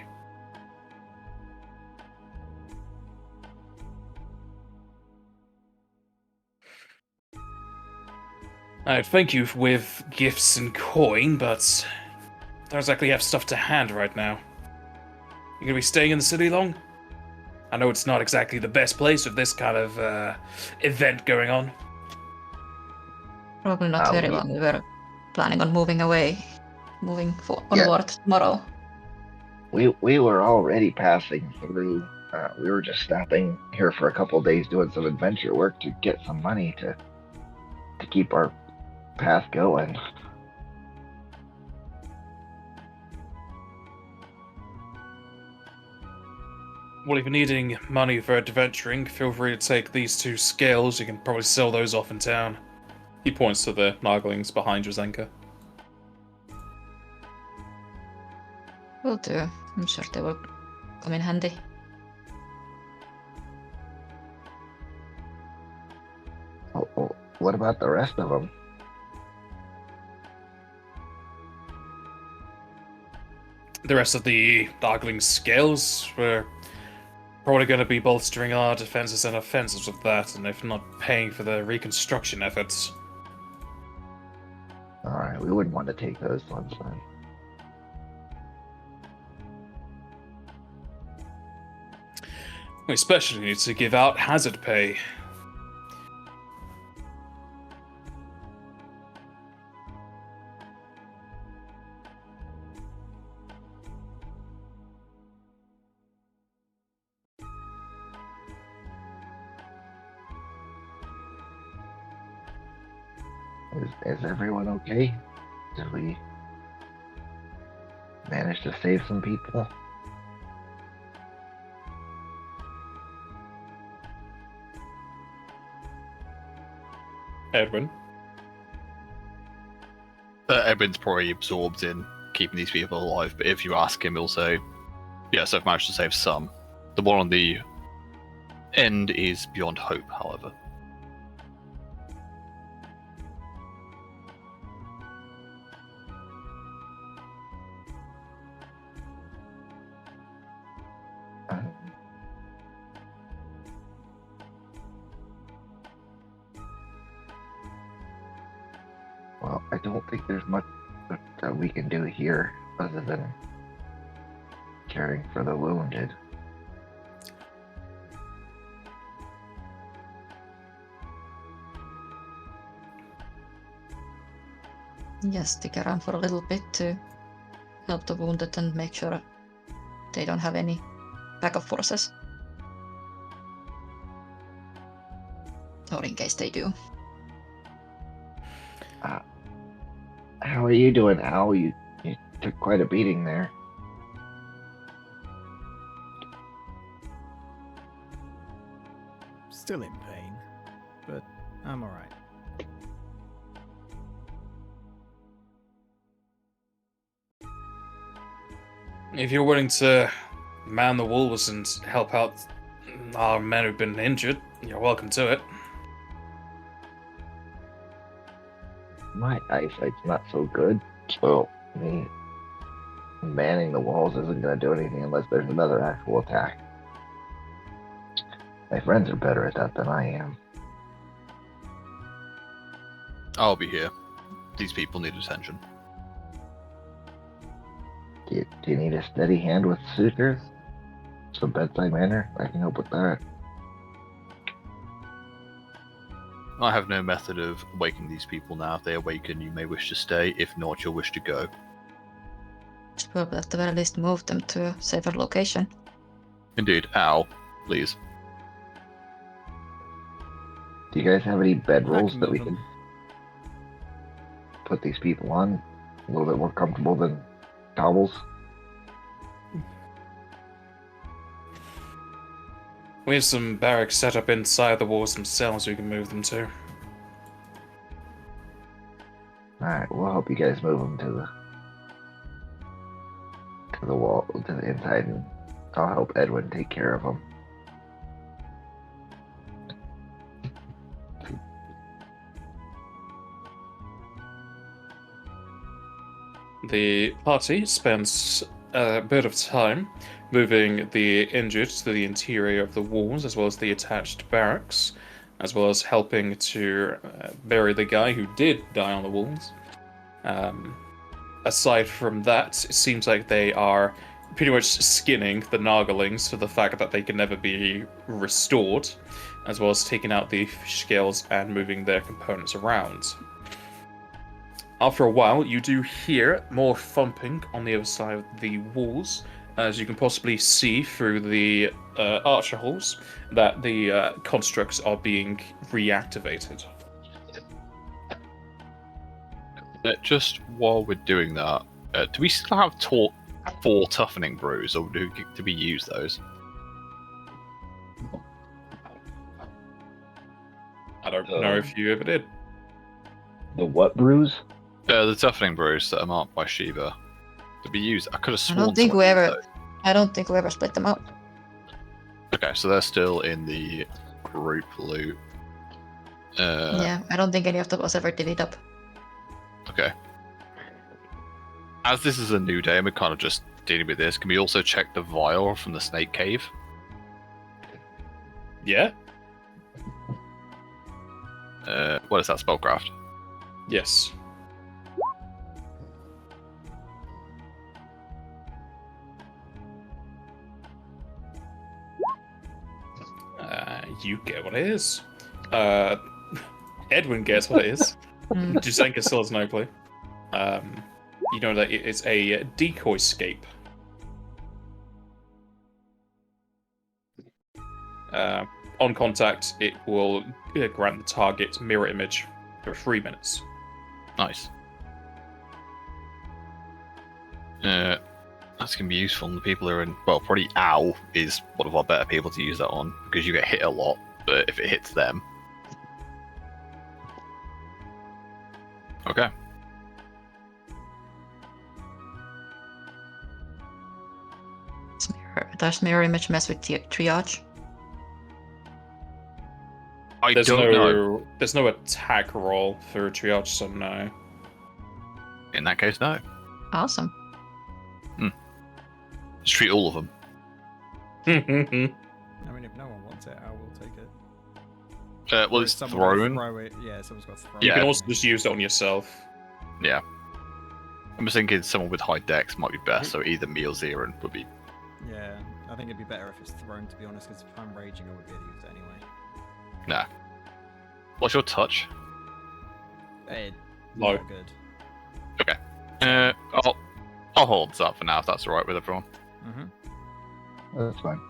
Speaker 1: I'd thank you with gifts and coin, but don't exactly have stuff to hand right now. You gonna be staying in the city long? I know it's not exactly the best place with this kind of event going on.
Speaker 2: Probably not very long. We were planning on moving away, onward tomorrow.
Speaker 5: We were already passing through. We were just stopping here for a couple days doing some adventure work to get some money to keep our path going.
Speaker 1: Well, if you're needing money for adventuring, feel free to take these 2 scales. You can probably sell those off in town. He points to the Naglings behind Drazenka.
Speaker 2: Will do. I'm sure they will come in handy.
Speaker 5: Oh, what about the rest of them?
Speaker 1: The rest of the Darkling scales were probably going to be bolstering our defenses and offenses with that, and if not paying for the reconstruction efforts.
Speaker 5: Alright, we wouldn't want to take those ones then.
Speaker 1: We especially need to give out hazard pay.
Speaker 5: Is everyone okay? Did we manage to save some people?
Speaker 1: Edwin?
Speaker 4: Edwin's probably absorbed in keeping these people alive, but if you ask him, he'll say, yes, I've managed to save some. The one on the end is beyond hope, however.
Speaker 5: Well, I don't think there's much that we can do here other than caring for the wounded.
Speaker 2: Yes, stick around for a little bit to help the wounded and make sure they don't have any backup forces. Or in case they do.
Speaker 5: How are you doing, Al? You took quite a beating there.
Speaker 3: Still in pain, but I'm alright.
Speaker 1: If you're willing to man the walls and help out our men who've been injured, you're welcome to it.
Speaker 5: My eyesight's not so good, so me manning the walls isn't going to do anything unless there's another actual attack. My friends are better at that than I am.
Speaker 4: I'll be here. These people need attention.
Speaker 5: Do you need a steady hand with suitors? Some bedside manner? I can help with that.
Speaker 4: I have no method of awakening these people now. If they awaken, you may wish to stay. If not, you'll wish to go.
Speaker 2: Should probably at the very least move them to a safer location.
Speaker 4: Indeed. Al, please.
Speaker 5: Do you guys have any
Speaker 3: I
Speaker 5: bedrolls
Speaker 3: can
Speaker 5: that we
Speaker 3: move
Speaker 5: can
Speaker 3: them.
Speaker 5: put these people on? A little bit more comfortable than towels?
Speaker 1: We have some barracks set up inside the walls themselves we can move them to.
Speaker 5: Alright, we'll help you guys move them to the wall, to the inside, and I'll help Edwin take care of them.
Speaker 1: the party spends a bit of time moving the injured to the interior of the walls, as well as the attached barracks, as well as helping to bury the guy who did die on the walls. Aside from that, it seems like they are pretty much skinning the Nagalings for the fact that they can never be restored, as well as taking out the fish scales and moving their components around. After a while, you do hear more thumping on the other side of the walls, as you can possibly see through the archer holes that the constructs are being reactivated.
Speaker 4: Just while we're doing that, do we still have 4 toughening brews, or do we use those?
Speaker 1: I don't know if you ever did.
Speaker 5: The what brews?
Speaker 4: The toughening brews that are marked by Shiva. Did we use? I could have
Speaker 2: I
Speaker 4: sworn.
Speaker 2: don't think
Speaker 4: someone used
Speaker 2: we ever.
Speaker 4: those.
Speaker 2: I don't think we ever split them up.
Speaker 4: Okay, so they're still in the group loot.
Speaker 2: Yeah, I don't think any of us ever divvied up.
Speaker 4: Okay. As this is a new day and we're kind of just dealing with this, can we also check the vial from the snake cave?
Speaker 1: Yeah?
Speaker 4: What is that, spellcraft?
Speaker 1: Yes. You get what it is. Edwin gets what it is. Juzenka still has no clue. You know that it is a decoy scape. On contact, it will grant the target mirror image for 3 minutes.
Speaker 4: Nice. That's going to be useful. And the people who are in, well, probably Owl is one of our better people to use that on, because you get hit a lot, but if it hits them. Okay.
Speaker 2: Does mirror image mess with triage?
Speaker 1: There's
Speaker 4: don't know.
Speaker 1: There's no attack roll for triage, so no.
Speaker 4: In that case, no.
Speaker 2: Awesome.
Speaker 4: Just treat all of them.
Speaker 3: I mean, if no one wants it, I will take it.
Speaker 4: Well,
Speaker 3: Or
Speaker 4: it's
Speaker 3: if someone wants to
Speaker 4: thrown.
Speaker 3: throw it, yeah, someone's got to throw
Speaker 1: You
Speaker 3: it.
Speaker 1: can also just use it on yourself.
Speaker 4: Yeah. I'm just thinking someone with high dex might be best, so either me or Zeran would be.
Speaker 3: Yeah, I think it'd be better if it's thrown, to be honest, because if I'm raging, I would be able to use it anyway.
Speaker 4: Nah. What's your touch?
Speaker 1: Low.
Speaker 3: Not good.
Speaker 4: Okay. I'll hold this up for now if that's alright with everyone.
Speaker 3: Mm-hmm.
Speaker 5: That's fine.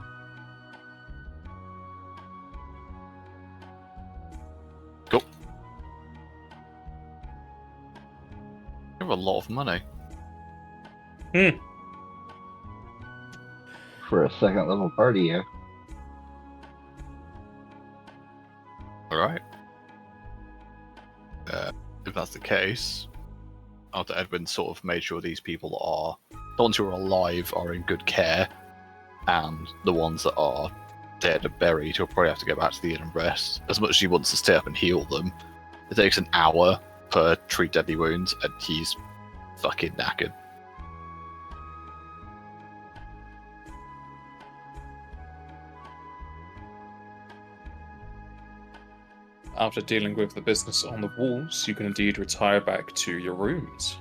Speaker 4: Cool. You have a lot of money.
Speaker 5: For a second level party, yeah.
Speaker 4: Alright. If that's the case, after Edwin sort of made sure these people are, the ones who are alive are in good care, and the ones that are dead and buried, he'll probably have to go back to the inn and rest. As much as he wants to stay up and heal them, it takes an hour per treat deadly wounds, and he's fucking knackered.
Speaker 1: After dealing with the business on the walls, you can indeed retire back to your rooms.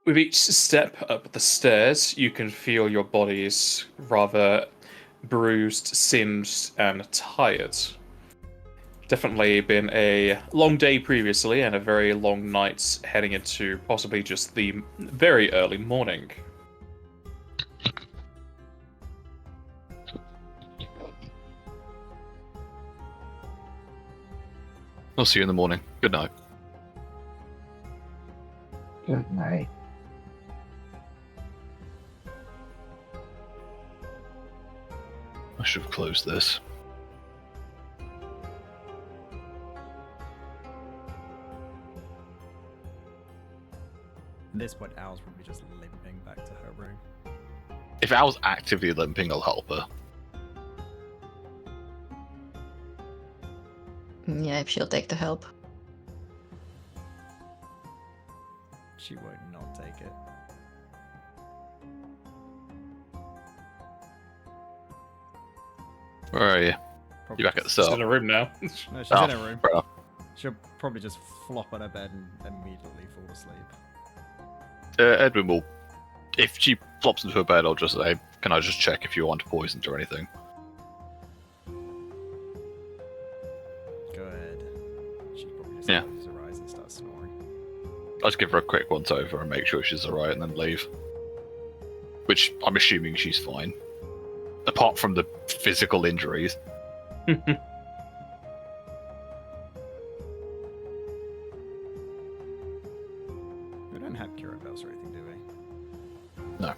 Speaker 1: With each step up the stairs, you can feel your bodies rather bruised, singed, and tired. Definitely been a long day previously and a very long night heading into possibly just the very early morning.
Speaker 4: I'll see you in the morning. Good night.
Speaker 5: Good night.
Speaker 4: I should have closed this.
Speaker 3: At this point, Al's probably just limping back to her room.
Speaker 4: If Al's actively limping, I'll help her.
Speaker 2: Yeah, if she'll take the help.
Speaker 3: She won't not take it.
Speaker 4: Where are you?
Speaker 3: Probably
Speaker 4: You back at the
Speaker 3: just-
Speaker 1: She's
Speaker 4: start?
Speaker 1: in a room now.
Speaker 3: No, she's
Speaker 4: Oh,
Speaker 3: in her room.
Speaker 4: fair enough.
Speaker 3: She'll probably just flop on her bed and immediately fall asleep.
Speaker 4: Edwin will. If she flops into her bed, I'll just say, "Can I just check if you want poisoned or anything?"
Speaker 3: Go ahead. She probably just
Speaker 4: Yeah.
Speaker 3: closes her eyes and starts snoring.
Speaker 4: I'll just give her a quick once over and make sure she's alright, and then leave. Which I'm assuming she's fine, apart from the physical injuries.
Speaker 3: We don't have cure bells or anything, do we?
Speaker 4: No.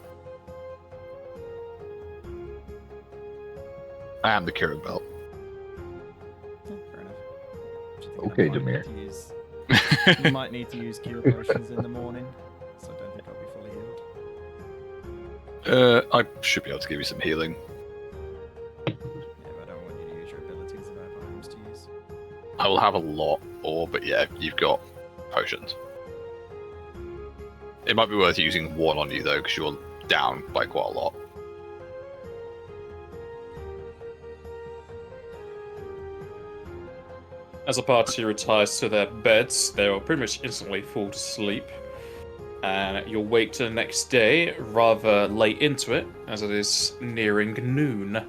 Speaker 4: And the curing belt.
Speaker 3: Yeah, fair enough. Do you think
Speaker 5: Okay,
Speaker 3: I might
Speaker 5: Demir.
Speaker 3: need to use- You might need to use cure potions in the morning, so I don't think I'll be fully healed.
Speaker 4: I should be able to give you some healing.
Speaker 3: Yeah, but I don't want you to use your abilities if I have items to use.
Speaker 4: I will have a lot more, but yeah, you've got potions. It might be worth using one on you though, because you're down by quite a lot.
Speaker 1: As a party retires to their beds, they will pretty much instantly fall to sleep. And you'll wake to the next day, rather late into it, as it is nearing noon.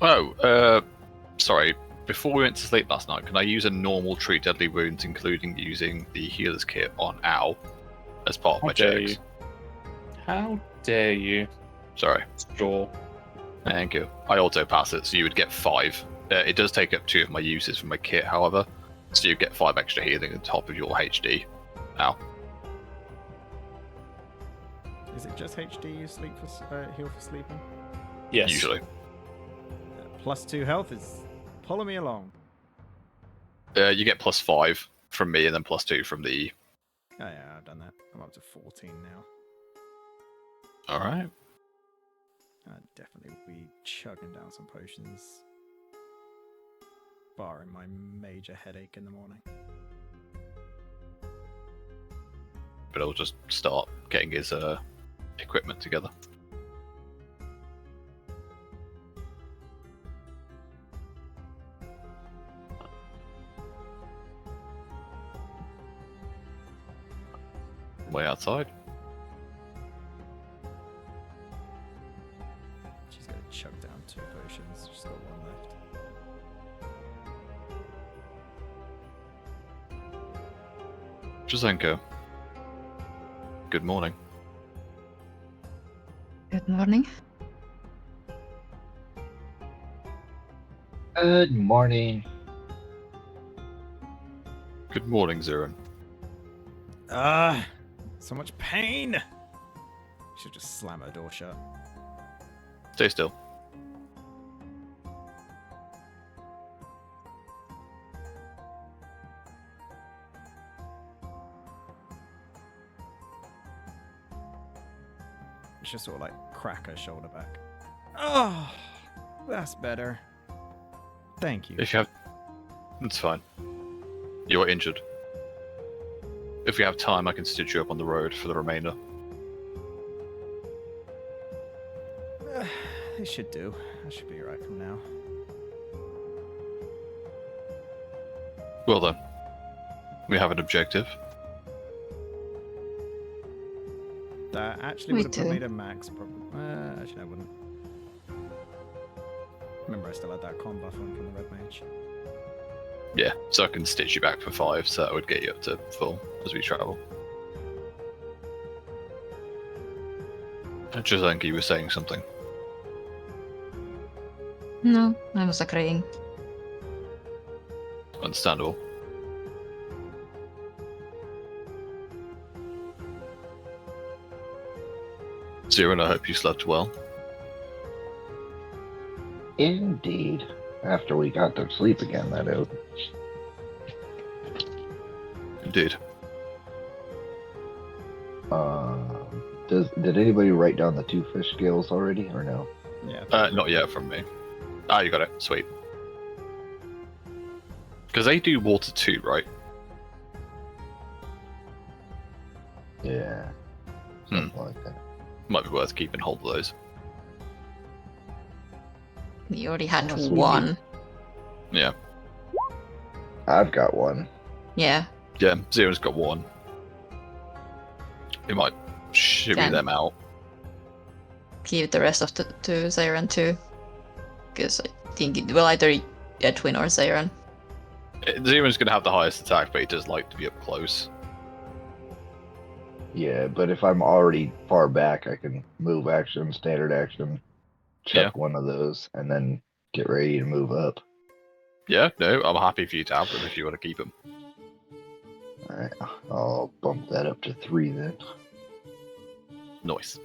Speaker 4: Oh, sorry. Before we went to sleep last night, can I use a normal treat deadly wounds, including using the healer's kit on Al as part of my
Speaker 1: How dare
Speaker 4: checks?
Speaker 1: you. How dare you?
Speaker 4: Sorry.
Speaker 1: Sure.
Speaker 4: Thank you. I auto pass it, so you would get 5. It does take up 2 of my uses from my kit, however, so you get 5 extra healing on top of your HD. Now,
Speaker 3: Is it just HD you sleep for heal for sleeping?
Speaker 1: Yes.
Speaker 4: usually.
Speaker 3: +2 health is pulling me along.
Speaker 4: You get +5 from me, and then +2 from the.
Speaker 3: Oh yeah, I've done that. I'm up to 14 now.
Speaker 4: Alright.
Speaker 3: I'd definitely be chugging down some potions. Barring my major headache in the morning.
Speaker 4: But I'll just start getting his equipment together. Way outside.
Speaker 3: She's gonna chug down 2 potions. She's got 1 left.
Speaker 4: Jazenko. Good morning.
Speaker 2: Good morning.
Speaker 5: Good morning.
Speaker 4: Good morning, Zirin.
Speaker 3: So much pain! Should just slam her door shut.
Speaker 4: Stay still.
Speaker 3: It's just sort of like crack her shoulder back. Oh, that's better. Thank you.
Speaker 4: If you have. It's fine. You're injured. If we have time, I can stitch you up on the road for the remainder.
Speaker 3: It should do. I should be right from now.
Speaker 4: Well then. We have an objective.
Speaker 3: That actually
Speaker 2: We
Speaker 3: would have put
Speaker 2: do.
Speaker 3: me to max, probably. Actually, I wouldn't. Remember, I still had that con buff on from the red mage.
Speaker 4: Yeah, so I can stitch you back for 5, so that would get you up to full as we travel. Jazenki, you were saying something.
Speaker 2: No, I was agreeing.
Speaker 4: Understandable. Zirin, I hope you slept well.
Speaker 5: Indeed. After we got to sleep again, that is.
Speaker 4: Indeed.
Speaker 5: Did anybody write down the 2 fish scales already, or no?
Speaker 3: Yeah.
Speaker 4: Not yet from me. Ah, you got it. Sweet. Because they do water too, right?
Speaker 5: Yeah. Something like that.
Speaker 4: Might be worth keeping hold of those.
Speaker 2: You already had
Speaker 5: Yes, we
Speaker 2: one.
Speaker 4: Yeah.
Speaker 5: I've got one.
Speaker 2: Yeah.
Speaker 4: Yeah, Zero's got one. We might shimmy
Speaker 2: Can.
Speaker 4: them out.
Speaker 2: Give the rest of the to Zaran too. Because I think it will either Edwin or Zaran.
Speaker 4: Zero's going to have the highest attack, but he does like to be up close.
Speaker 5: Yeah, but if I'm already far back, I can move action, standard action, chuck one of those, and then get ready to move up.
Speaker 4: Yeah, no, I'm happy for you to have them if you want to keep them.
Speaker 5: Alright, I'll bump that up to 3 then.
Speaker 4: Nice.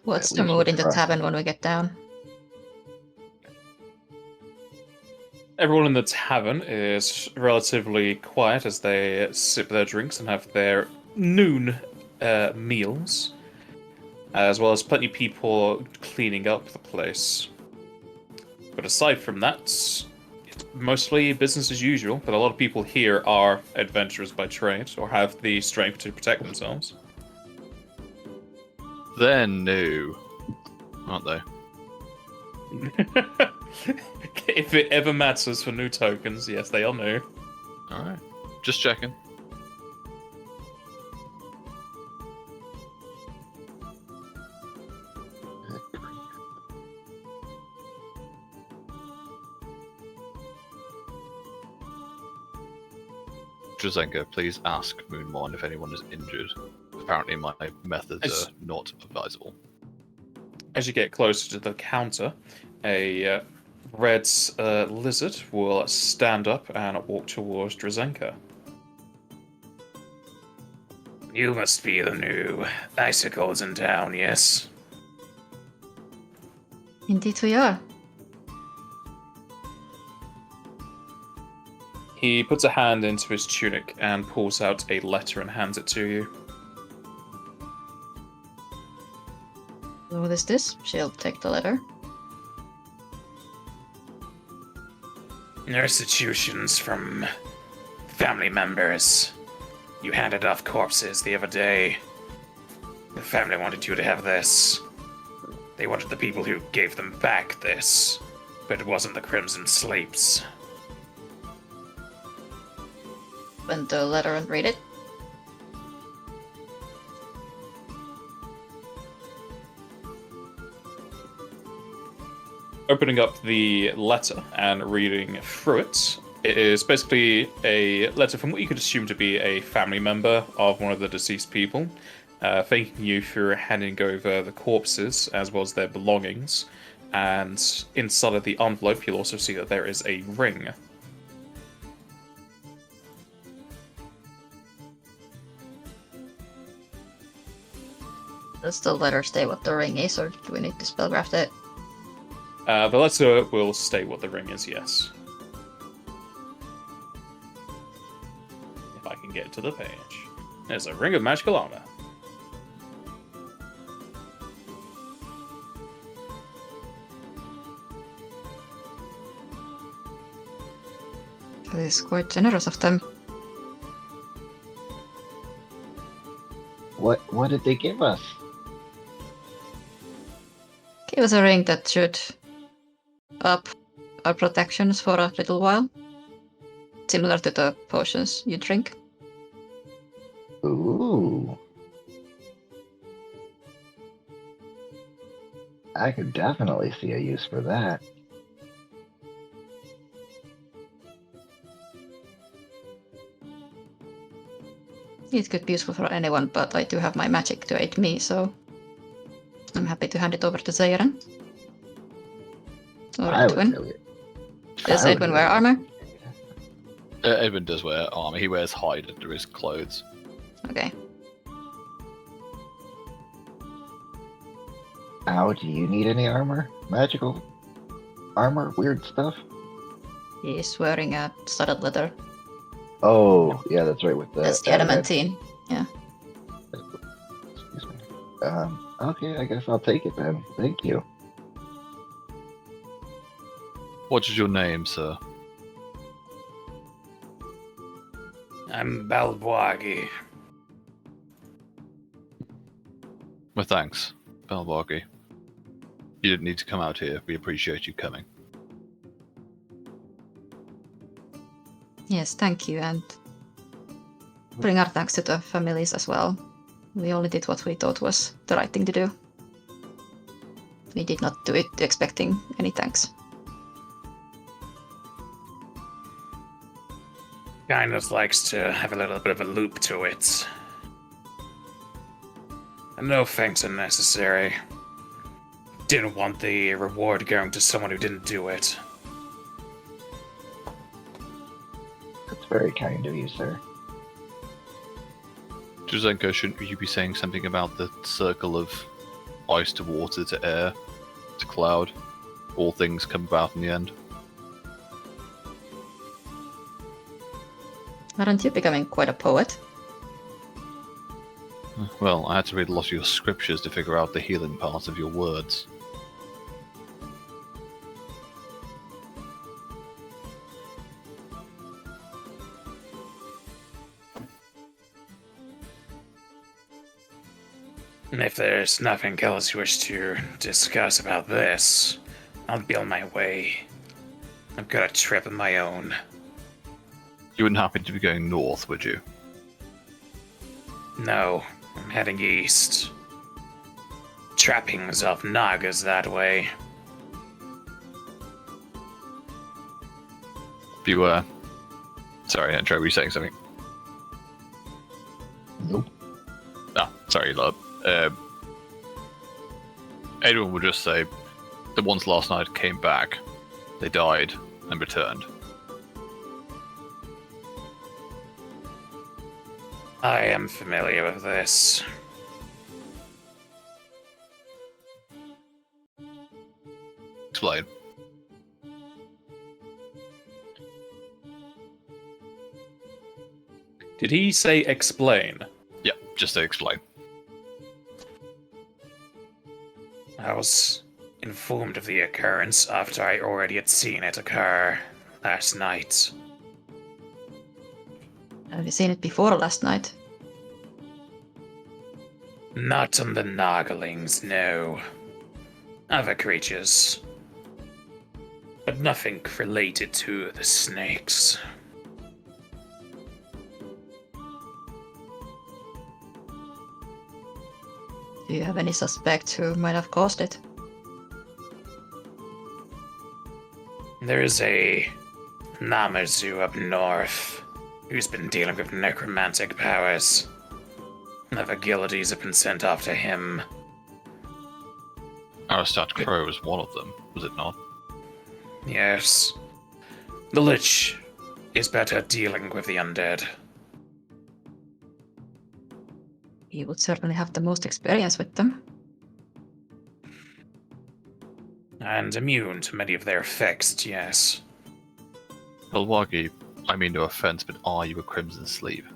Speaker 2: What's
Speaker 5: At
Speaker 2: the
Speaker 5: least
Speaker 2: mood
Speaker 5: we'll
Speaker 2: in the
Speaker 5: try.
Speaker 2: tavern when we get down?
Speaker 1: Everyone in the tavern is relatively quiet as they sip their drinks and have their noon meals, as well as plenty of people cleaning up the place. But aside from that, it's mostly business as usual. But a lot of people here are adventurers by trade or have the strength to protect themselves.
Speaker 4: They're new, aren't they?
Speaker 1: If it ever matters for new tokens, yes, they are new.
Speaker 4: Alright. Just checking. Drazenka, please ask Moonmon if anyone is injured. Apparently my methods are not advisable.
Speaker 1: As you get closer to the counter, a red lizard will stand up and walk towards Drazenka.
Speaker 6: You must be the new icicles in town, yes?
Speaker 2: Indeed we are.
Speaker 1: He puts a hand into his tunic and pulls out a letter and hands it to you.
Speaker 2: What is this? She'll take the letter.
Speaker 6: Restitutions from family members. You handed off corpses the other day. The family wanted you to have this. They wanted the people who gave them back this. But it wasn't the Crimson Sleeps.
Speaker 2: Open the letter and read it.
Speaker 1: Opening up the letter and reading through it, it is basically a letter from what you could assume to be a family member of one of the deceased people, thanking you for handing over the corpses as well as their belongings. And inside of the envelope, you'll also see that there is a ring.
Speaker 2: Does the letter say what the ring is, or do we need to spellcraft it?
Speaker 1: The letter will state what the ring is, yes. If I can get to the page. There's a ring of magical armor.
Speaker 2: That is quite generous of them.
Speaker 5: What did they give us?
Speaker 2: Give us a ring that should up our protections for a little while. Similar to the potions you drink.
Speaker 5: Ooh. I could definitely see a use for that.
Speaker 2: It could be useful for anyone, but I do have my magic to aid me, so I'm happy to hand it over to Zaran. Or
Speaker 5: I would
Speaker 2: Edwin.
Speaker 5: really-
Speaker 2: Does
Speaker 5: I would
Speaker 2: Edwin wear
Speaker 5: really-
Speaker 2: armor?
Speaker 4: Edwin does wear armor. He wears hide under his clothes.
Speaker 2: Okay.
Speaker 5: Ow, do you need any armor? Magical armor? Weird stuff?
Speaker 2: He is wearing a studded leather.
Speaker 5: Oh, yeah, that's right with the...
Speaker 2: That's the adamantine.
Speaker 5: Excuse me. Okay, I guess I'll take it then. Thank you.
Speaker 4: What is your name, sir?
Speaker 6: I'm Balbwagi.
Speaker 4: Well, thanks, Balbargi. You didn't need to come out here. We appreciate you coming.
Speaker 2: Yes, thank you, and bring our thanks to the families as well. We only did what we thought was the right thing to do. We did not do it expecting any thanks.
Speaker 6: Kindness likes to have a little bit of a loop to it. And no thanks are necessary. Didn't want the reward going to someone who didn't do it.
Speaker 5: That's very kind of you, sir.
Speaker 4: Juzenko, shouldn't you be saying something about the circle of ice to water to air to cloud? All things come about in the end.
Speaker 2: Aren't you becoming quite a poet?
Speaker 4: Well, I had to read a lot of your scriptures to figure out the healing part of your words.
Speaker 6: And if there's nothing else you wish to discuss about this, I'll be on my way. I've got a trip of my own.
Speaker 4: You wouldn't happen to be going north, would you?
Speaker 6: No, I'm heading east. Trappings of Nagas that way.
Speaker 4: Beware. Sorry, Andrew, were you saying something?
Speaker 5: Nope.
Speaker 4: Ah, sorry, love. Anyone will just say the ones last night came back, they died, and returned.
Speaker 6: I am familiar with this.
Speaker 4: Explain.
Speaker 1: Did he say explain?
Speaker 4: Yeah, just to explain.
Speaker 6: I was informed of the occurrence after I already had seen it occur last night.
Speaker 2: Have you seen it before last night?
Speaker 6: Not on the Nagalings, no. Other creatures. But nothing related to the snakes.
Speaker 2: Do you have any suspect who might have caused it?
Speaker 6: There is a Namazu up north who's been dealing with necromantic powers. Other guildies have been sent after him.
Speaker 4: Aristat Crow was one of them, was it not?
Speaker 6: Yes. The Lich is better dealing with the undead.
Speaker 2: He would certainly have the most experience with them.
Speaker 6: And immune to many of their effects, yes.
Speaker 4: Balwagi, I mean no offense, but are you a Crimson Sleeve?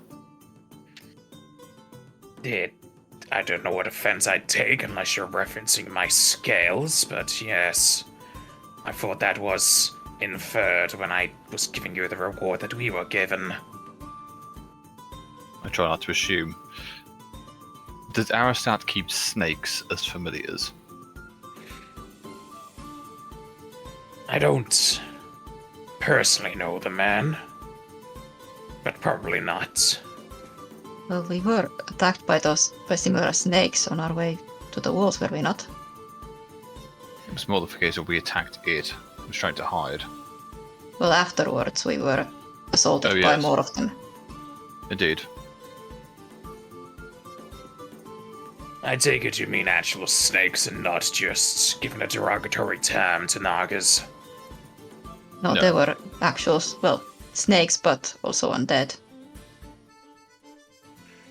Speaker 6: I don't know what offense I'd take unless you're referencing my scales, but yes. I thought that was inferred when I was giving you the reward that we were given.
Speaker 4: I try not to assume. Does Aristat keep snakes as familiars?
Speaker 6: I don't personally know the man, but probably not.
Speaker 2: Well, we were attacked by similar snakes on our way to the walls, were we not?
Speaker 4: It was more the case of we attacked it. It was trying to hide.
Speaker 2: Well, afterwards we were assaulted
Speaker 4: Oh,
Speaker 2: by
Speaker 4: yes.
Speaker 2: more of them.
Speaker 4: Indeed.
Speaker 6: I take it you mean actual snakes and not just giving a derogatory term to Nagas.
Speaker 2: No,
Speaker 4: No.
Speaker 2: they were actual, well, snakes, but also undead.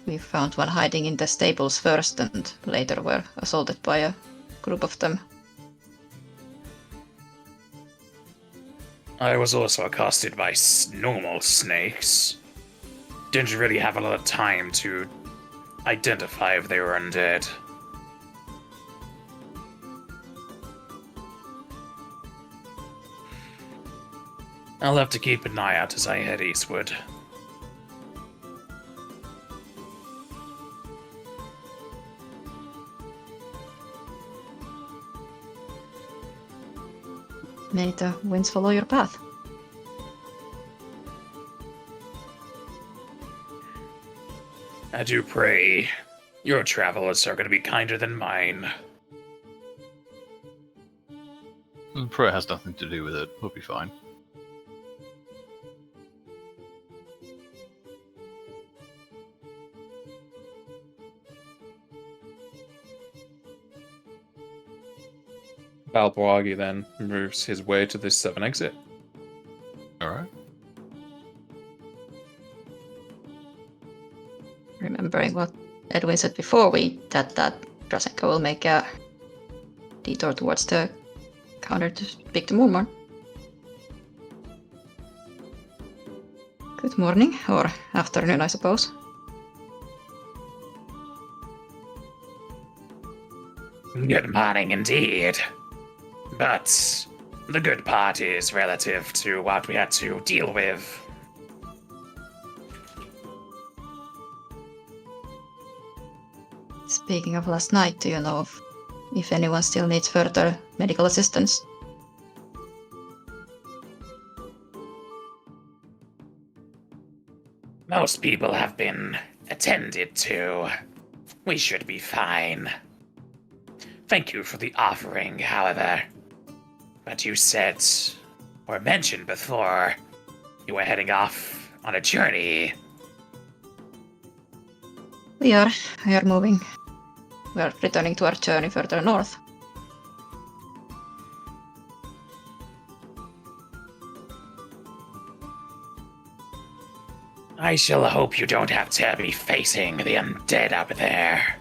Speaker 2: We found one hiding in the stables first and later were assaulted by a group of them.
Speaker 6: I was also accosted by normal snakes. Didn't really have a lot of time to identify if they were undead. I'll have to keep an eye out as I head eastward.
Speaker 2: May the winds follow your path.
Speaker 6: I do pray your travels are going to be kinder than mine.
Speaker 4: Prayer has nothing to do with it. We'll be fine.
Speaker 1: Balbragi then moves his way to this 7 exit.
Speaker 4: Alright.
Speaker 2: Remembering what Edwin said before, that Drasenko will make a detour towards the counter to speak to Moonmorn. Good morning, or afternoon, I suppose.
Speaker 6: Good morning indeed. But the good part is relative to what we had to deal with.
Speaker 2: Speaking of last night, do you know if anyone still needs further medical assistance?
Speaker 6: Most people have been attended to. We should be fine. Thank you for the offering, however. But you said, or mentioned before, you were heading off on a journey.
Speaker 2: We are moving. We are returning to our journey further north.
Speaker 6: I shall hope you don't have to be facing the undead up there.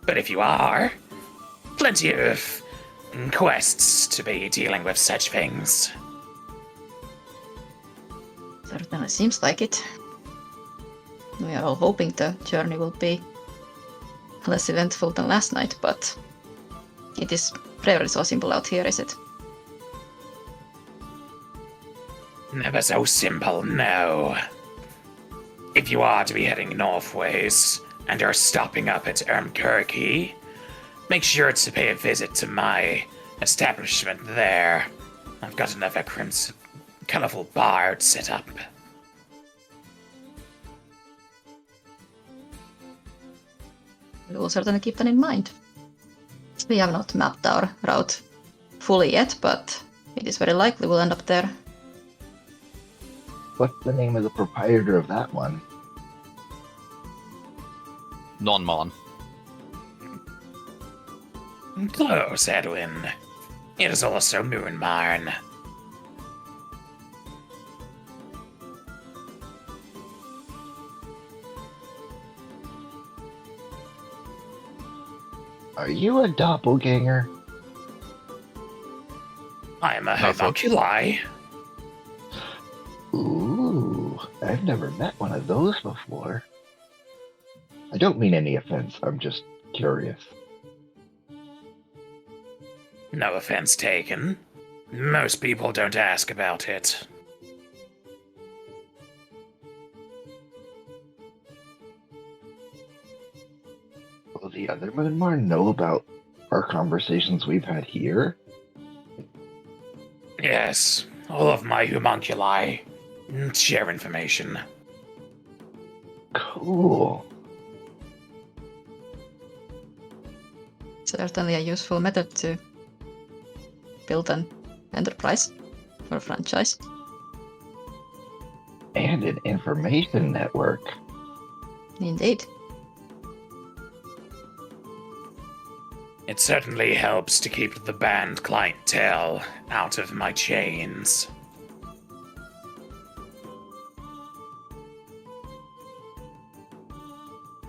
Speaker 6: But if you are, plenty of quests to be dealing with such things.
Speaker 2: Certainly seems like it. We are all hoping the journey will be less eventful than last night, but it is rarely so simple out here, is it?
Speaker 6: Never so simple, no. If you are to be heading northways and are stopping up at Ermkirky, make sure to pay a visit to my establishment there. I've got another colorful bard set up.
Speaker 2: We will certainly keep that in mind. We have not mapped our route fully yet, but it is very likely we'll end up there.
Speaker 5: What's the name of the proprietor of that one?
Speaker 4: Non-mon.
Speaker 6: Close, Edwin. It is also Moonmarn.
Speaker 5: Are you a doppelganger?
Speaker 6: I am a
Speaker 4: Not so-
Speaker 6: homunculi.
Speaker 5: Ooh, I've never met one of those before. I don't mean any offense, I'm just curious.
Speaker 6: No offense taken. Most people don't ask about it.
Speaker 5: Will the other Moonmar know about our conversations we've had here?
Speaker 6: Yes, all of my homunculi share information.
Speaker 5: Cool.
Speaker 2: Certainly a useful method to build an enterprise or a franchise.
Speaker 5: And an information network.
Speaker 2: Indeed.
Speaker 6: It certainly helps to keep the band clientele out of my chains.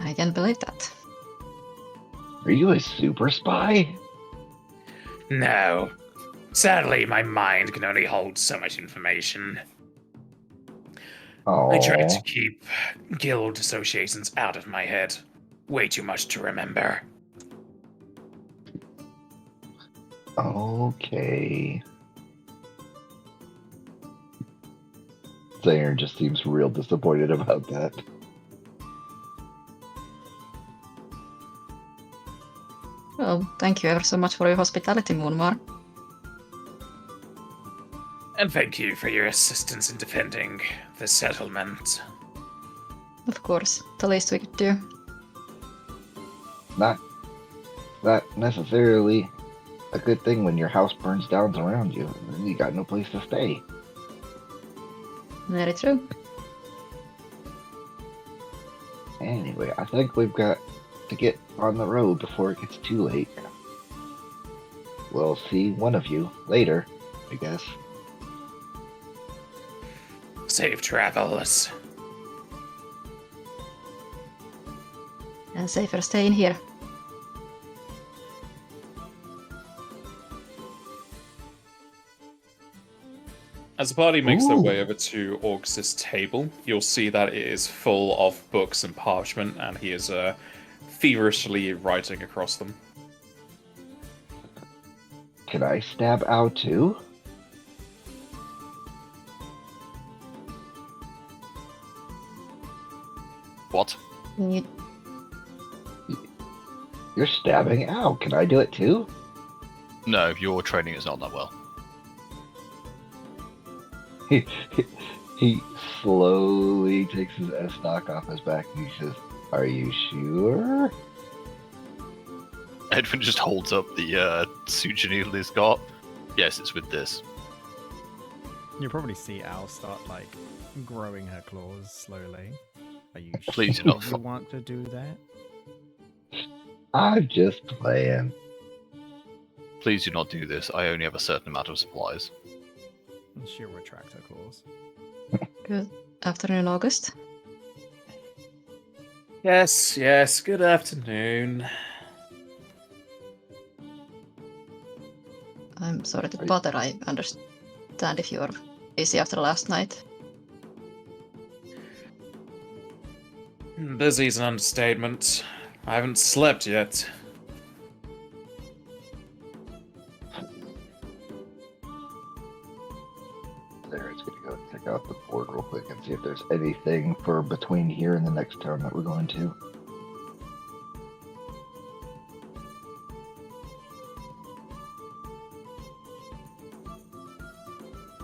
Speaker 2: I can believe that.
Speaker 5: Are you a super spy?
Speaker 6: No. Sadly, my mind can only hold so much information.
Speaker 5: Oh,
Speaker 6: I try to keep guild associations out of my head. Way too much to remember.
Speaker 5: okay. Sayer just seems real disappointed about that.
Speaker 2: Well, thank you ever so much for your hospitality, Moonmar.
Speaker 6: And thank you for your assistance in defending the settlement.
Speaker 2: Of course, the least we could do.
Speaker 5: Not necessarily a good thing when your house burns down around you and you got no place to stay.
Speaker 2: Very true.
Speaker 5: Anyway, I think we've got to get on the road before it gets too late. We'll see one of you later, I guess.
Speaker 6: Safe travels.
Speaker 2: And safer staying here.
Speaker 1: As the party makes their
Speaker 5: Ooh.
Speaker 1: way over to Augustus' table, you'll see that it is full of books and parchment, and he is feverishly writing across them.
Speaker 5: Can I stab out too?
Speaker 4: What?
Speaker 2: You,
Speaker 5: You're stabbing out. Can I do it too?
Speaker 4: No, your training is not that well.
Speaker 5: He slowly takes his S-stock off his back and he says, "Are you sure?"
Speaker 4: Edwin just holds up the suture needle he's got. Yes, it's with this.
Speaker 3: You probably see Al start like growing her claws slowly. Are you
Speaker 4: Please
Speaker 3: sure
Speaker 4: enough.
Speaker 3: you want to do that?
Speaker 5: I'm just playing.
Speaker 4: Please do not do this. I only have a certain amount of supplies.
Speaker 3: And she'll retract her claws.
Speaker 2: good afternoon, August.
Speaker 1: Yes, good afternoon.
Speaker 2: I'm sorry to bother. I understand if you're busy after last night.
Speaker 1: Busy is an understatement. I haven't slept yet.
Speaker 5: Sarah's gonna go check out the board real quick and see if there's anything for between here and the next town that we're going to.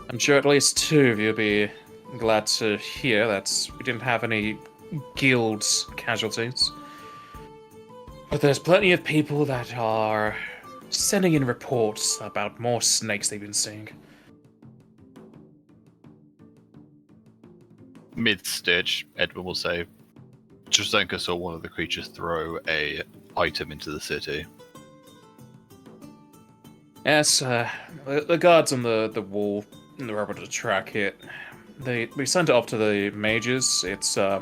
Speaker 1: I'm sure at least two of you will be glad to hear that we didn't have any guild casualties. But there's plenty of people that are sending in reports about more snakes they've been seeing.
Speaker 4: Mid-stitch, Edwin will say, Trasenka saw one of the creatures throw a item into the city.
Speaker 1: Yes, the guards on the wall were able to track it. We sent it off to the mages. It's a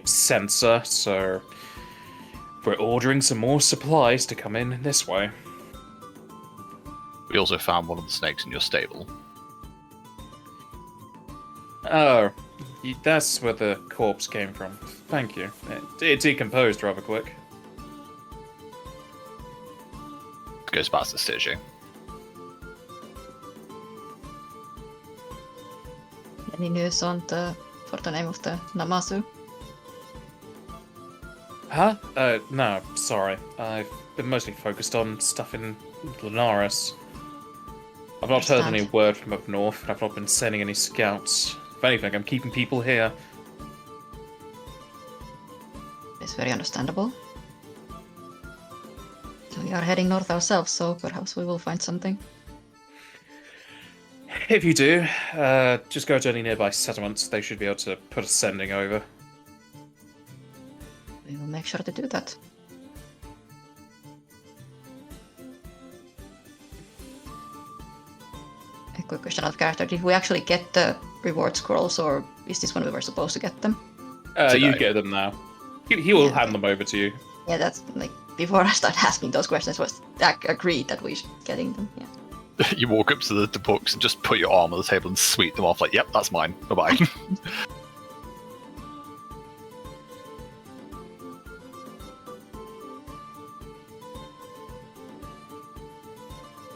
Speaker 1: sensor, so we're ordering some more supplies to come in this way.
Speaker 4: We also found one of the snakes in your stable.
Speaker 1: Oh, that's where the corpse came from. Thank you. It decomposed rather quick.
Speaker 4: Goes past the stitching.
Speaker 2: Any news on for the name of the Namazu?
Speaker 1: Huh? No, sorry. I've been mostly focused on stuff in Linares. I've not heard any word from up north, and I've not been sending any scouts. If anything, I'm keeping people here.
Speaker 2: It's very understandable. We are heading north ourselves, so perhaps we will find something.
Speaker 1: If you do, just go to any nearby settlements. They should be able to put a sending over.
Speaker 2: We will make sure to do that. A quick question out of character. Did we actually get the reward scrolls, or is this when we were supposed to get them?
Speaker 1: You get them now. He will hand them over to you.
Speaker 2: Yeah, that's like, before I start asking those questions, was agreed that we should getting them, yeah.
Speaker 4: You walk up to the books and just put your arm on the table and sweep them off like, yep, that's mine. Bye-bye.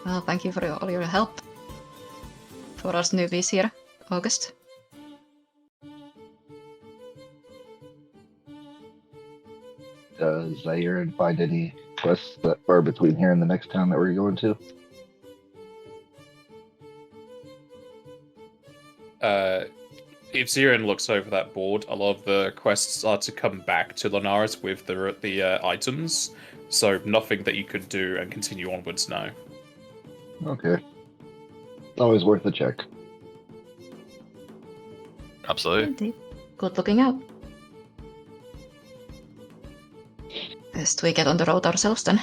Speaker 2: Well, thank you for all your help. For us newbies here, August.
Speaker 5: Does Zaire find any quests that are between here and the next town that we're going to?
Speaker 1: If Zirin looks over that board, a lot of the quests are to come back to Linares with the items, so nothing that you could do and continue onwards now.
Speaker 5: Okay. Always worth a check.
Speaker 4: Absolutely.
Speaker 2: Indeed. Good looking out. Best we get on the road ourselves then.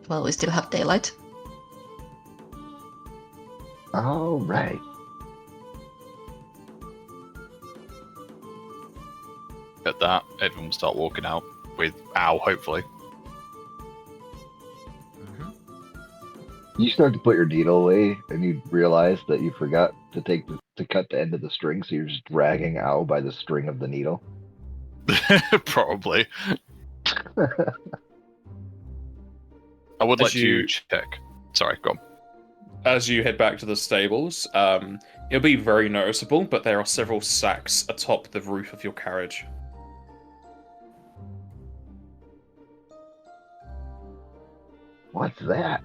Speaker 2: Well, we still have daylight.
Speaker 5: All right.
Speaker 4: At that, everyone will start walking out with Ow, hopefully.
Speaker 5: You start to put your needle away, and you realize that you forgot to cut the end of the string, so you're just dragging Ow by the string of the needle.
Speaker 4: Probably. I would let you check. Sorry, go on.
Speaker 1: As you head back to the stables, it'll be very noticeable, but there are several sacks atop the roof of your carriage.
Speaker 5: What's that?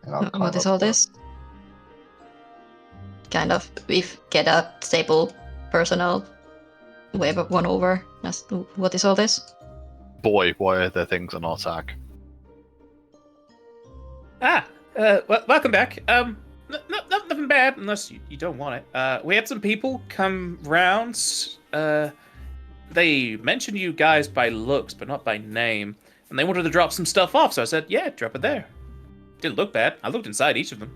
Speaker 5: And I'll climb
Speaker 2: What is
Speaker 5: up
Speaker 2: all
Speaker 5: the-
Speaker 2: this? Kind of, we get a stable personnel, wave one over. What is all this?
Speaker 4: Boy, why are there things on our tag?
Speaker 1: Welcome back. Nothing bad, unless you don't want it. We had some people come round. They mentioned you guys by looks, but not by name. And they wanted to drop some stuff off, so I said, yeah, drop it there. Didn't look bad. I looked inside each of them.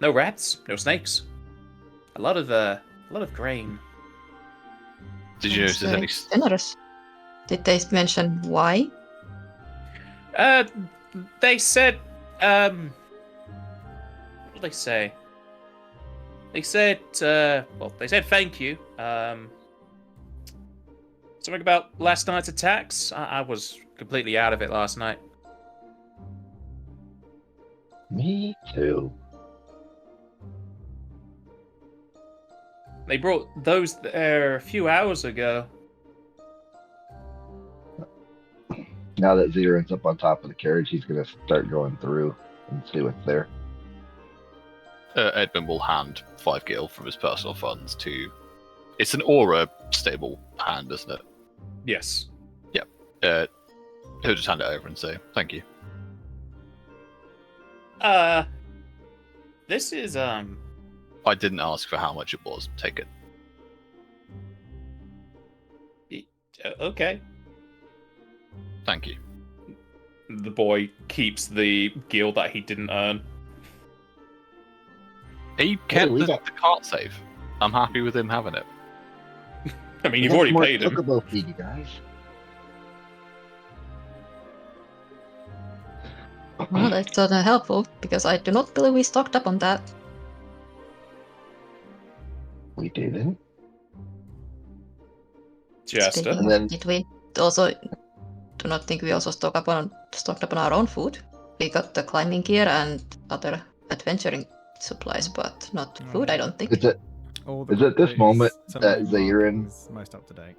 Speaker 1: No rats, no snakes. A lot of grain.
Speaker 4: Did you notice any?
Speaker 2: Generous. Did they mention why?
Speaker 1: They said, what did they say? They said, they said thank you. Something about last night's attacks. I was completely out of it last night.
Speaker 5: Me too.
Speaker 1: They brought those there a few hours ago.
Speaker 5: Now that Zeron's up on top of the carriage, he's gonna start going through and see what's there.
Speaker 4: Edmund will hand 5 gil from his personal funds to. It's an aura stable hand, isn't it?
Speaker 1: Yes.
Speaker 4: He'll just hand it over and say thank you.
Speaker 1: This is
Speaker 4: I didn't ask for how much it was. Take it.
Speaker 1: Okay.
Speaker 4: Thank you.
Speaker 1: The boy keeps the gil that he didn't earn.
Speaker 4: He kept
Speaker 5: we
Speaker 4: the
Speaker 5: got-
Speaker 4: cart safe. I'm happy with him having it.
Speaker 1: I mean, you've already
Speaker 5: More
Speaker 1: paid him.
Speaker 5: Chocobo feed, you guys.
Speaker 2: Well, that's helpful, because I do not believe we stocked up on that.
Speaker 5: We didn't.
Speaker 1: Jester.
Speaker 2: Speaking
Speaker 5: And then-
Speaker 2: of, did we also do not think we also stocked up on our own food? We got the climbing gear and other adventuring supplies, but not food, I don't think.
Speaker 5: Is it
Speaker 3: All the
Speaker 5: Is it this
Speaker 3: bodies,
Speaker 5: moment
Speaker 3: some
Speaker 5: that
Speaker 3: of the
Speaker 5: Zarin-
Speaker 3: markings, most up to date?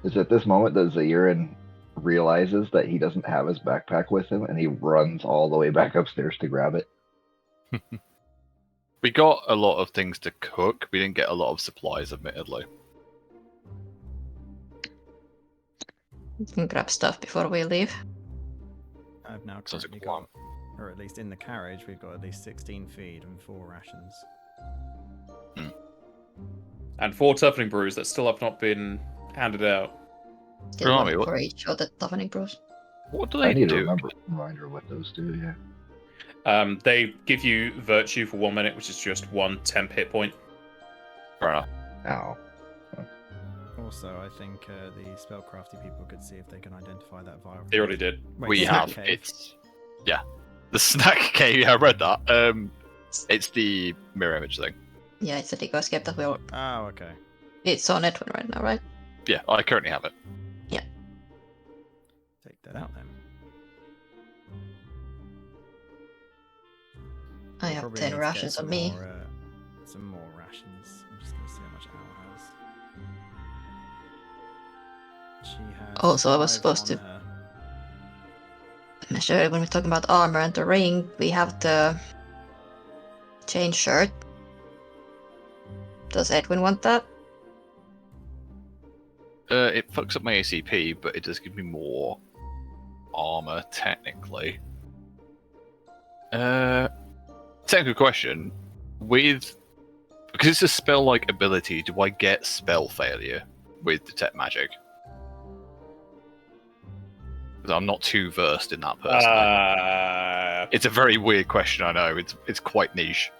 Speaker 5: Is it this moment that Zarin realizes that he doesn't have his backpack with him, and he runs all the way back upstairs to grab it?
Speaker 4: We got a lot of things to cook. We didn't get a lot of supplies, admittedly.
Speaker 2: We can grab stuff before we leave.
Speaker 3: I've now
Speaker 4: Sounds like
Speaker 3: currently
Speaker 4: a plan.
Speaker 3: got, or at least in the carriage, we've got at least 16 feed and 4 rations.
Speaker 1: And 4 toughening brews that still have not been handed out.
Speaker 2: Still
Speaker 4: Remind
Speaker 2: one
Speaker 4: me, what-
Speaker 2: for each of the toughening brews.
Speaker 4: What do
Speaker 5: I
Speaker 4: they
Speaker 5: need
Speaker 4: do?
Speaker 5: a reminder what those do, yeah.
Speaker 1: They give you virtue for 1 minute, which is just 1 temp hit point.
Speaker 4: Fair enough.
Speaker 5: Ow.
Speaker 3: Also, I think the spellcrafty people could see if they can identify that vial.
Speaker 1: They already did.
Speaker 3: Wait,
Speaker 4: We
Speaker 3: snack
Speaker 4: have.
Speaker 3: cave.
Speaker 4: It's the snack cave. Yeah, I read that. It's the mirror image thing.
Speaker 2: Yeah, it's a decoy escape that we're.
Speaker 3: Oh, okay.
Speaker 2: It's on Edwin right now, right?
Speaker 4: Yeah, I currently have it.
Speaker 3: Take that out then.
Speaker 2: I have
Speaker 3: Probably
Speaker 2: 10
Speaker 3: need to get
Speaker 2: rations on me.
Speaker 3: some more rations. I'm just gonna see how much Al has. She has.
Speaker 2: Oh, so I was
Speaker 3: 5
Speaker 2: supposed
Speaker 3: on
Speaker 2: to-
Speaker 3: her.
Speaker 2: Sure, when we're talking about armor and the ring, we have the chain shirt. Does Edwin want that?
Speaker 4: It fucks up my ACP, but it does give me more armor, technically. Technical question. Because it's a spell-like ability, do I get spell failure with Detect Magic? Because I'm not too versed in that personally. It's a very weird question, I know. It's quite niche.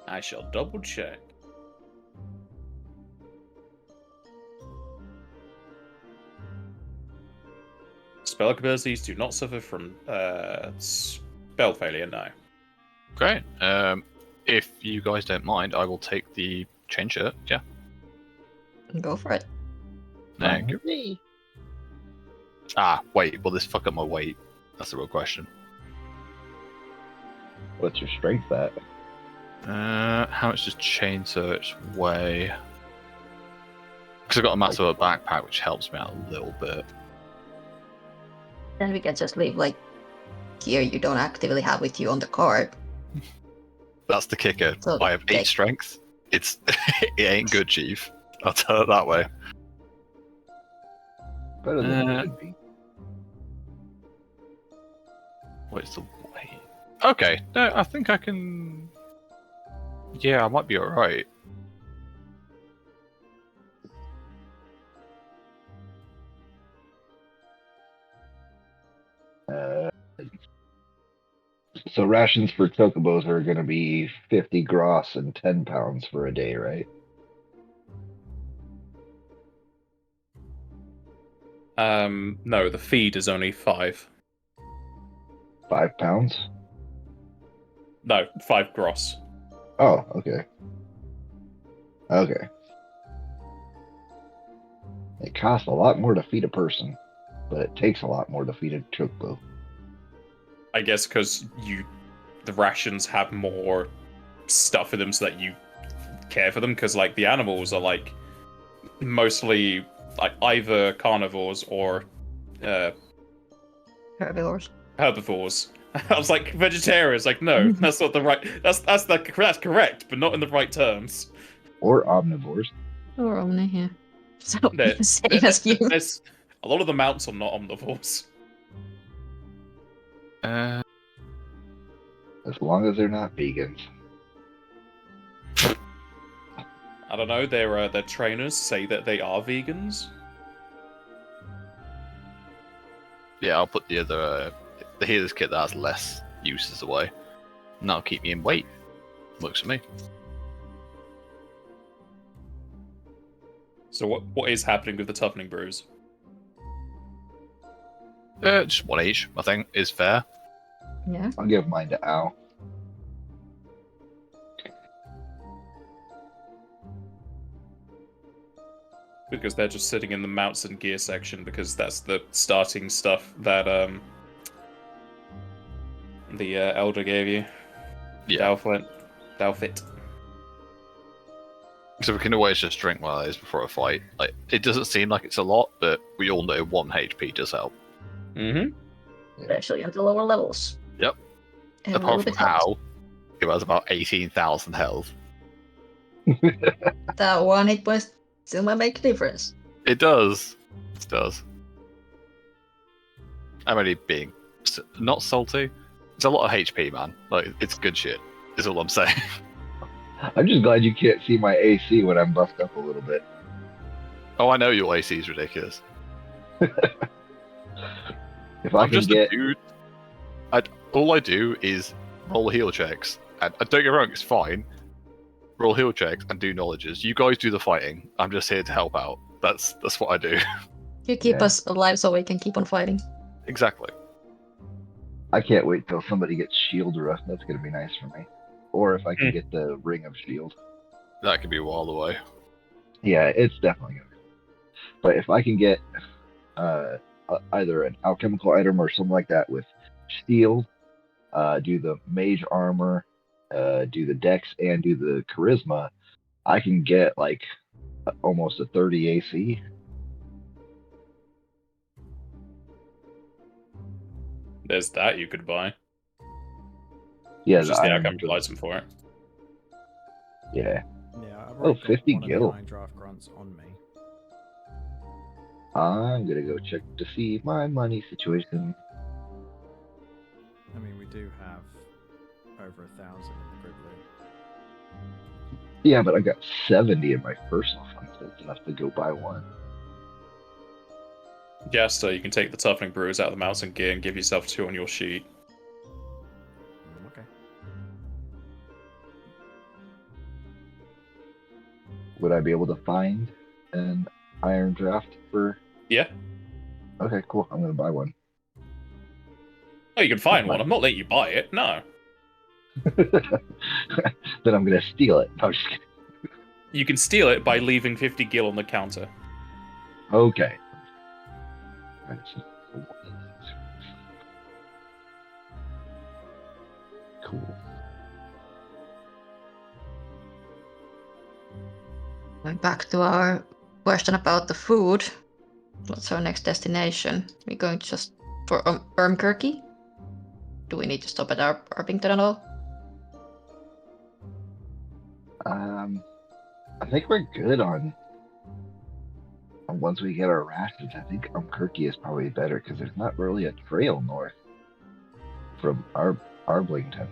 Speaker 1: I shall double check. Spell abilities do not suffer from spell failure, no.
Speaker 4: Great. If you guys don't mind, I will take the chain shirt. Yeah.
Speaker 2: Go for it.
Speaker 4: Thank you.
Speaker 5: Me.
Speaker 4: Ah, wait. Will this fuck up my weight? That's the real question.
Speaker 5: What's your strength at?
Speaker 4: How much does chain search weigh? Because I've got a massive backpack, which helps me out a little bit.
Speaker 2: Then we can just leave like gear you don't actively have with you on the card.
Speaker 4: That's the kicker.
Speaker 2: So,
Speaker 4: I have 8
Speaker 2: okay.
Speaker 4: strength. It ain't good, Chief. I'll tell it that way.
Speaker 5: Better than it should be.
Speaker 4: What's the weight? Okay, no, I think I can. Yeah, I might be alright.
Speaker 5: So rations for chocobos are going to be 50 gross and 10 pounds for a day, right?
Speaker 1: No, the feed is only 5.
Speaker 5: 5 pounds?
Speaker 1: No, 5 gross.
Speaker 5: Oh, okay. Okay. It costs a lot more to feed a person, but it takes a lot more to feed a chocobo.
Speaker 1: I guess because the rations have more stuff in them so that you care for them, because like the animals are like mostly like either carnivores or
Speaker 2: Herbivores.
Speaker 1: herbivores. I was like vegetarians. Like no, that's not the right. That's correct, but not in the right terms.
Speaker 5: Or omnivores.
Speaker 2: Or Omni, yeah. So
Speaker 1: There-
Speaker 2: same as you.
Speaker 1: There's a lot of the mounts are not omnivores.
Speaker 5: As long as they're not vegans.
Speaker 1: I don't know. Their trainers say that they are vegans.
Speaker 4: Yeah, I'll put the other the healer's kit that has less uses away. And that'll keep me in weight. Works for me.
Speaker 1: So what is happening with the toughening brews?
Speaker 4: Just 1 each, I think, is fair.
Speaker 2: Yeah.
Speaker 5: I'll give mine to Al.
Speaker 1: Because they're just sitting in the mounts and gear section, because that's the starting stuff that the elder gave you.
Speaker 4: Yeah.
Speaker 1: Dalfit.
Speaker 4: So we can always just drink one of those before a fight. Like, it doesn't seem like it's a lot, but we all know 1 HP does help.
Speaker 1: Mm-hmm.
Speaker 2: Especially at the lower levels.
Speaker 4: Yep.
Speaker 2: And a
Speaker 4: Apart
Speaker 2: little
Speaker 4: from
Speaker 2: bit helps.
Speaker 4: Al, who has about 18,000 health.
Speaker 2: That 1 hit point still might make a difference.
Speaker 4: It does. It does. I'm only being not salty. It's a lot of HP, man. Like, it's good shit, is all I'm saying.
Speaker 5: I'm just glad you can't see my AC when I'm buffed up a little bit.
Speaker 4: Oh, I know your AC is ridiculous.
Speaker 5: If I
Speaker 4: I'm
Speaker 5: can
Speaker 4: just
Speaker 5: get...
Speaker 4: a dude. All I do is roll heal checks. And don't get me wrong, it's fine. Roll heal checks and do knowledges. You guys do the fighting. I'm just here to help out. That's what I do.
Speaker 2: You keep
Speaker 5: Yeah.
Speaker 2: us alive so we can keep on fighting.
Speaker 4: Exactly.
Speaker 5: I can't wait till somebody gets Shieldra. That's going to be nice for me. Or if I can get the Ring of Shield.
Speaker 4: That could be a while away.
Speaker 5: Yeah, it's definitely going to be. But if I can get either an alchemical item or something like that with Steel, do the Mage Armor, do the Dex, and do the Charisma, I can get like almost a 30 AC.
Speaker 1: There's that you could buy.
Speaker 5: Yeah,
Speaker 1: It's
Speaker 5: the
Speaker 1: just the
Speaker 5: iron.
Speaker 1: alchemical item for it.
Speaker 5: Yeah.
Speaker 3: Yeah, I've
Speaker 5: Oh,
Speaker 3: already got
Speaker 5: 50
Speaker 3: one of
Speaker 5: gil.
Speaker 3: the Iron Draft grunts on me.
Speaker 5: I'm gonna go check to see my money situation.
Speaker 3: I mean, we do have over 1,000 in the grid loot.
Speaker 5: Yeah, but I got 70 in my personal funds. That's enough to go buy one.
Speaker 1: Yeah, so you can take the toughening brews out of the mountain gear and give yourself 2 on your sheet.
Speaker 3: Okay.
Speaker 5: Would I be able to find an iron draft for?
Speaker 1: Yeah.
Speaker 5: Okay, cool. I'm gonna buy one.
Speaker 1: Oh, you can find one. I'm not letting you buy it. No.
Speaker 5: Then I'm gonna steal it. No, I'm just kidding.
Speaker 1: You can steal it by leaving 50 gil on the counter.
Speaker 5: Okay. Cool.
Speaker 2: Going back to our question about the food. What's our next destination? We're going just for Ermkirky? Do we need to stop at Arpington at all?
Speaker 5: I think we're good on once we get our rations. I think Kirky is probably better because there's not really a trail north from Arbington.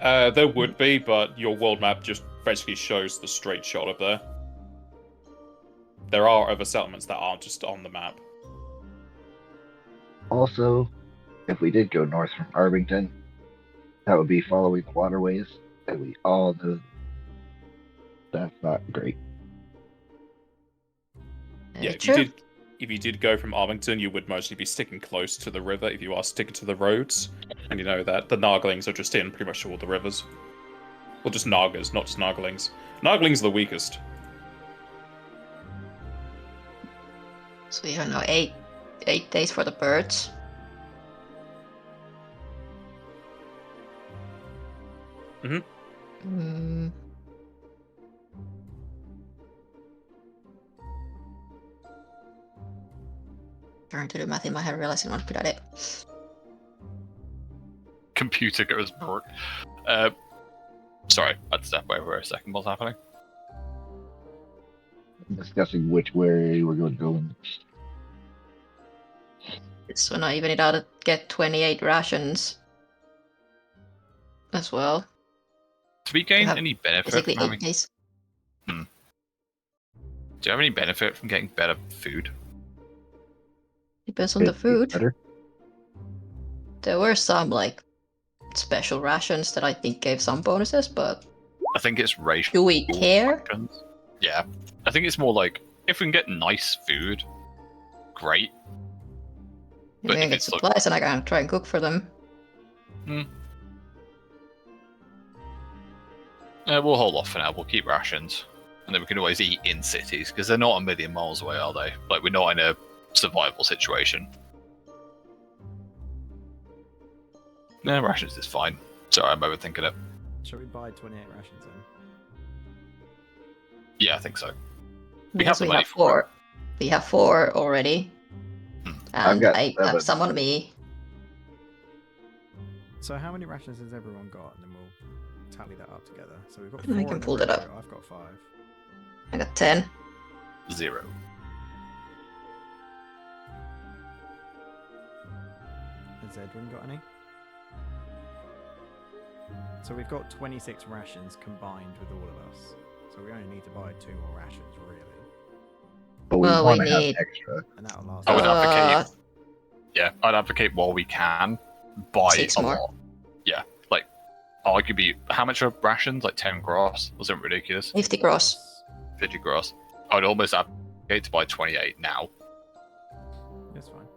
Speaker 1: There would be, but your world map just basically shows the straight shot up there. There are other settlements that aren't just on the map.
Speaker 5: Also, if we did go north from Arbington, that would be following the waterways, and we all know that's not great.
Speaker 1: Yeah,
Speaker 2: True.
Speaker 1: if you did go from Arlington, you would mostly be sticking close to the river if you are sticking to the roads. And you know that the Naglings are just in pretty much all the rivers. Well, just Nagas, not just Naglings. Naglings are the weakest.
Speaker 2: So we have now 8 days for the birds.
Speaker 1: Mm-hmm.
Speaker 2: Trying to do math in my head, realizing I'm not good at it.
Speaker 4: Computer goes broke. Sorry, I'd step away for a second. What's happening?
Speaker 5: Discussing which way we're going to go.
Speaker 2: It's when I even it out to get 28 rations as well.
Speaker 4: Do we gain
Speaker 2: have
Speaker 4: any benefit
Speaker 2: Basically
Speaker 4: from
Speaker 2: 8
Speaker 4: having...
Speaker 2: days.
Speaker 4: Do you have any benefit from getting better food?
Speaker 2: Depends on the food.
Speaker 5: Better.
Speaker 2: There were some like special rations that I think gave some bonuses, but
Speaker 4: I think it's racial.
Speaker 2: do we care?
Speaker 4: Rations. Yeah, I think it's more like if we can get nice food, great.
Speaker 2: If
Speaker 4: But
Speaker 2: we can
Speaker 4: if
Speaker 2: get
Speaker 4: it's like-
Speaker 2: supplies and I can try and cook for them.
Speaker 4: We'll hold off for now. We'll keep rations, and then we can always eat in cities because they're not a million miles away, are they? Like we're not in a survival situation. No, rations is fine. Sorry, I'm overthinking it.
Speaker 3: Shall we buy 28 rations then?
Speaker 4: Yeah, I think so. We
Speaker 2: Because
Speaker 4: have the
Speaker 2: we
Speaker 4: money
Speaker 2: have
Speaker 4: for
Speaker 2: 4. We have 4 already.
Speaker 5: I've
Speaker 2: And
Speaker 5: got
Speaker 2: I
Speaker 5: 7.
Speaker 2: have some on me.
Speaker 3: So how many rations has everyone got? And then we'll tally that up together. So we've got
Speaker 2: I
Speaker 3: 4
Speaker 2: can
Speaker 3: in the
Speaker 2: pull that
Speaker 3: radio,
Speaker 2: up.
Speaker 3: I've got 5.
Speaker 2: I got 10.
Speaker 4: 0.
Speaker 3: Has Edwin got any? So we've got 26 rations combined with all of us. So we only need to buy 2 more rations, really.
Speaker 5: But we
Speaker 2: Well,
Speaker 5: want
Speaker 2: we
Speaker 5: to have
Speaker 2: need-
Speaker 5: extra.
Speaker 3: And that'll last.
Speaker 4: I would
Speaker 3: us.
Speaker 4: advocate. Yeah, I'd advocate while we can buy
Speaker 2: 6
Speaker 4: a
Speaker 2: more.
Speaker 4: lot. Yeah, like arguably, how much are rations? Like 10 gross? Wasn't ridiculous.
Speaker 2: 50 gross.
Speaker 4: 50 gross. I'd almost advocate to buy 28 now.
Speaker 3: That's fine.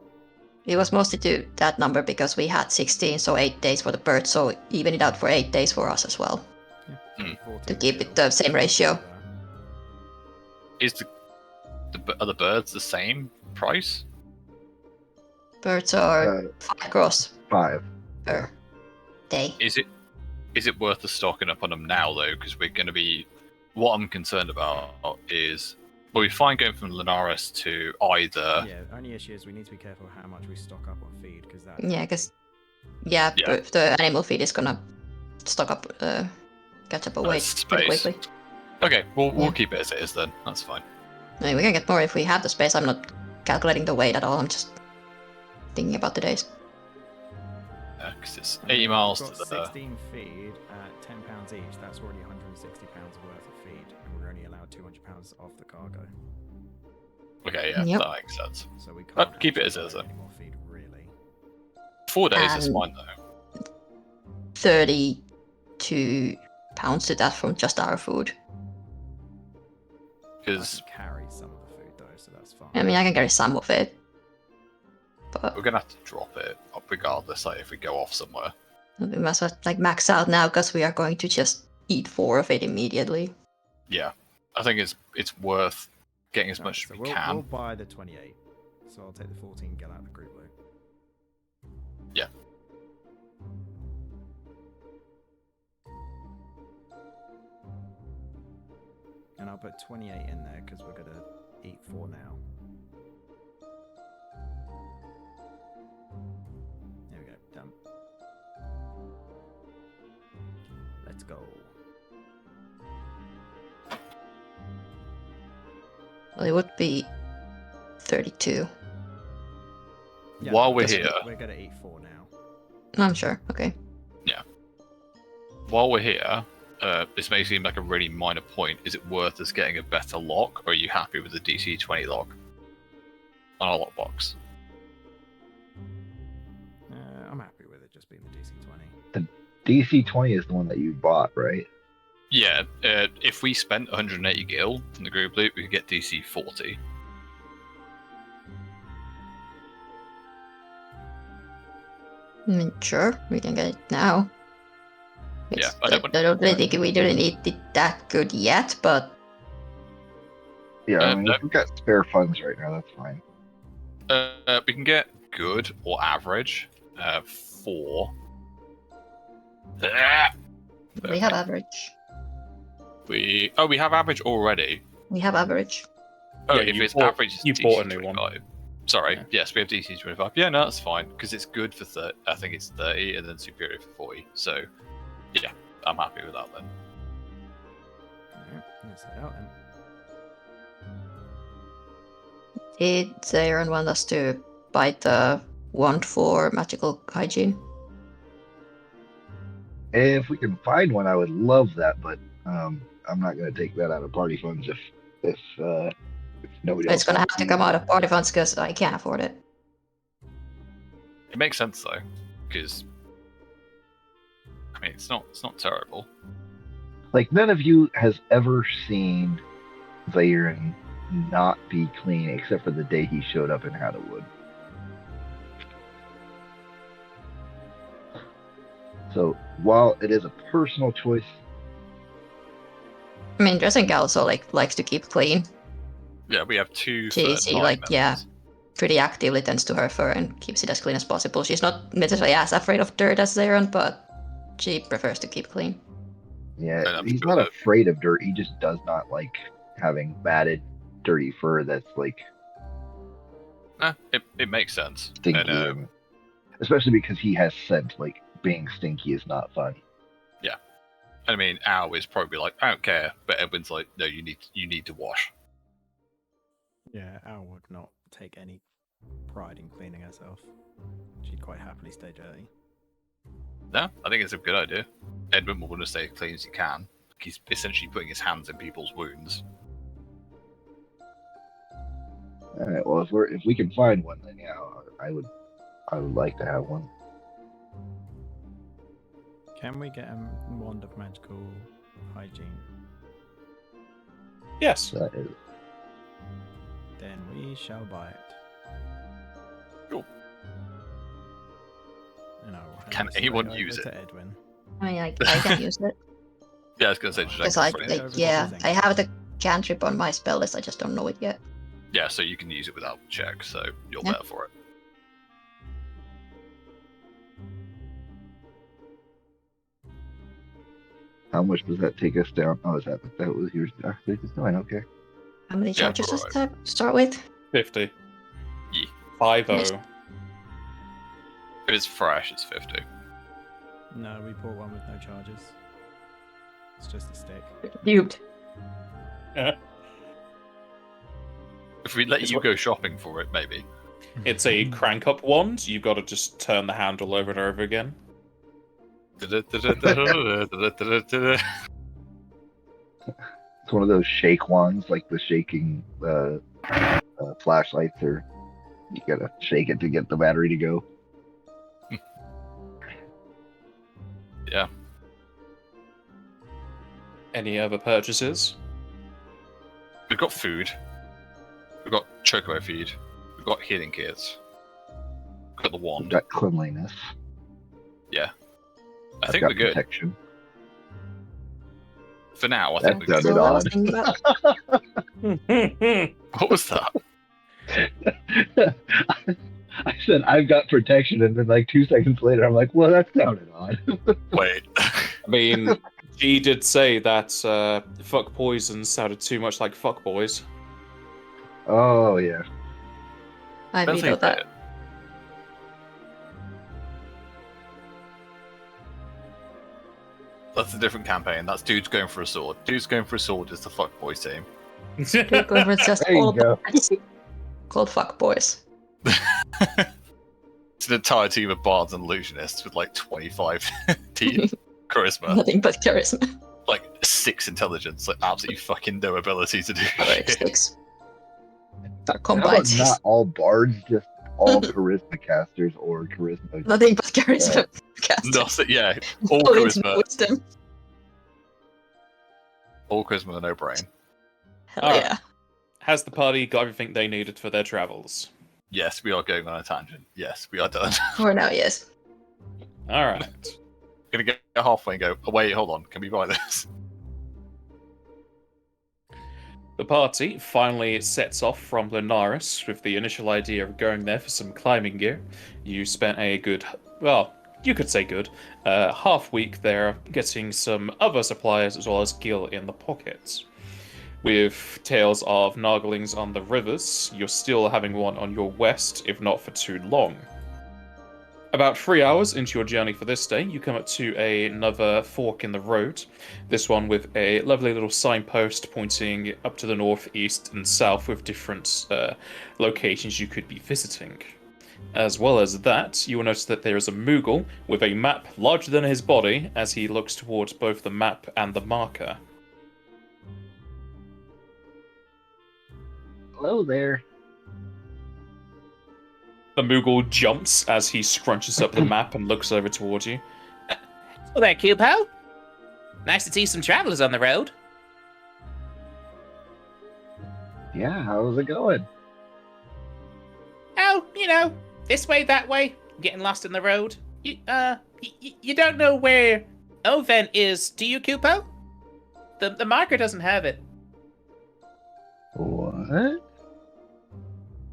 Speaker 2: It was mostly to that number because we had 16, so 8 days for the birds, so even it out for 8 days for us as well.
Speaker 3: Yeah. 14
Speaker 2: To keep it
Speaker 3: gil.
Speaker 2: the same ratio.
Speaker 4: Is are the birds the same price?
Speaker 2: Birds are 5 gross
Speaker 5: 5.
Speaker 2: per day.
Speaker 4: Is it worth the stocking up on them now though? Because we're going to be what I'm concerned about is, well, we're fine going from Linares to either.
Speaker 3: Yeah, only issue is we need to be careful how much we stock up on feed, because that.
Speaker 2: Yeah, because
Speaker 4: Yeah.
Speaker 2: the animal feed is gonna stock up, catch up a weight pretty
Speaker 4: space.
Speaker 2: quickly.
Speaker 4: Okay,
Speaker 2: Yeah.
Speaker 4: we'll keep it as it is then. That's fine.
Speaker 2: I mean, we can get more if we have the space. I'm not calculating the weight at all. I'm just thinking about the days.
Speaker 4: Yeah, because it's
Speaker 3: And
Speaker 4: 80
Speaker 3: we've
Speaker 4: miles
Speaker 3: got
Speaker 4: to the.
Speaker 3: 16 feed at £10 each. That's already £160 worth of feed, and we're only allowed £200 off the cargo.
Speaker 4: Okay, yeah,
Speaker 2: Yep.
Speaker 4: that makes sense.
Speaker 3: So we can't
Speaker 4: keep it
Speaker 3: actually
Speaker 4: as is
Speaker 3: buy
Speaker 4: then.
Speaker 3: any more feed, really.
Speaker 4: 4 days is fine though.
Speaker 2: 32 pounds to that from just our food.
Speaker 3: I
Speaker 4: Because
Speaker 3: can carry some of the food though, so that's fine.
Speaker 2: I mean, I can carry some of it, but
Speaker 4: we're gonna have to drop it regardless, like if we go off somewhere.
Speaker 2: we must well, like max out now because we are going to just eat 4 of it immediately.
Speaker 4: Yeah, I think it's worth getting as
Speaker 3: Alright,
Speaker 4: much
Speaker 3: so
Speaker 4: as we
Speaker 3: we'll
Speaker 4: can.
Speaker 3: buy the 28. So I'll take the 14 and get out of the group loot.
Speaker 4: Yeah.
Speaker 3: And I'll put 28 in there because we're gonna eat 4 now. There we go, done. Let's go.
Speaker 2: Well, it would be 32.
Speaker 3: Yeah,
Speaker 4: While we're
Speaker 2: That's
Speaker 4: here,
Speaker 3: we're gonna eat 4 now.
Speaker 2: I'm sure. Okay.
Speaker 4: while we're here, this may seem like a really minor point. Is it worth us getting a better lock, or are you happy with the DC 20 lock on our lockbox?
Speaker 3: I'm happy with it just being the DC 20.
Speaker 5: DC 20 is the one that you bought, right?
Speaker 4: Yeah, if we spent 180 gil from the group loot, we could get DC 40.
Speaker 2: I mean, sure, we can get it now.
Speaker 4: Yeah,
Speaker 2: I don't really think we didn't eat it that good yet, but
Speaker 5: Yeah, I mean,
Speaker 4: no.
Speaker 5: if we've got spare funds right now, that's fine.
Speaker 4: We can get good or average for.
Speaker 2: we have average.
Speaker 4: We have average already.
Speaker 2: We have average.
Speaker 4: Oh,
Speaker 1: Yeah,
Speaker 4: if
Speaker 1: you
Speaker 4: it's
Speaker 1: bought-
Speaker 4: average, it's
Speaker 1: you
Speaker 4: DC
Speaker 1: bought a new one.
Speaker 4: 25. Sorry,
Speaker 1: Yeah.
Speaker 4: yes, we have DC 25. Yeah, no, that's fine because it's good for 30. I think it's 30 and then superior for 40. So, yeah, I'm happy with that then.
Speaker 3: Alright, let's head out then.
Speaker 2: Did Zaron want us to buy the wand for magical hygiene?
Speaker 5: If we can find one, I would love that, but I'm not going to take that out of party funds if nobody else.
Speaker 2: It's gonna have
Speaker 5: wants
Speaker 2: to
Speaker 5: use
Speaker 2: come
Speaker 5: it.
Speaker 2: out of party funds because I can't afford it.
Speaker 4: It makes sense though, because I mean it's not terrible.
Speaker 5: Like, none of you has ever seen Zaire not be clean except for the day he showed up in Hattahwood. So while it is a personal choice,
Speaker 2: I mean, Dressing also likes to keep clean.
Speaker 4: Yeah, we have 2
Speaker 2: She
Speaker 4: third-party
Speaker 2: like yeah,
Speaker 4: members.
Speaker 2: pretty actively tends to her fur and keeps it as clean as possible. She's not necessarily as afraid of dirt as Zaron, but she prefers to keep clean.
Speaker 5: yeah,
Speaker 4: And I'm
Speaker 5: he's
Speaker 4: sure
Speaker 5: not
Speaker 4: that-
Speaker 5: afraid of dirt. He just does not like having matted, dirty fur that's like
Speaker 4: It makes sense.
Speaker 5: stinky.
Speaker 4: And,
Speaker 5: and- especially because he has scent. Like, being stinky is not fun.
Speaker 4: I mean, Al is probably like, I don't care, but Edwin's like, no, you need to wash.
Speaker 3: Yeah, Al would not take any pride in cleaning herself. She'd quite happily stay dirty.
Speaker 4: No, I think it's a good idea. Edwin will want to stay as clean as he can. He's essentially putting his hands in people's wounds.
Speaker 5: All right. Well, if we can find one, then yeah, I would like to have one.
Speaker 3: Can we get a wand of magical hygiene?
Speaker 1: Yes.
Speaker 5: That is.
Speaker 3: Then we shall buy it.
Speaker 4: Cool.
Speaker 3: And I will hand
Speaker 4: Can
Speaker 3: this
Speaker 4: anyone
Speaker 3: away
Speaker 4: use
Speaker 3: over
Speaker 4: it?
Speaker 3: to Edwin.
Speaker 2: I mean, I can use it
Speaker 4: Yeah, I was gonna say, just
Speaker 2: because
Speaker 4: like,
Speaker 3: Bring it over to
Speaker 2: yeah,
Speaker 3: Zing.
Speaker 2: I have the cantrip on my spell list. I just don't know it yet.
Speaker 4: yeah, so you can use it without check, so you're
Speaker 2: Yeah.
Speaker 4: better for it.
Speaker 5: How much does that take us down? Oh, that was yours? It's fine. Okay.
Speaker 2: How many
Speaker 4: Yeah,
Speaker 2: charges does
Speaker 4: alright.
Speaker 2: that start with?
Speaker 1: 50.
Speaker 4: Yeah.
Speaker 1: 50.
Speaker 2: Yes.
Speaker 4: If it's fresh, it's 50.
Speaker 3: No, we bought one with no charges. It's just a stick.
Speaker 2: Cubed.
Speaker 4: If we let
Speaker 1: It's
Speaker 4: you
Speaker 1: what-
Speaker 4: go shopping for it, maybe.
Speaker 1: It's a crank up wand. You got to just turn the handle over and over again.
Speaker 5: It's one of those shake wands, like the shaking flashlights, or you gotta shake it to get the battery to go.
Speaker 4: Yeah.
Speaker 1: Any other purchases?
Speaker 4: We've got food. We've got chocobo feed. We've got healing kits. We've got the
Speaker 5: We've
Speaker 4: wand.
Speaker 5: got cleanliness.
Speaker 4: Yeah. I
Speaker 5: I've
Speaker 4: think
Speaker 5: got
Speaker 4: we're good.
Speaker 5: protection.
Speaker 4: For now, I
Speaker 5: That
Speaker 4: think we're
Speaker 5: sounded
Speaker 4: good.
Speaker 2: So I was
Speaker 5: odd.
Speaker 2: thinking about
Speaker 4: What was that?
Speaker 5: I said I've got protection, and then like 2 seconds later, I'm like, well, that sounded odd.
Speaker 4: Wait.
Speaker 1: I mean, G did say that fuck poison sounded too much like fuck boys.
Speaker 5: Oh yeah.
Speaker 2: I
Speaker 4: Depends how you
Speaker 2: vetoed
Speaker 4: play
Speaker 2: that.
Speaker 4: it. That's a different campaign. That's dudes going for a sword. Dudes going for a sword is the fuckboy team.
Speaker 2: People were just
Speaker 5: There you
Speaker 2: all
Speaker 5: go.
Speaker 2: boys. Called fuck boys.
Speaker 4: It's an entire team of bards and illusionists with like 25 charisma,
Speaker 2: Nothing but charisma.
Speaker 4: like 6 intelligence, like absolutely fucking no ability to do
Speaker 2: Correct,
Speaker 4: shit.
Speaker 2: 6. Are
Speaker 5: How about
Speaker 2: combined.
Speaker 5: not all bards, just all charisma casters or charisma?
Speaker 2: Nothing but charisma. Cast.
Speaker 4: Nothing, yeah. All
Speaker 2: All into
Speaker 4: charisma,
Speaker 2: wisdom.
Speaker 4: all charisma and no brain.
Speaker 2: Hell
Speaker 1: Alright.
Speaker 2: yeah.
Speaker 1: Has the party got everything they needed for their travels?
Speaker 4: Yes, we are going on a tangent. Yes, we are done.
Speaker 2: For now, yes.
Speaker 1: Alright.
Speaker 4: Gonna get halfway and go, oh, wait, hold on, can we buy this?
Speaker 1: The party finally sets off from Linares with the initial idea of going there for some climbing gear. You spent a good, well, you could say good, half week there getting some other supplies as well as gil in the pockets. With tales of Naglings on the rivers, you're still having one on your west, if not for too long. About 3 hours into your journey for this day, you come up to another fork in the road. This one with a lovely little signpost pointing up to the north, east, and south with different locations you could be visiting. As well as that, you will notice that there is a Moogle with a map larger than his body as he looks towards both the map and the marker.
Speaker 5: Hello there.
Speaker 1: The Moogle jumps as he scrunches up the map and looks over towards you.
Speaker 6: Well there, Cupo. Nice to see some travelers on the road.
Speaker 5: Yeah, how's it going?
Speaker 6: Oh, you know, this way, that way, getting lost in the road. You don't know where Oven is, do you, Cupo? The marker doesn't have it.
Speaker 5: What?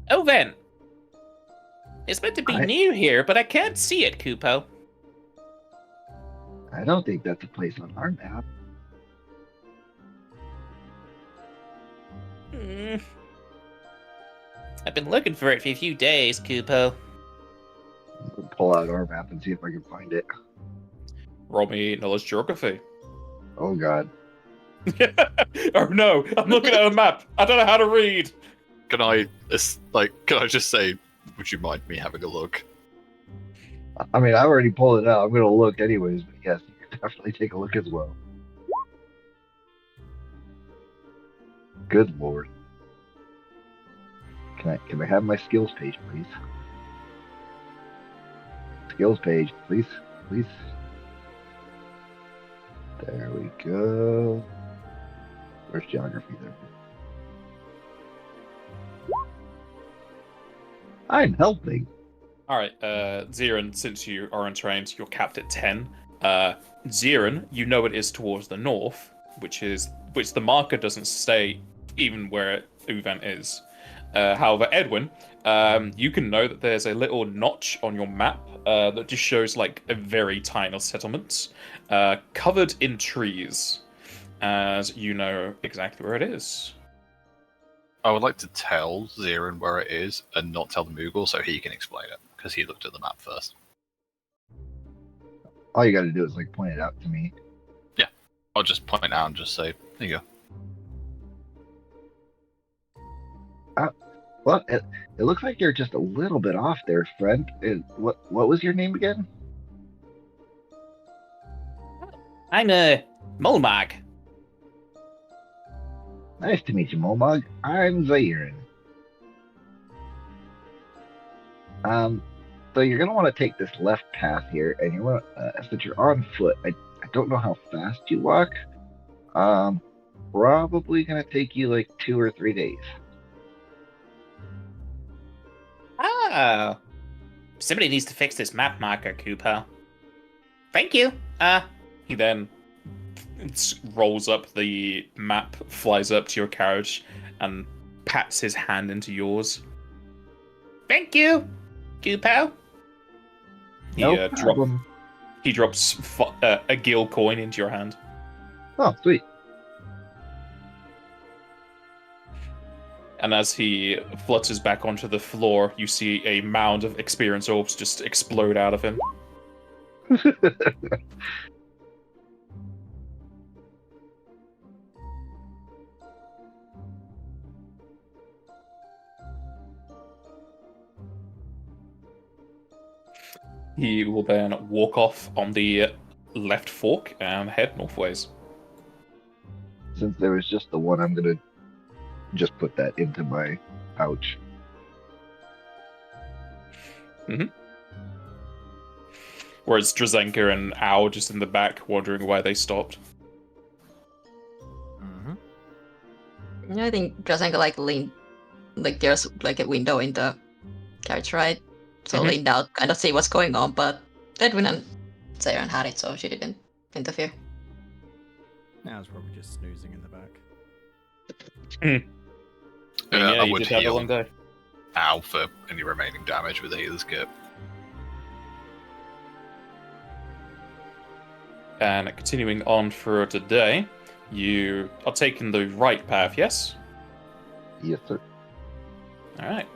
Speaker 6: Oven. It's meant to be near here, but I can't see it, Cupo.
Speaker 5: I don't think that's a place on our map.
Speaker 6: I've been looking for it for a few days, Cupo.
Speaker 5: I'll pull out our map and see if I can find it.
Speaker 1: Roll me knowledge geography.
Speaker 5: Oh god.
Speaker 1: Oh no, I'm looking at a map. I don't know how to read.
Speaker 4: Can I just say, would you mind me having a look?
Speaker 5: I mean, I've already pulled it out. I'm gonna look anyways, but yes, you can definitely take a look as well. Good lord. Can I have my skills page, please? Skills page, please, please. There we go. Where's geography there? I'm helping.
Speaker 1: Alright, Ziren, since you are untrained, you're capped at 10. Ziren, you know it is towards the north, which the marker doesn't stay even where Uvan is. However, Edwin, you can know that there's a little notch on your map that just shows like a very tiny settlement covered in trees, as you know exactly where it is.
Speaker 4: I would like to tell Zirin where it is and not tell the Moogle so he can explain it, because he looked at the map first.
Speaker 5: All you got to do is like point it out to me.
Speaker 4: I'll just point out and just say, there you go.
Speaker 5: Well, it looks like you're just a little bit off there, friend. What was your name again?
Speaker 6: I'm Molmag.
Speaker 5: Nice to meet you, Momog. I'm Zairin. So you're gonna want to take this left path here, and you want since you're on foot. I don't know how fast you walk. Probably gonna take you like 2 or 3 days.
Speaker 6: Oh. Somebody needs to fix this map marker, Cooper. Thank you.
Speaker 1: He then rolls up the map, flies up to your carriage, and pats his hand into yours.
Speaker 6: Thank you, Cooper.
Speaker 5: No problem.
Speaker 1: He drops a gil coin into your hand.
Speaker 5: Oh, sweet.
Speaker 1: And as he flutters back onto the floor, you see a mound of experience orbs just explode out of him. He will then walk off on the left fork and head northways.
Speaker 5: Since there was just the one, I'm gonna just put that into my pouch.
Speaker 1: Whereas Drazenka and Owl just in the back, wondering why they stopped.
Speaker 2: I think Drazenka like leaned, like there's like a window in the carriage ride, so leaned out, kind of see what's going on. But Edwin and Zaran had it, so she didn't interfere.
Speaker 3: I was probably just snoozing in the back.
Speaker 1: Yeah,
Speaker 4: I
Speaker 1: you
Speaker 4: would
Speaker 1: did have a
Speaker 4: heal
Speaker 1: long day.
Speaker 4: Al for any remaining damage with the healer's kit.
Speaker 1: And continuing on for today, you are taking the right path, yes?
Speaker 5: Yes, sir.
Speaker 1: Alright.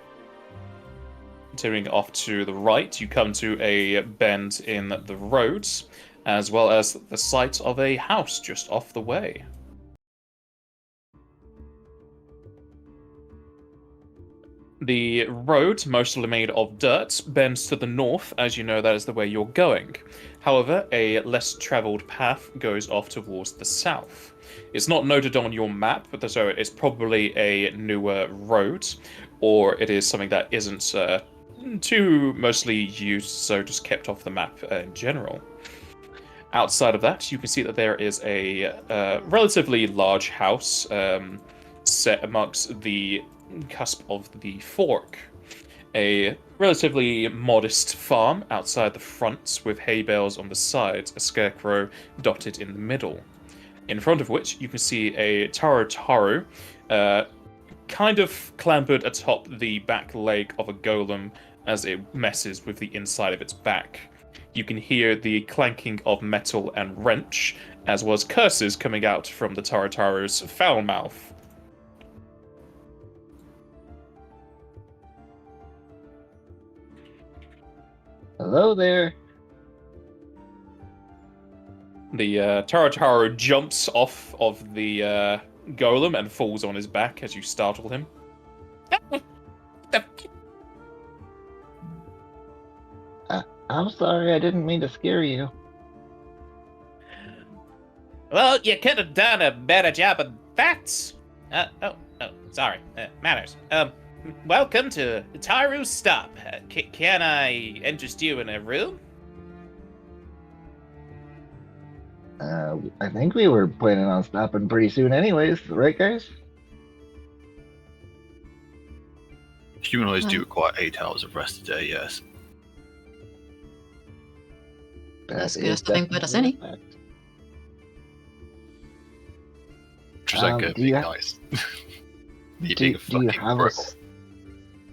Speaker 1: Continuing off to the right, you come to a bend in the roads, as well as the site of a house just off the way. The road, mostly made of dirt, bends to the north, as you know that is the way you're going. However, a less travelled path goes off towards the south. It's not noted on your map, but so it's probably a newer road, or it is something that isn't too mostly used, so just kept off the map in general. Outside of that, you can see that there is a relatively large house set amongst the cusp of the fork. A relatively modest farm outside the front with hay bales on the sides, a scarecrow dotted in the middle. In front of which you can see a Tarotaro kind of clambered atop the back leg of a golem as it messes with the inside of its back. You can hear the clanking of metal and wrench, as well as curses coming out from the Tarotaro's foul mouth.
Speaker 5: Hello there.
Speaker 1: The Tarotaro jumps off of the golem and falls on his back as you startle him.
Speaker 5: I'm sorry, I didn't mean to scare you.
Speaker 6: Well, you could have done a better job of that. Sorry. Manners. Welcome to Taru's Stop. Can I interest you in a room?
Speaker 5: I think we were planning on stopping pretty soon anyways, right guys?
Speaker 4: Humanoids do require 8 hours of rest a day, yes.
Speaker 2: That's
Speaker 5: That
Speaker 2: good
Speaker 5: is
Speaker 2: as nothing good as any.
Speaker 5: definitely
Speaker 4: Trizenka
Speaker 5: do
Speaker 4: being
Speaker 5: you ha-
Speaker 4: nice.
Speaker 5: a fact.
Speaker 4: Needing a
Speaker 5: Do you
Speaker 4: fucking
Speaker 5: have
Speaker 4: roll.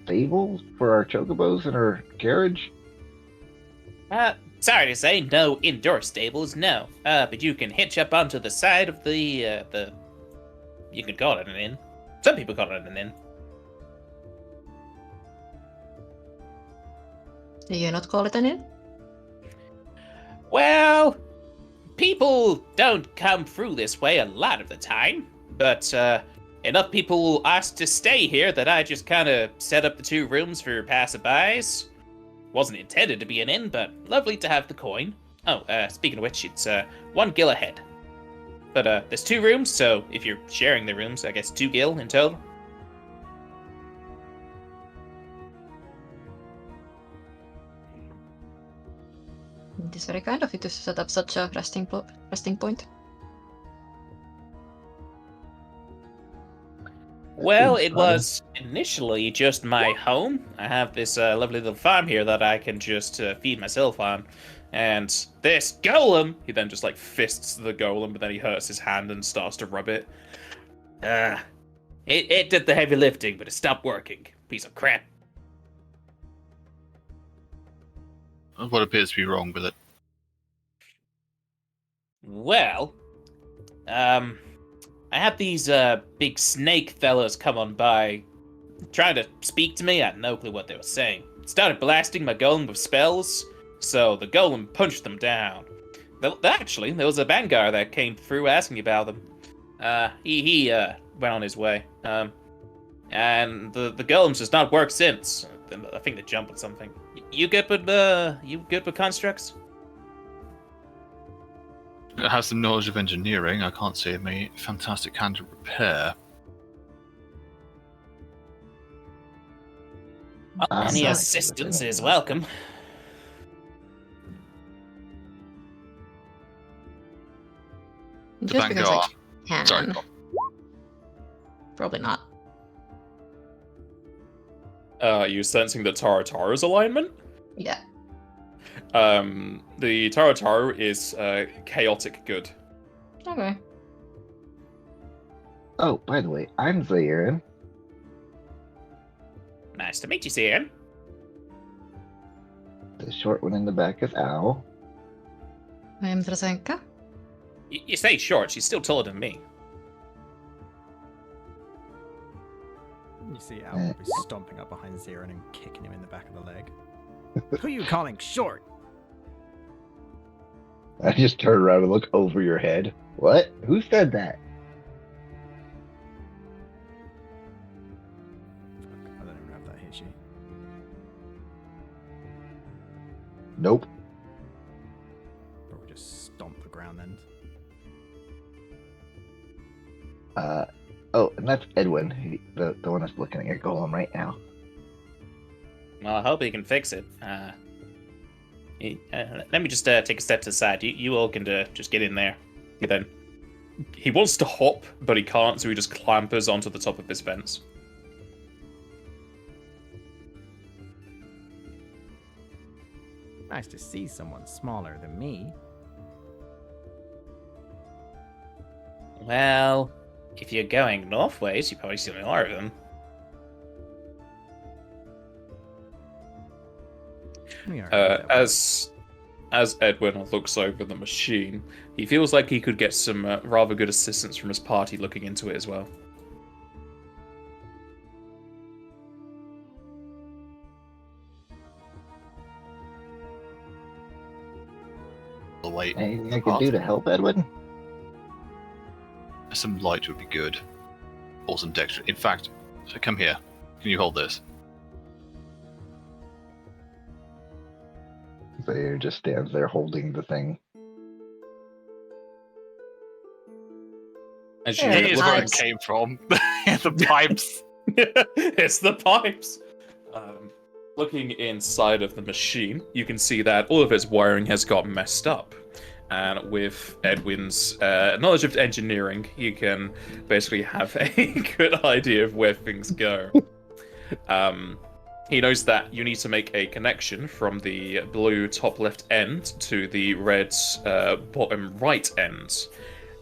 Speaker 5: stable for our chocobos and our carriage?
Speaker 6: Sorry to say, no indoor stables, no. But you can hitch up onto the side of the. You can call it an inn. Some people call it an inn.
Speaker 2: Do you not call it an inn?
Speaker 6: Well, people don't come through this way a lot of the time, but enough people asked to stay here that I just kind of set up the 2 rooms for passerbys. Wasn't intended to be an inn, but lovely to have the coin. Oh, speaking of which, it's 1 gil a head. But there's 2 rooms, so if you're sharing the rooms, I guess 2 gil in total.
Speaker 2: It is very kind of you to set up such a resting point.
Speaker 6: Well, it was initially just my home. I have this lovely little farm here that I can just feed myself on. And this golem, he then just like fists the golem, but then he hurts his hand and starts to rub it. It did the heavy lifting, but it stopped working. Piece of crap.
Speaker 4: What appears to be wrong with it?
Speaker 6: Well, I had these big snake fellas come on by, trying to speak to me. I had no clue what they were saying. Started blasting my golem with spells, so the golem punched them down. Actually, there was a Bangar that came through asking about them. He went on his way. And the golems does not work since. I think they jump on something. You good with constructs?
Speaker 4: It has some knowledge of engineering. I can't say it may fantastic hand of repair.
Speaker 6: Any assistance is welcome.
Speaker 2: Just because I can.
Speaker 4: Sorry.
Speaker 2: Probably not.
Speaker 1: Are you sensing the Tara's alignment?
Speaker 2: Yeah.
Speaker 1: The Tara is chaotic good.
Speaker 2: Okay.
Speaker 5: Oh, by the way, I'm Zayirin.
Speaker 6: Nice to meet you, Sian.
Speaker 5: The short one in the back is Al.
Speaker 2: I am Drazenka.
Speaker 6: You say short, she's still taller than me.
Speaker 3: You see Al will be stomping up behind Zirin and kicking him in the back of the leg. Who are you calling short?
Speaker 5: I just turn around and look over your head. What? Who said that?
Speaker 3: I don't even know if that hits you.
Speaker 5: Nope.
Speaker 3: Probably just stomp the ground then.
Speaker 5: Oh, and that's Edwin, the one that's looking at your golem right now.
Speaker 6: Well, I hope he can fix it. Let me just take a step to the side. You all can just get in there.
Speaker 1: Then he wants to hop, but he can't, so he just clambers onto the top of this fence.
Speaker 3: Nice to see someone smaller than me.
Speaker 6: Well, if you're going northways, you probably see more of them.
Speaker 3: We are that way.
Speaker 1: As Edwin looks over the machine, he feels like he could get some rather good assistance from his party looking into it as well.
Speaker 4: Wait.
Speaker 5: Anything I can do to help Edwin?
Speaker 4: Some light would be good. Or some dexter. In fact, so come here. Can you hold this?
Speaker 5: Zaire just stands there holding the thing.
Speaker 1: As you
Speaker 2: Yeah,
Speaker 4: Here's
Speaker 1: look
Speaker 4: where
Speaker 1: at
Speaker 4: it came from. The pipes.
Speaker 1: it's the pipes. Looking inside of the machine, you can see that all of its wiring has got messed up. And with Edwin's knowledge of engineering, you can basically have a good idea of where things go. He knows that you need to make a connection from the blue top left end to the red bottom right end.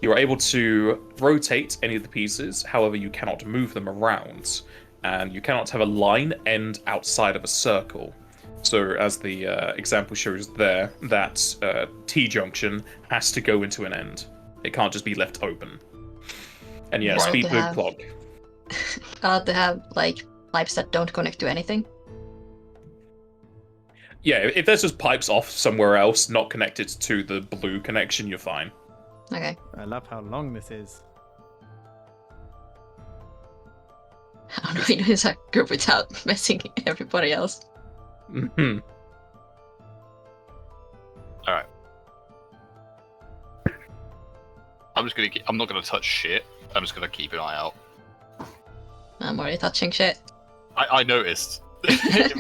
Speaker 1: You are able to rotate any of the pieces, however you cannot move them around. and you cannot have a line end outside of a circle. So, as the example shows there, that T-junction has to go into an end. It can't just be left open. And yeah,
Speaker 2: Right.
Speaker 1: speed
Speaker 2: To
Speaker 1: move
Speaker 2: have-
Speaker 1: clock.
Speaker 2: To have like pipes that don't connect to anything.
Speaker 1: Yeah, if there's just pipes off somewhere else, not connected to the blue connection, you're fine.
Speaker 2: Okay.
Speaker 3: I love how long this is.
Speaker 2: How do we do this group without messing everybody else?
Speaker 1: Mhm.
Speaker 4: I'm not gonna touch shit. I'm just gonna keep an eye out.
Speaker 2: I'm already touching shit.
Speaker 4: I noticed.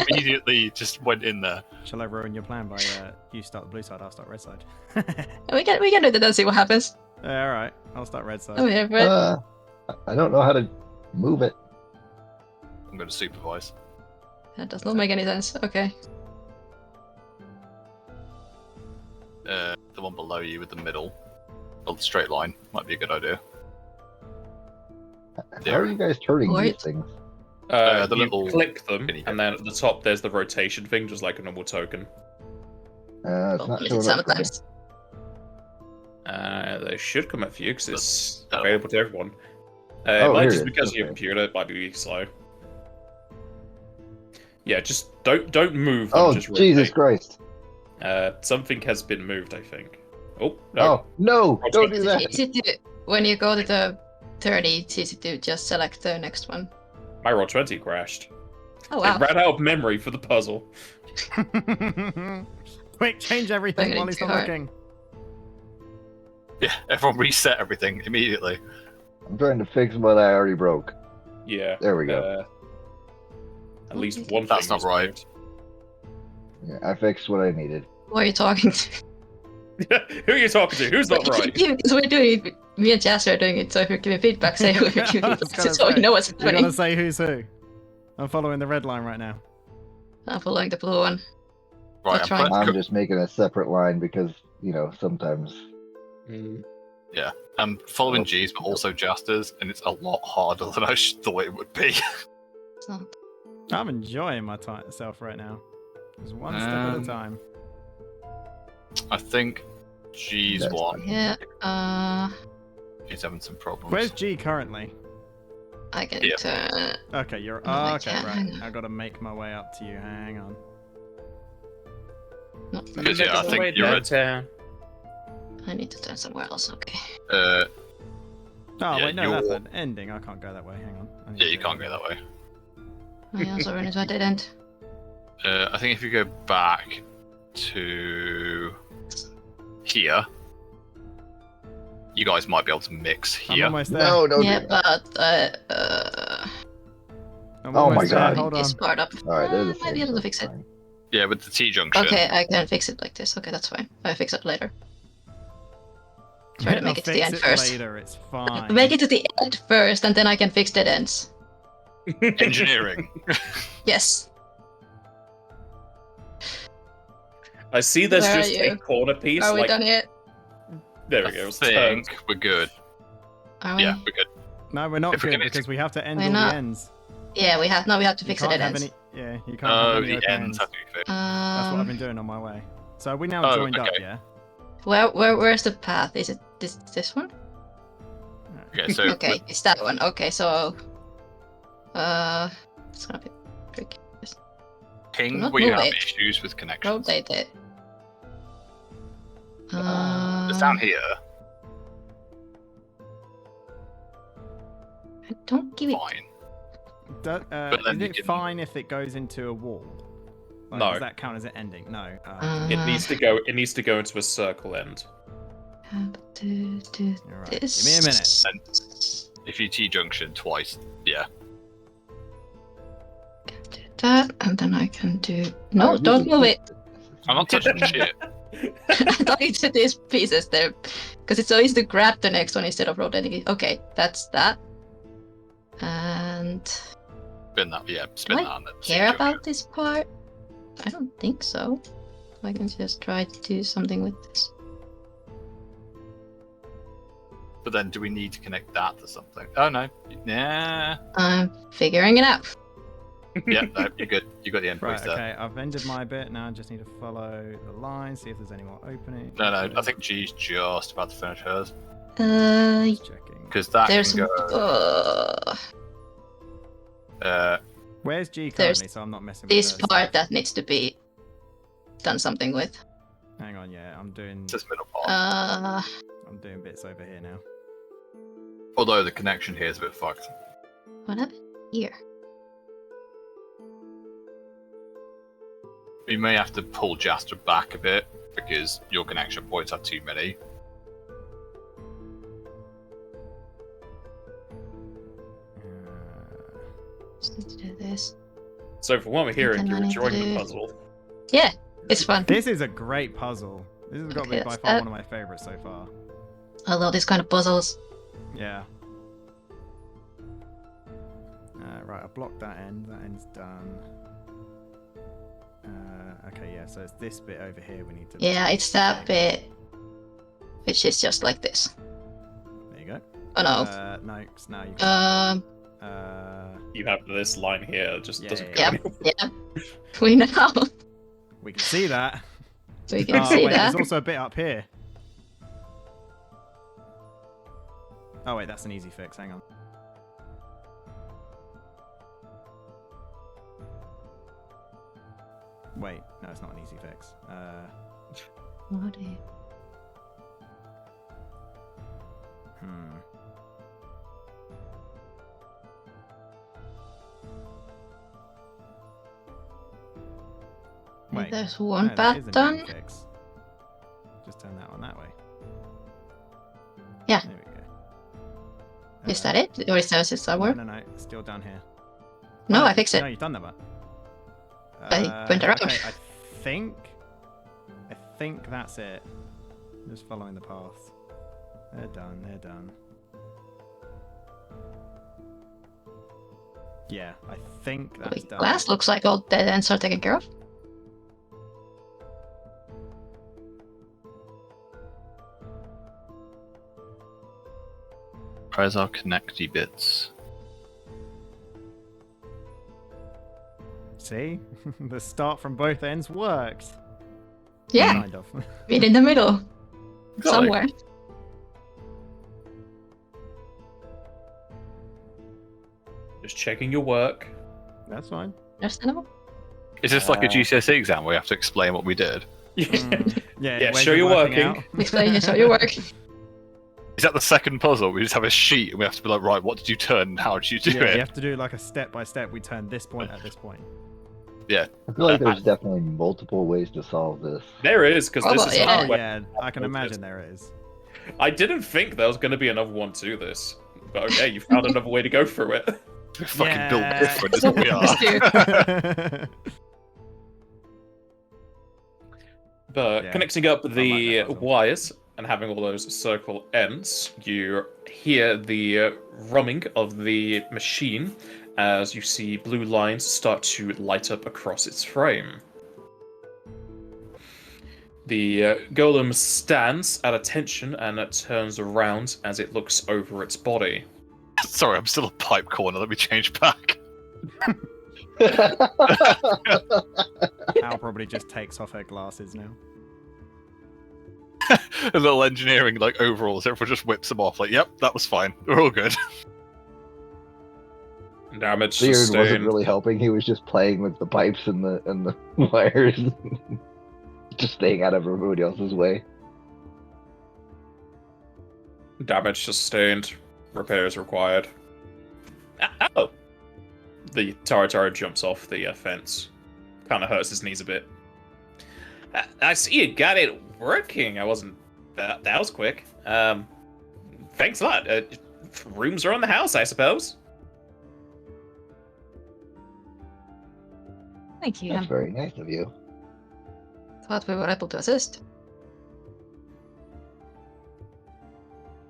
Speaker 4: Immediately just went in there.
Speaker 3: Shall I ruin your plan by you start the blue side, I'll start red side?
Speaker 2: We can do that and see what happens.
Speaker 3: Yeah, alright, I'll start red side.
Speaker 2: Oh, yeah, but
Speaker 5: I don't know how to move it.
Speaker 4: I'm gonna supervise.
Speaker 2: that does not make any sense. Okay.
Speaker 4: The one below you with the middle. Well, the straight line might be a good idea.
Speaker 5: How are you guys turning
Speaker 2: What?
Speaker 5: these things?
Speaker 4: The
Speaker 1: You
Speaker 4: little
Speaker 1: click them,
Speaker 4: mini
Speaker 1: and then at the top there's the rotation thing, just like a normal token.
Speaker 5: It's
Speaker 2: Well,
Speaker 5: not
Speaker 2: is
Speaker 5: showing
Speaker 2: it
Speaker 5: up. for me.
Speaker 2: sometimes?
Speaker 1: They should come up for you because it's
Speaker 4: Oh.
Speaker 1: available to everyone.
Speaker 5: Oh,
Speaker 1: It might
Speaker 5: here
Speaker 1: just
Speaker 5: it is,
Speaker 1: because of your
Speaker 5: okay.
Speaker 1: computer, it might be slow. Yeah, just don't move them,
Speaker 5: Oh,
Speaker 1: just
Speaker 5: Jesus
Speaker 1: rotate.
Speaker 5: Christ.
Speaker 1: Something has been moved, I think. Oh, no.
Speaker 5: Oh, no, don't do
Speaker 2: Is
Speaker 5: that.
Speaker 2: it easy to, when you go to the 30, it's easy to just select the next one.
Speaker 1: My Roll20 crashed.
Speaker 2: Oh wow.
Speaker 1: It ran out of memory for the puzzle.
Speaker 3: Quick, change everything
Speaker 2: Bring it
Speaker 3: while he's
Speaker 2: too
Speaker 3: not
Speaker 2: hard.
Speaker 3: looking.
Speaker 4: Yeah, everyone reset everything immediately.
Speaker 5: I'm trying to fix what I already broke.
Speaker 1: Yeah.
Speaker 5: There we go.
Speaker 1: At least one
Speaker 4: That's
Speaker 1: thing
Speaker 4: not
Speaker 1: was
Speaker 4: right.
Speaker 1: moved.
Speaker 5: Yeah, I fixed what I needed.
Speaker 2: Who are you talking to?
Speaker 1: Who are you talking to? Who's not right?
Speaker 2: Because we're doing it, me and Jazz are doing it, so if you give me feedback, say who you're giving
Speaker 3: I was
Speaker 2: feedback
Speaker 3: gonna
Speaker 2: to, so we
Speaker 3: say,
Speaker 2: know what's
Speaker 3: You
Speaker 2: happening.
Speaker 3: gotta say who's who. I'm following the red line right now.
Speaker 2: I'm following the blue one.
Speaker 4: Right,
Speaker 2: That's
Speaker 4: I'm,
Speaker 2: right.
Speaker 5: I'm just making a separate line because, sometimes.
Speaker 4: I'm following
Speaker 5: Oh.
Speaker 4: G's, but also Jaster's, and it's a lot harder than I thought it would be.
Speaker 2: It's not.
Speaker 3: I'm enjoying myself right now. Just one step at a time.
Speaker 4: I think G's
Speaker 5: That's
Speaker 4: one
Speaker 2: Yeah,
Speaker 4: is having some problems.
Speaker 3: Where's G currently?
Speaker 2: I can
Speaker 4: Yeah.
Speaker 2: turn.
Speaker 3: Okay, you're.
Speaker 2: No, I
Speaker 3: okay,
Speaker 2: can't.
Speaker 3: right.
Speaker 2: Hang on.
Speaker 3: I gotta make my way up to you. Hang on.
Speaker 2: No,
Speaker 4: Because, yeah, I think you're at-
Speaker 2: I need to turn somewhere else. Okay.
Speaker 3: Oh
Speaker 4: Yeah,
Speaker 3: wait, no, that's
Speaker 4: you're-
Speaker 3: an ending. I can't go that way. Hang on. I need
Speaker 4: Yeah,
Speaker 3: to
Speaker 4: you can't go that way.
Speaker 2: I also ran into a dead end.
Speaker 4: I think if you go back to here, you guys might be able to mix
Speaker 3: I'm
Speaker 4: here.
Speaker 3: almost there.
Speaker 5: No, don't
Speaker 2: Yeah,
Speaker 5: do that.
Speaker 2: but
Speaker 3: I'm
Speaker 5: Oh
Speaker 3: almost
Speaker 5: my
Speaker 3: there.
Speaker 5: God.
Speaker 3: Hold on.
Speaker 2: this part up.
Speaker 5: All right, they're the
Speaker 2: Might be
Speaker 5: same,
Speaker 2: able to
Speaker 5: so
Speaker 2: fix it.
Speaker 5: fine.
Speaker 4: Yeah, with the T junction.
Speaker 2: Okay, I can fix it like this. Okay, that's fine. I'll fix it later. Try to make
Speaker 3: I'll
Speaker 2: it to the
Speaker 3: fix
Speaker 2: end
Speaker 3: it
Speaker 2: first.
Speaker 3: Later, it's fine.
Speaker 2: Make it to the end first, and then I can fix dead ends.
Speaker 4: Engineering.
Speaker 2: Yes.
Speaker 1: I see there's
Speaker 2: Where are
Speaker 1: just a
Speaker 2: you?
Speaker 1: corner piece.
Speaker 2: Are we
Speaker 1: like,
Speaker 2: done yet?
Speaker 1: There we
Speaker 4: I
Speaker 1: go. It's
Speaker 4: think
Speaker 1: turned.
Speaker 4: we're good.
Speaker 2: Are we?
Speaker 4: Yeah, we're good.
Speaker 3: No, we're not
Speaker 4: If we're
Speaker 3: good
Speaker 4: gonna-
Speaker 3: because we have to end
Speaker 2: We're
Speaker 3: all
Speaker 2: not.
Speaker 3: the ends.
Speaker 2: Yeah, we have. No, we have to
Speaker 3: You
Speaker 2: fix the
Speaker 3: can't
Speaker 2: dead
Speaker 3: have
Speaker 2: ends.
Speaker 3: any. Yeah, you can't
Speaker 4: Oh,
Speaker 3: have any
Speaker 4: the
Speaker 3: open
Speaker 4: ends
Speaker 3: ends.
Speaker 4: have to be fixed.
Speaker 3: That's what I've been doing on my way. So are we now
Speaker 4: Oh,
Speaker 3: joined up,
Speaker 4: okay.
Speaker 3: yeah?
Speaker 2: Where's the path? Is it this one?
Speaker 4: Okay, so
Speaker 2: Okay, it's that one. Okay, so it's gonna be tricky. Just
Speaker 4: ping
Speaker 2: not
Speaker 4: where you
Speaker 2: move
Speaker 4: have
Speaker 2: it.
Speaker 4: issues with connections.
Speaker 2: rotate it.
Speaker 4: It's down here.
Speaker 2: Don't give it.
Speaker 4: Fine.
Speaker 3: But
Speaker 4: then
Speaker 3: is
Speaker 4: you
Speaker 3: it
Speaker 4: can-
Speaker 3: fine if it goes into a wall? Like,
Speaker 1: No.
Speaker 3: Does that count as an ending? No.
Speaker 1: It needs to go. It needs to go into a circle end.
Speaker 2: Do
Speaker 3: You're right.
Speaker 2: this.
Speaker 3: Give me a minute.
Speaker 4: If you T junction twice, yeah.
Speaker 2: Do that, and then I can do. No,
Speaker 5: Oh,
Speaker 2: don't
Speaker 5: this is-
Speaker 2: move it.
Speaker 4: I'm not touching shit.
Speaker 2: I'm talking to these pieces there, because it's so easy to grab the next one instead of rotating it. Okay, that's that. And
Speaker 4: Spin that, yeah. Spin
Speaker 2: Do
Speaker 4: that. And then T
Speaker 2: care
Speaker 4: junction.
Speaker 2: about this part? I don't think so. I can just try to do something with this.
Speaker 4: But then, do we need to connect that to something? Oh no. Yeah.
Speaker 2: I'm figuring it out.
Speaker 4: Yeah. No, you're good. You got the end
Speaker 3: Right,
Speaker 4: there.
Speaker 3: okay, I've ended my bit, now I just need to follow the line, see if there's any more opening.
Speaker 4: No, I think G's just about to finish hers.
Speaker 3: Just checking.
Speaker 4: Because that
Speaker 2: There's
Speaker 4: can go.
Speaker 3: Where's G
Speaker 2: there's
Speaker 3: currently, so I'm not messing with
Speaker 2: this
Speaker 3: her
Speaker 2: part
Speaker 3: stuff?
Speaker 2: that needs to be done something with.
Speaker 3: Hang on, yeah, I'm doing
Speaker 4: It's this middle part.
Speaker 3: I'm doing bits over here now.
Speaker 4: Although the connection here is a bit fucked.
Speaker 2: What happened here?
Speaker 4: You may have to pull Jaster back a bit because your connection points have too many.
Speaker 2: Just need to do this.
Speaker 1: So from what we're hearing,
Speaker 2: Then I
Speaker 1: you're
Speaker 2: need
Speaker 1: enjoying
Speaker 2: to
Speaker 1: the
Speaker 2: do-
Speaker 1: puzzle.
Speaker 2: Yeah, it's fun.
Speaker 3: This is a great puzzle. This has got to be
Speaker 2: Okay,
Speaker 3: by
Speaker 2: that's
Speaker 3: far
Speaker 2: that.
Speaker 3: one of my favorites so far.
Speaker 2: I love these kind of puzzles.
Speaker 3: Yeah. Right, I blocked that end. That end's done. Okay, yeah, so it's this bit over here we need to...
Speaker 2: Yeah, it's that bit, which is just like this.
Speaker 3: There you go.
Speaker 2: Oh no.
Speaker 3: No, 'cause now you can...
Speaker 1: You have this line here, it just
Speaker 3: Yeah,
Speaker 1: doesn't
Speaker 3: yeah,
Speaker 1: go
Speaker 2: Yep,
Speaker 1: anywhere.
Speaker 2: yeah. We know.
Speaker 3: we can see that.
Speaker 2: We can
Speaker 3: Oh,
Speaker 2: see
Speaker 3: wait,
Speaker 2: that.
Speaker 3: there's also a bit up here. Oh wait, that's an easy fix, hang on. Wait, no, it's not an easy fix.
Speaker 2: What is-
Speaker 3: Hmm. Wait,
Speaker 2: There's one
Speaker 3: no, that is an
Speaker 2: button.
Speaker 3: easy fix. Just turn that one that way.
Speaker 2: Yeah.
Speaker 3: There we go.
Speaker 2: Is that it? Or is there somewhere?
Speaker 3: No, it's still down here.
Speaker 2: No,
Speaker 3: Oh,
Speaker 2: I fixed
Speaker 3: No,
Speaker 2: it.
Speaker 3: you've done that, but.
Speaker 2: I went around.
Speaker 3: Okay, I think that's it. Just following the path. They're done. Yeah, I think that's
Speaker 2: Wait,
Speaker 3: done.
Speaker 2: glass looks like all dead ends are taken care of.
Speaker 4: Where's our connecty bits?
Speaker 3: See? The start from both ends works.
Speaker 2: Yeah,
Speaker 3: Kind of.
Speaker 2: meet in the middle.
Speaker 4: Exactly.
Speaker 2: Somewhere.
Speaker 1: Just checking your work.
Speaker 3: That's fine.
Speaker 2: Understandable.
Speaker 4: Is this like a GCSE exam where we have to explain what we did?
Speaker 3: Mm, yeah,
Speaker 1: Yeah,
Speaker 3: where's
Speaker 1: show
Speaker 3: your
Speaker 1: you're
Speaker 3: working
Speaker 1: working.
Speaker 3: out?
Speaker 2: Explain how you work.
Speaker 4: Is that the second puzzle? We just have a sheet and we have to be like, right, what did you turn and how did you do
Speaker 3: Yeah,
Speaker 4: it?
Speaker 3: you have to do like a step by step. We turn this point at this point.
Speaker 5: I feel like there's definitely multiple ways to solve this.
Speaker 1: There is, because this
Speaker 2: Oh,
Speaker 1: is
Speaker 2: yeah.
Speaker 1: not
Speaker 3: Oh
Speaker 1: where-
Speaker 3: yeah, I can imagine there is.
Speaker 1: I didn't think there was going to be another one to this. But okay, you found another way to go through it.
Speaker 4: We're fucking
Speaker 3: Yeah.
Speaker 4: built different, is what we
Speaker 2: Yes,
Speaker 4: are.
Speaker 2: dude.
Speaker 1: But
Speaker 3: Yeah,
Speaker 1: connecting up
Speaker 3: like
Speaker 1: the
Speaker 3: that puzzle.
Speaker 1: wires and having all those circle ends, you hear the rumming of the machine as you see blue lines start to light up across its frame. The golem stands at attention and it turns around as it looks over its body.
Speaker 4: Sorry, I'm still a pipe corner. Let me change back.
Speaker 3: Al probably just takes off her glasses now.
Speaker 4: A little engineering like overalls. Everyone just whips them off. Like, yep, that was fine. We're all good.
Speaker 1: Damage
Speaker 5: Beard wasn't
Speaker 1: sustained.
Speaker 5: really helping. He was just playing with the pipes and the wires, just staying out of everybody else's way.
Speaker 1: Damage sustained. Repairs required. Oh! The Taratara jumps off the fence. Kind of hurts his knees a bit. I see you got it working. I wasn't... that was quick. Thanks a lot. Rooms around the house, I suppose.
Speaker 2: Thank you.
Speaker 5: That's very nice of you.
Speaker 2: Thought we were able to assist.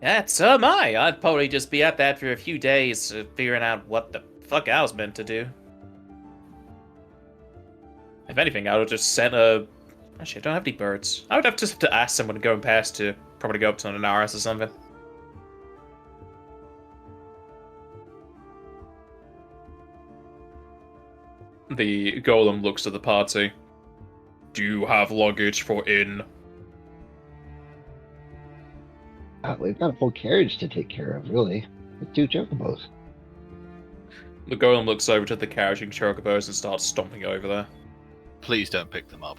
Speaker 6: Yeah, so am I. I'd probably just be at that for a few days, figuring out what the fuck I was meant to do.
Speaker 1: If anything, I would just send a... Actually, I don't have any birds. I would have to ask someone going past to probably go up to an Anaris or something. The golem looks at the party. Do you have luggage for inn?
Speaker 5: We've got a full carriage to take care of, really. With 2 chocobos.
Speaker 1: The golem looks over to the carriage and chocobos and starts stomping over there.
Speaker 4: Please don't pick them up.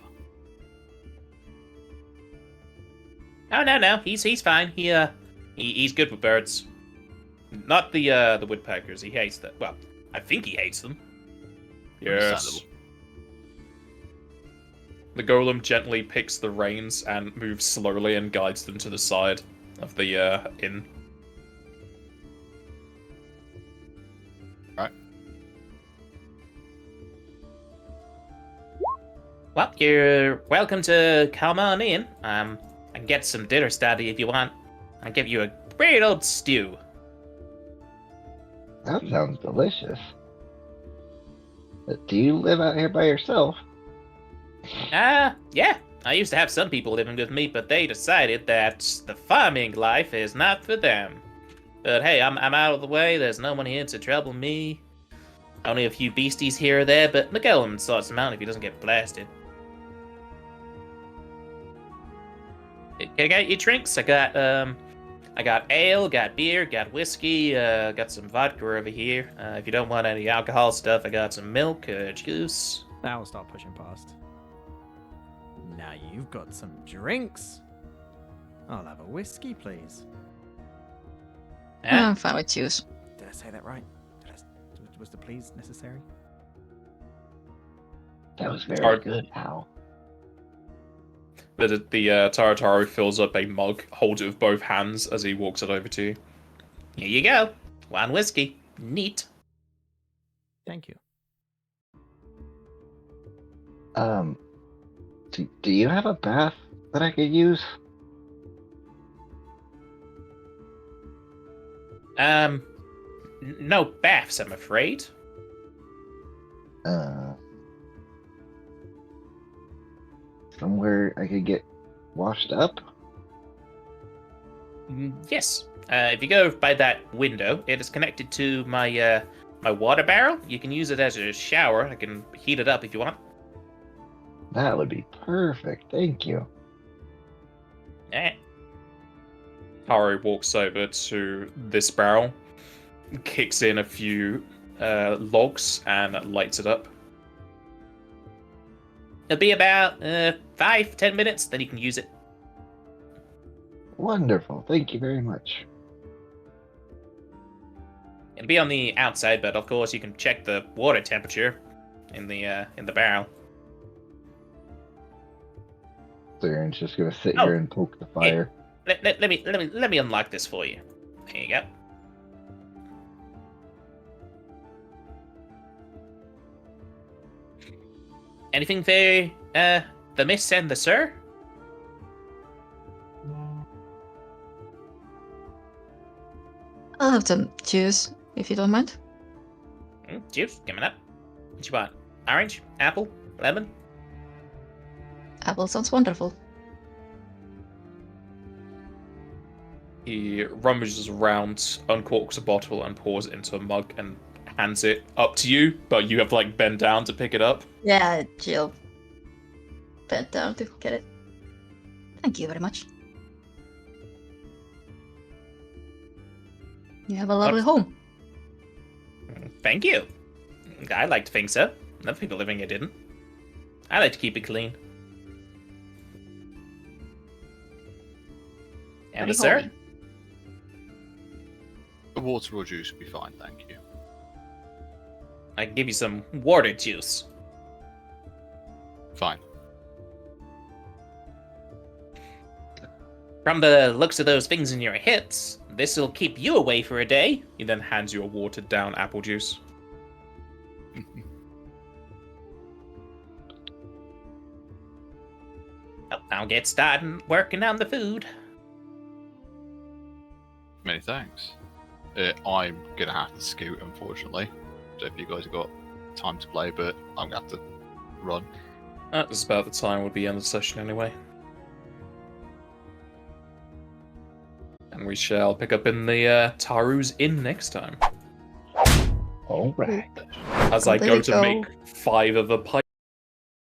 Speaker 6: Oh no, he's fine. He's good with birds. Not the woodpeckers. He hates them. Well, I think he hates them.
Speaker 1: Yes.
Speaker 4: Understandable.
Speaker 1: The golem gently picks the reins and moves slowly and guides them to the side of the inn.
Speaker 4: Right.
Speaker 6: Well, you're welcome to come on in. I can get some dinner started if you want. I'll give you a great old stew.
Speaker 5: That sounds delicious. But do you live out here by yourself?
Speaker 6: Yeah. I used to have some people living with me, but they decided that the farming life is not for them. But hey, I'm out of the way. There's no one here to trouble me. Only a few beasties here or there, but McGowan sorts them out if he doesn't get blasted. Can I get you drinks? I got ale, got beer, got whiskey, got some vodka over here. If you don't want any alcohol stuff, I got some milk, juice.
Speaker 3: Now we'll start pushing past. Now you've got some drinks. I'll have a whiskey, please.
Speaker 6: Yeah.
Speaker 2: I'm fine with juice.
Speaker 3: Did I say that right? Was the please necessary?
Speaker 5: That was very
Speaker 1: Hard.
Speaker 5: good, Al.
Speaker 1: The Tarataru fills up a mug, holds it with both hands as he walks it over to you.
Speaker 6: Here you go. One whiskey. Neat.
Speaker 3: Thank you.
Speaker 5: Do you have a bath that I could use?
Speaker 6: No baths, I'm afraid.
Speaker 5: Somewhere I could get washed up?
Speaker 6: Yes. If you go by that window, it is connected to my my water barrel. You can use it as a shower. I can heat it up if you want.
Speaker 5: That would be perfect, thank you.
Speaker 6: Eh.
Speaker 1: Haru walks over to this barrel, kicks in a few logs, and lights it up.
Speaker 6: It'll be about 5-10 minutes, then you can use it.
Speaker 5: Wonderful, thank you very much.
Speaker 6: It'll be on the outside, but of course you can check the water temperature in the barrel.
Speaker 5: Theron's just gonna sit
Speaker 6: Oh.
Speaker 5: here and poke the fire.
Speaker 6: Let me unlock this for you. There you go. Anything for the miss and the sir?
Speaker 2: I'll have some juice, if you don't mind.
Speaker 6: Juice coming up. What you want? Orange, apple, lemon.
Speaker 2: Apple sounds wonderful.
Speaker 1: He rummages around, uncorks a bottle, and pours it into a mug and hands it up to you, but you have like bent down to pick it up.
Speaker 2: Yeah, Jill bent down to get it. Thank you very much. You have a lovely home.
Speaker 6: Thank you. I like to think so. Other people living here didn't. I like to keep it clean. And
Speaker 2: Very
Speaker 6: the sir?
Speaker 2: homey.
Speaker 4: The water or juice would be fine, thank you.
Speaker 6: I can give you some water juice.
Speaker 4: Fine.
Speaker 6: From the looks of those things in your hips, this'll keep you away for a day.
Speaker 1: He then hands you a watered down apple juice.
Speaker 6: Well, I'll get started working on the food.
Speaker 4: Many thanks. I'm gonna have to scoot, unfortunately. So if you guys have got time to play, but I'm gonna have to run.
Speaker 1: That's about the time we'll be end the session anyway. And we shall pick up in the Taru's Inn next time.
Speaker 5: Alright.
Speaker 1: as
Speaker 2: Oh,
Speaker 1: I
Speaker 2: there
Speaker 1: go
Speaker 2: we
Speaker 1: to
Speaker 2: go.
Speaker 1: make 5 of the pipe